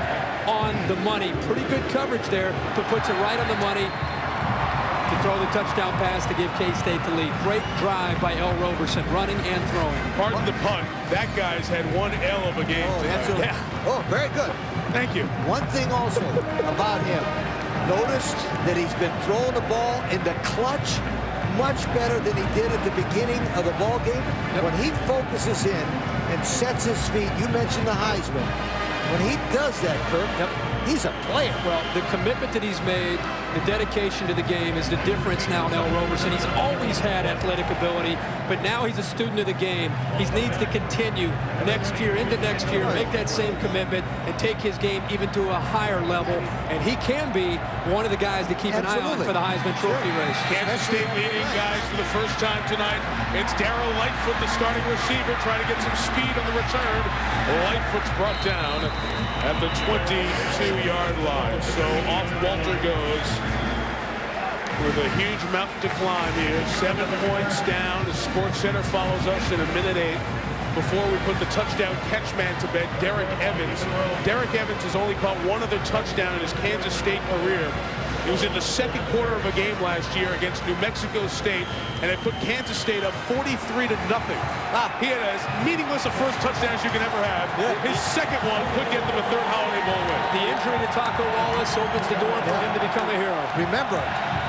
S7: on the money. Pretty good coverage there, but puts it right on the money to throw the touchdown pass to give K-State the lead. Great drive by L. Roberson, running and throwing.
S2: Pardon the pun. That guy's had one L of a game.
S6: Oh, absolutely.
S2: Yeah.
S6: Oh, very good.
S2: Thank you.
S6: One thing also about him, notice that he's been throwing the ball in the clutch much better than he did at the beginning of the ball game. When he focuses in and sets his feet, you mentioned the Heisman. When he does that, Kirk, he's a player.
S7: Well, the commitment that he's made, the dedication to the game is the difference now in L. Roberson. He's always had athletic ability, but now he's a student of the game. He needs to continue next year, into next year, make that same commitment and take his game even to a higher level. And he can be one of the guys to keep an eye on for the Heisman Trophy race.
S2: Kansas State leading, guys, for the first time tonight. It's Darryl Lightfoot, the starting receiver, trying to get some speed on the return. Lightfoot's brought down at the 22-yard line. So off Walter goes with a huge mountain to climb here. 7 points down. The Sports Center follows us in 1:08. Before we put the touchdown catch man to bed, Derek Evans. Derek Evans has only caught 1 other touchdown in his Kansas State career. He was in the 2nd quarter of a game last year against New Mexico State, and it put Kansas State up 43-0. He had as meaningless a first touchdown as you can ever have. His second one could get them a 3rd Holiday Bowl win.
S7: The injury to Taco Wallace opens the door for him to become a hero.
S6: Remember,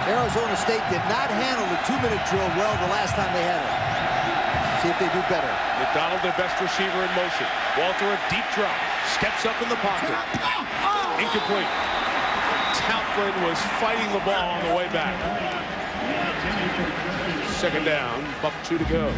S6: Arizona State did not handle the 2-minute drill well the last time they had it. See if they do better.
S2: McDonald, their best receiver in motion. Walter, a deep drop. Steps up in the pocket. Incomplete. Taplin was fighting the ball on the way back. 2nd down, $1.02 to go.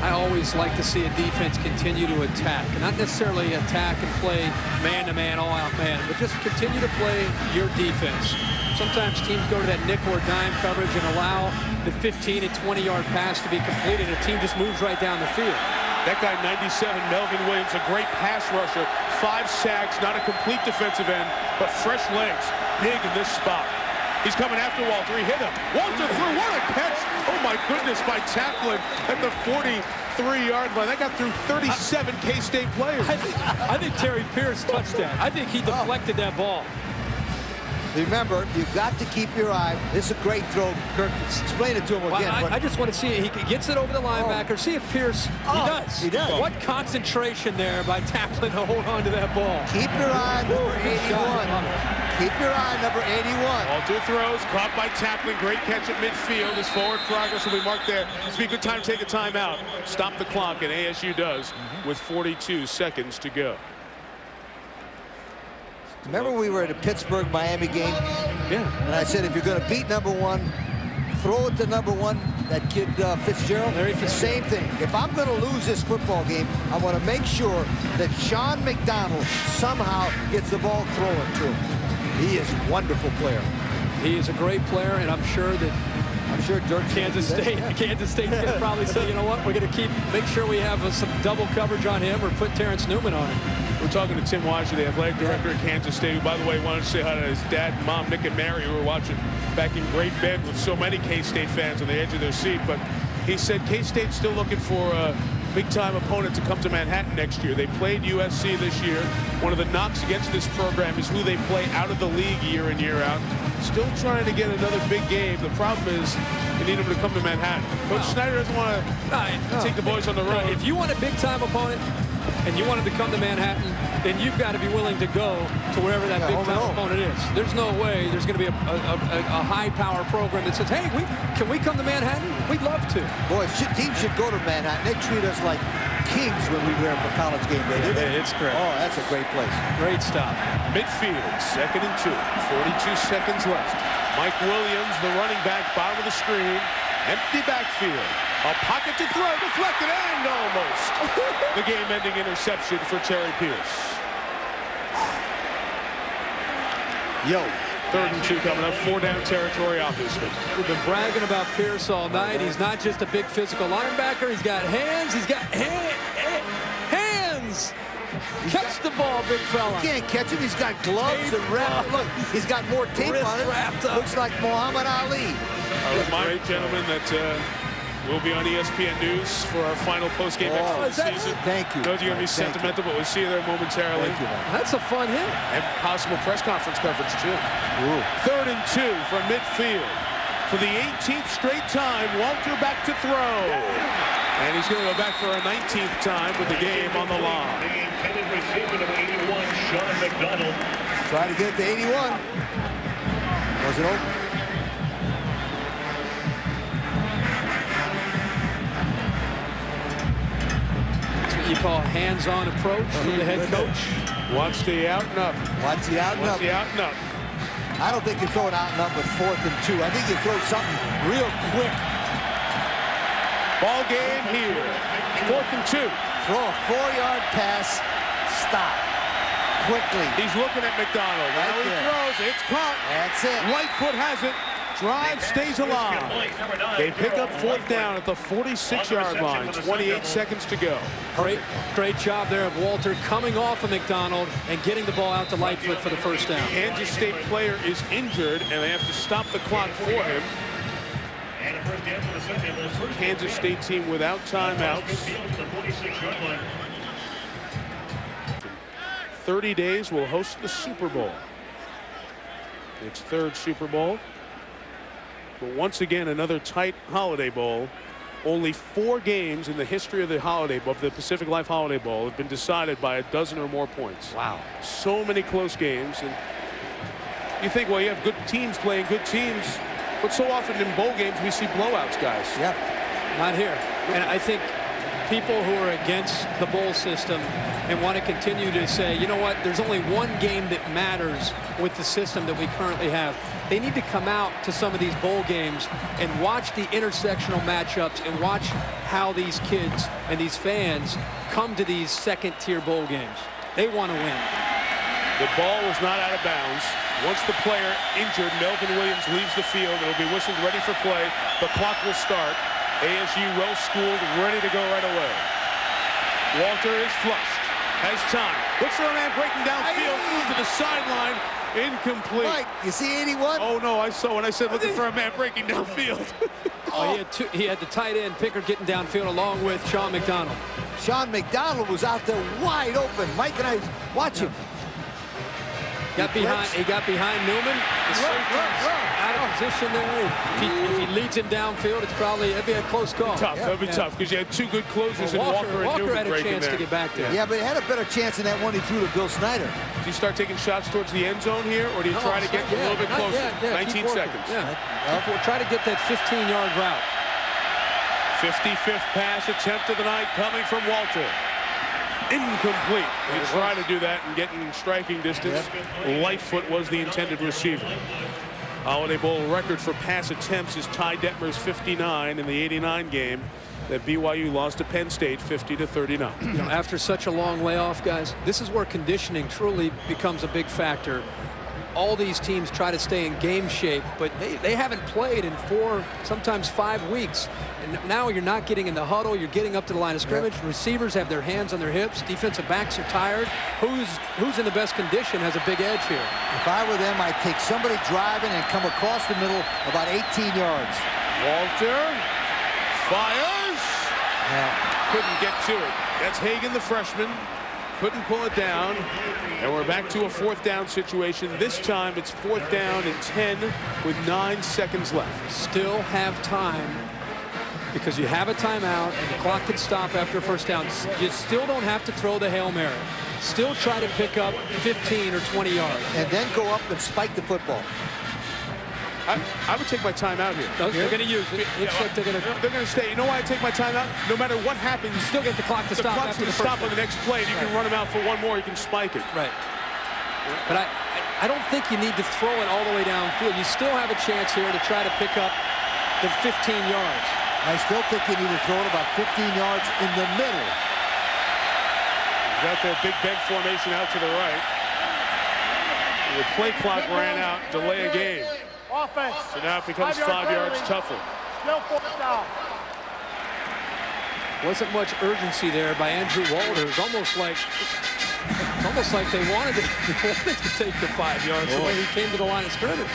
S7: I always like to see a defense continue to attack. Not necessarily attack and play man-to-man, all-out man, but just continue to play your defense. Sometimes teams go to that nickel or dime coverage and allow the 15 and 20-yard pass to be completed, and a team just moves right down the field.
S2: That guy, 97, Melvin Williams, a great pass rusher. 5 sacks, not a complete defensive end, but fresh legs. Big in this spot. He's coming after Walter. He hit him. Walter threw. What a catch. Oh, my goodness, by Taplin at the 43-yard line. That got through 37 K-State players.
S7: I think Terry Pierce touched that. I think he deflected that ball.
S6: Remember, you've got to keep your eye. This is a great throw, Kirk. Explain it to him again.
S7: I just want to see it. He gets it over the linebacker. See if Pierce,
S6: He does.
S7: What concentration there by Taplin to hold on to that ball.
S6: Keep your eye on number 81. Keep your eye on number 81.
S2: Walter throws, caught by Taplin. Great catch at midfield. His forward progress will be marked there. It's be a good time to take a timeout. Stop the clock, and ASU does with 42 seconds to go.
S6: Remember we were at a Pittsburgh-Miami game?
S7: Yeah.
S6: And I said, if you're going to beat number 1, throw it to number 1, that kid Fitzgerald. Same thing. If I'm going to lose this football game, I want to make sure that Sean McDonald somehow gets the ball thrown to him. He is a wonderful player.
S7: He is a great player, and I'm sure Dirk Kansas State's going to probably say, you know what, we're going to make sure we have some double coverage on him or put Terrence Newman on him.
S2: We're talking to Tim Weiser, the athletic director at Kansas State, who, by the way, wanted to say hi to his dad and mom, Nick and Mary, who were watching back in great bed with so many K-State fans on the edge of their seat. But he said K-State's still looking for a big-time opponent to come to Manhattan next year. They played USC this year. One of the knocks against this program is who they play out of the league year in, year out. Still trying to get another big game. The problem is they need them to come to Manhattan. Coach Snyder doesn't want to take the boys on the road.
S7: If you want a big-time opponent, and you want them to come to Manhattan, then you've got to be willing to go to wherever that big-time opponent is. There's no way there's going to be a high-power program that says, hey, can we come to Manhattan? We'd love to.
S6: Boy, teams should go to Manhattan. They treat us like kings when we were there for college game day.
S7: It's great.
S6: Oh, that's a great place.
S7: Great stop.
S2: Midfield, 2nd and 2. 42 seconds left. Mike Williams, the running back, bottom of the screen. Empty backfield. A pocket to throw, deflected, and almost. The game-ending interception for Terry Pierce.
S6: Yo.
S2: 3rd and 2 coming up. 4-down territory, obviously.
S7: We've been bragging about Pierce all night. He's not just a big physical linebacker. He's got hands. He's got hands. Catch the ball, big fella.
S6: You can't catch him. He's got gloves and wrapped. Look, he's got more tape on it.
S7: Wrapped up.
S6: Looks like Muhammad Ali.
S2: A reminder, gentlemen, that we'll be on ESPN News for our final post-game extra of the season.
S6: Thank you.
S2: I know you're going to be sentimental, but we'll see you there momentarily.
S6: Thank you, man.
S7: That's a fun hit.
S2: And possible press conference coverage, too.
S6: Ooh.
S2: 3rd and 2 from midfield. For the 18th straight time, Walter back to throw. And he's going to go back for a 19th time with the game on the line.
S8: The intended receiver of 81, Sean McDonald.
S6: Try to get to 81. Was it open?
S7: That's what you call hands-on approach from the head coach.
S2: Watch the out and up.
S6: Watch the out and up.
S2: Watch the out and up.
S6: I don't think you throw it out and up with 4th and 2. I think you throw something real quick.
S2: Ball game here. 4th and 2.
S6: Throw a 4-yard pass. Stop. Quickly.
S2: He's looking at McDonald. Now he throws. It's caught.
S6: That's it.
S2: Lightfoot has it. Drive stays alive. They pick up 4th down at the 46-yard line. 28 seconds to go.
S7: Great job there of Walter coming off of McDonald and getting the ball out to Lightfoot for the first down.
S2: Kansas State player is injured, and they have to stop the clock for him. Kansas State team without timeouts. 30 days will host the Super Bowl. Its 3rd Super Bowl. But once again, another tight Holiday Bowl. Only 4 games in the history of the Holiday Bowl, of the Pacific Life Holiday Bowl, have been decided by a dozen or more points.
S6: Wow.
S2: So many close games. And you think, well, you have good teams playing good teams. But so often in bowl games, we see blowouts, guys.
S6: Yeah.
S7: Not here. And I think people who are against the bowl system and want to continue to say, you know what, there's only one game that matters with the system that we currently have. They need to come out to some of these bowl games and watch the intersectional matchups and watch how these kids and these fans come to these second-tier bowl games. They want to win.
S2: The ball was not out of bounds. Once the player injured, Melvin Williams leaves the field. It'll be whistled, ready for play. The clock will start. ASU well-schooled, ready to go right away. Walter is flushed. Has time. Looks for a man breaking downfield to the sideline. Incomplete.
S6: Mike, you see 81?
S2: Oh, no, I saw when I said looking for a man breaking downfield.
S7: He had the tight end Pickard getting downfield along with Sean McDonald.
S6: Sean McDonald was out there wide open. Mike and I watch him.
S7: He got behind Newman. The safety's out of position there. If he leads him downfield, that'd be a close call.
S2: That'd be tough because you had 2 good closers in Walker and Newman.
S7: Walker had a chance to get back there.
S6: Yeah, but he had a better chance than that one he threw to Bill Snyder.
S2: Do you start taking shots towards the end zone here, or do you try to get a little bit closer? 19 seconds.
S7: We'll try to get that 15-yard route.
S2: 55th pass attempt of the night coming from Walter. Incomplete. He tried to do that and get in striking distance. Lightfoot was the intended receiver. Holiday Bowl record for pass attempts is Ty Detmer's 59 in the 89 game that BYU lost to Penn State 50-39.
S7: You know, after such a long layoff, guys, this is where conditioning truly becomes a big factor. All these teams try to stay in game shape, but they haven't played in 4, sometimes 5 weeks. And now you're not getting in the huddle. You're getting up to the line of scrimmage. Receivers have their hands on their hips. Defensive backs are tired. Who's in the best condition has a big edge here.
S6: If I were them, I'd take somebody driving and come across the middle about 18 yards.
S2: Walter fires. Couldn't get to it. That's Hagan, the freshman. Couldn't pull it down. And we're back to a 4th down situation. This time it's 4th down and 10 with 9 seconds left.
S7: Still have time because you have a timeout and the clock could stop after a first down. You still don't have to throw the Hail Mary. Still try to pick up 15 or 20 yards.
S6: And then go up and spike the football.
S2: I would take my time out here.
S7: No, they're going to use it.
S2: They're going to stay. You know why I take my time out? No matter what happens, you
S7: still get the clock to stop.
S2: The clock's going to stop on the next play. And you can run them out for one more. You can spike it.
S7: Right. But I don't think you need to throw it all the way downfield. You still have a chance here to try to pick up the 15 yards.
S6: I still think you need to throw it about 15 yards in the middle.
S2: Got that big bend formation out to the right. The play clock ran out, delay a game.
S11: Offense.
S2: So now it becomes 5 yards tougher.
S11: Still fourth down.
S7: Wasn't much urgency there by Andrew Walter. It was almost like they wanted to take the 5 yards the way he came to the line of scrimmage.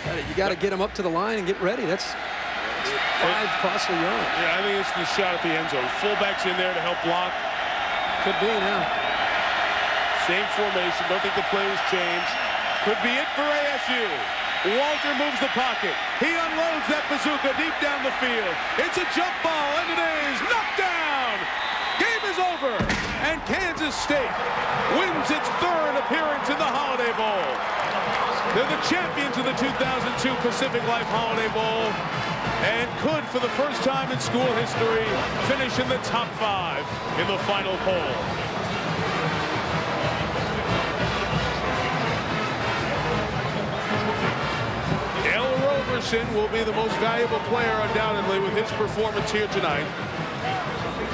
S7: You got to get him up to the line and get ready. That's 5 costly yards.
S2: Yeah, I think it's the shot at the end zone. Fullback's in there to help block.
S7: Could be now.
S2: Same formation. Don't think the play was changed. Could be it for ASU. Walter moves the pocket. He unloads that bazooka deep down the field. It's a jump ball, and it is knocked down. Game is over, and Kansas State wins its 3rd appearance in the Holiday Bowl. They're the champions of the 2002 Pacific Life Holiday Bowl and could, for the first time in school history, finish in the top 5 in the final poll. Will be the most valuable player undoubtedly with his performance here tonight.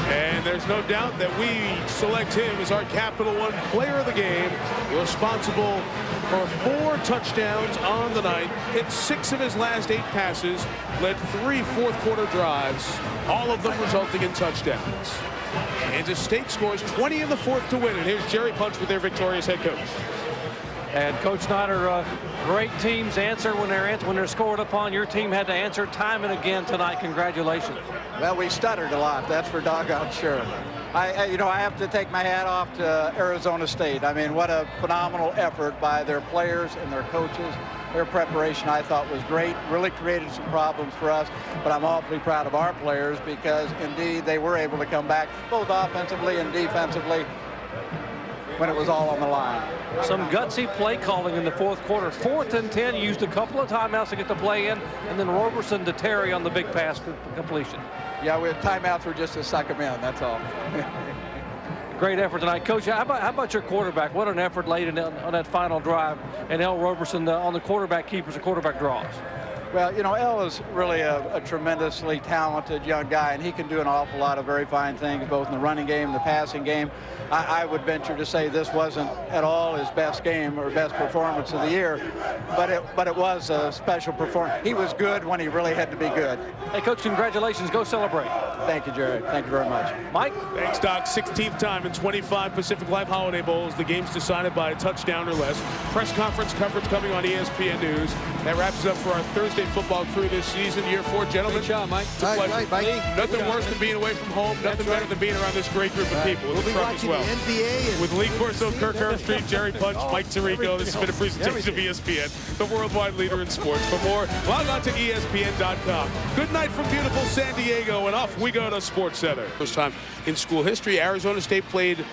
S2: And there's no doubt that we select him as our Capital One player of the game, responsible for 4 touchdowns on the night, hit 6 of his last 8 passes, led 3 fourth-quarter drives, all of them resulting in touchdowns. Kansas State scores 20 in the 4th to win, and here's Jerry Punch with their victorious head coach.
S10: And Coach Snyder, great teams answer when they're scored upon. Your team had to answer time and again tonight. Congratulations.
S12: Well, we stuttered a lot. That's for doggone sure. I have to take my hat off to Arizona State. I mean, what a phenomenal effort by their players and their coaches. Their preparation, I thought, was great. Really created some problems for us. But I'm awfully proud of our players because, indeed, they were able to come back both offensively and defensively when it was all on the line.
S10: Some gutsy play calling in the 4th quarter. 4th and 10, used a couple of timeouts to get the play in, and then Roberson to Terry on the big pass completion.
S12: Yeah, timeouts were just to suck them in, that's all.
S10: Great effort tonight. Coach, how about your quarterback? What an effort late on that final drive. And L. Roberson on the quarterback keepers and quarterback draws.
S12: Well, El is really a tremendously talented young guy, and he can do an awful lot of very fine things, both in the running game and the passing game. I would venture to say this wasn't at all his best game or best performance of the year, but it was a special performance. He was good when he really had to be good.
S10: Hey, Coach, congratulations. Go celebrate.
S12: Thank you, Jerry. Thank you very much.
S10: Mike?
S2: Thanks, Doc. 16th time in 25 Pacific Life Holiday Bowls. The game's decided by a touchdown or less. Press conference coverage coming on ESPN News. That wraps it up for our Thursday football crew this season. Year 4, gentlemen.
S7: Good job, Mike.
S2: It's a pleasure. Mike. Nothing worse than being away from home. Nothing better than being around this great group of people.
S6: We'll be watching the NBA.
S2: With Lee Corso, Kirk Herbstreit, Jerry Punch, Mike Tirico. This has been a presentation of ESPN, the worldwide leader in sports. For more, log on to ESPN.com. Good night from beautiful San Diego, and off we go to Sports Center. First time in school history, Arizona State played,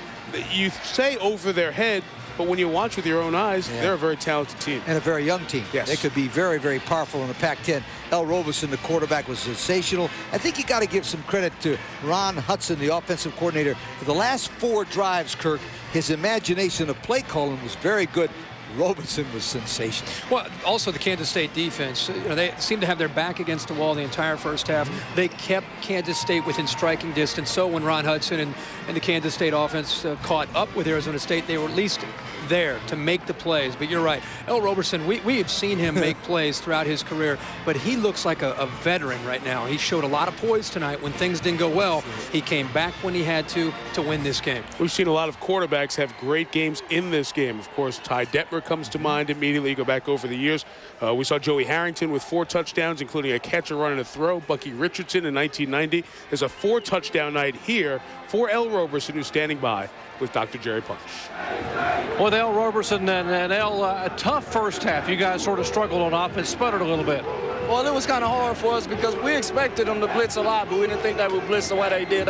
S2: you say over their head, but when you watch with your own eyes, they're a very talented team.
S6: And a very young team.
S2: Yes.
S6: They could be very, very powerful in the Pac-10. L. Robeson, the quarterback, was sensational. I think you got to give some credit to Ron Hudson, the offensive coordinator. For the last 4 drives, Kirk, his imagination of play calling was very good. Robeson was sensational.
S7: Well, also the Kansas State defense, they seemed to have their back against the wall the entire first half. They kept Kansas State within striking distance. So when Ron Hudson and the Kansas State offense caught up with Arizona State, they were at least there to make the plays. But you're right, L. Roberson, we have seen him make plays throughout his career, but he looks like a veteran right now. He showed a lot of poise tonight when things didn't go well. He came back when he had to win this game.
S2: We've seen a lot of quarterbacks have great games in this game. Of course, Ty Detmer comes to mind immediately. You go back over the years. We saw Joey Harrington with 4 touchdowns, including a catch, a run, and a throw. Bucky Richardson in 1990. There's a 4-touchdown night here for L. Roberson, who's standing by with Dr. Jerry Punch.
S10: Well, L. Roberson and L, a tough first half. You guys sort of struggled on offense, sputtered a little bit.
S19: Well, it was kind of hard for us because we expected them to blitz a lot, but we didn't think they would blitz the way they did.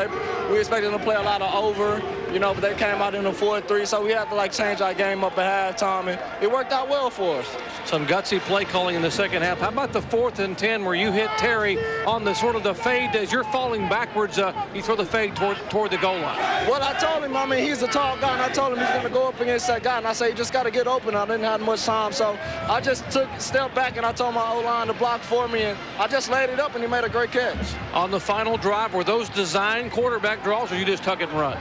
S19: We expected them to play a lot of over, but they came out in a 4-3, so we had to change our game up at halftime, and it worked out well for us.
S10: Some gutsy play calling in the second half. How about the 4th and 10 where you hit Terry on the sort of the fade as you're falling backwards? You throw the fade toward the goal line.
S19: Well, I told him, he's a tall guy, and I told him he's going to go up against that guy, and I said, you just got to get open. I didn't have much time, so I just took a step back, and I told my O-line to block for me, and I just laid it up, and he made a great catch.
S10: On the final drive, were those designed quarterback draws, or you just tuck it and run?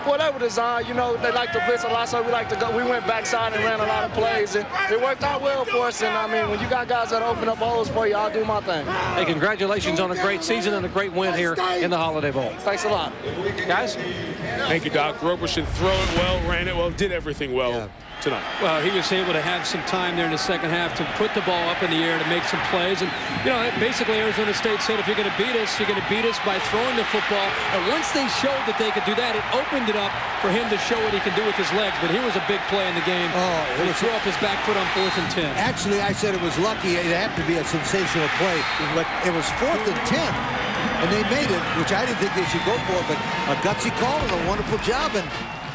S19: Well, they were designed, they like to blitz a lot, so we like to go. We went backside and ran a lot of plays, and it worked out well for us. And, when you got guys that open up holes for you, I'll do my thing.
S10: Hey, congratulations on a great season and a great win here in the Holiday Bowl.
S19: Thanks a lot.
S10: Guys?
S2: Thank you, Doc. Roberson threw it well, ran it well, did everything well tonight.
S7: Well, he was able to have some time there in the second half to put the ball up in the air to make some plays. And, basically Arizona State said, if you're going to beat us, you're going to beat us by throwing the football. And once they showed that they could do that, it opened it up for him to show what he can do with his legs. But here was a big play in the game. He threw off his back foot on 4th and 10.
S6: Actually, I said it was lucky. It had to be a sensational play. But it was 4th and 10. And they made it, which I didn't think they should go for. But a gutsy call and a wonderful job, and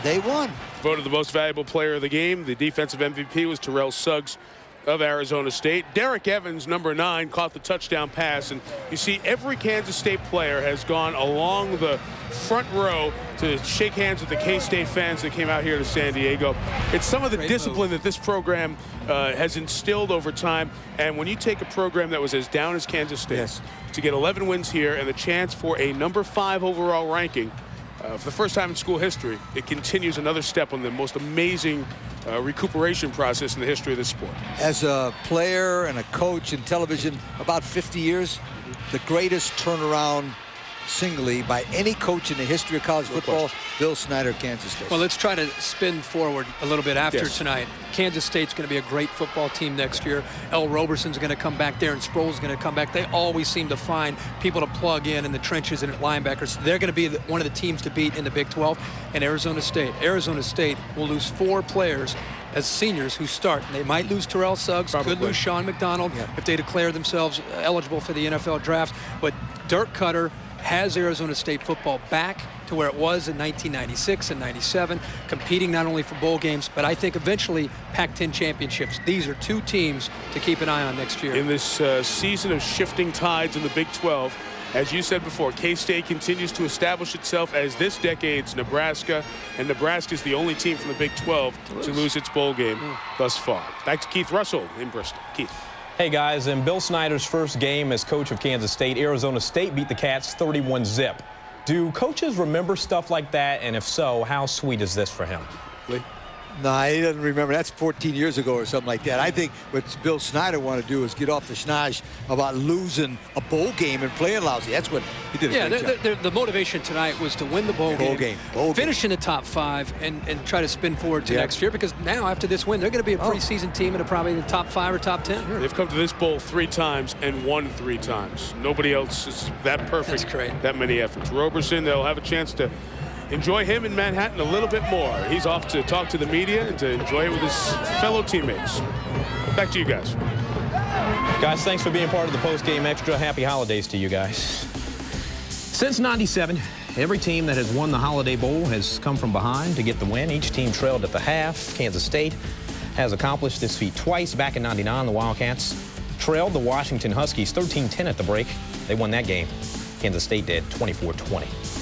S6: they won.
S2: Voted the most valuable player of the game. The defensive MVP was Terrell Suggs of Arizona State. Derek Evans, number 9, caught the touchdown pass. And you see every Kansas State player has gone along the front row to shake hands with the K-State fans that came out here to San Diego. It's some of the discipline that this program has instilled over time. And when you take a program that was as down as Kansas State to get 11 wins here and the chance for a number 5 overall ranking, for the first time in school history, it continues another step on the most amazing recuperation process in the history of this sport.
S6: As a player and a coach in television, about 50 years, the greatest turnaround singly by any coach in the history of college football, Bill Snyder, Kansas State.
S7: Well, let's try to spin forward a little bit after tonight. Kansas State's going to be a great football team next year. L. Roberson's going to come back there, and Sproul's going to come back. They always seem to find people to plug in the trenches and at linebackers. They're going to be one of the teams to beat in the Big 12. And Arizona State will lose 4 players as seniors who start. They might lose Terrell Suggs, could lose Sean McDonald if they declare themselves eligible for the NFL draft. But Dirk Cutter has Arizona State football back to where it was in 1996 and 97, competing not only for bowl games, but I think eventually Pac-10 championships. These are 2 teams to keep an eye on next year.
S2: In this season of shifting tides in the Big 12, as you said before, K-State continues to establish itself as this decade's Nebraska, and Nebraska is the only team from the Big 12 to lose its bowl game thus far. Back to Keith Russell in Bristol. Keith.
S20: Hey guys, in Bill Snyder's first game as coach of Kansas State, Arizona State beat the Cats 31-zip. Do coaches remember stuff like that? And if so, how sweet is this for him?
S6: No, he doesn't remember. That's 14 years ago or something like that. I think what Bill Snyder wanted to do is get off the schneid about losing a bowl game and playing lousy. That's what he did.
S7: The motivation tonight was to win the bowl game, finish in the top 5, and try to spin forward to next year, because now after this win, they're going to be a preseason team and probably in the top 5 or top 10.
S2: They've come to this bowl 3 times and won 3 times. Nobody else is that perfect.
S7: That's great.
S2: That many efforts. Roberson, they'll have a chance to enjoy him in Manhattan a little bit more. He's off to talk to the media and to enjoy it with his fellow teammates. Back to you guys.
S20: Guys, thanks for being part of the post-game extra. Happy holidays to you guys. Since '97, every team that has won the Holiday Bowl has come from behind to get the win. Each team trailed at the half. Kansas State has accomplished this feat twice. Back in '99, the Wildcats trailed the Washington Huskies 13-10 at the break. They won that game. Kansas State did 24-20.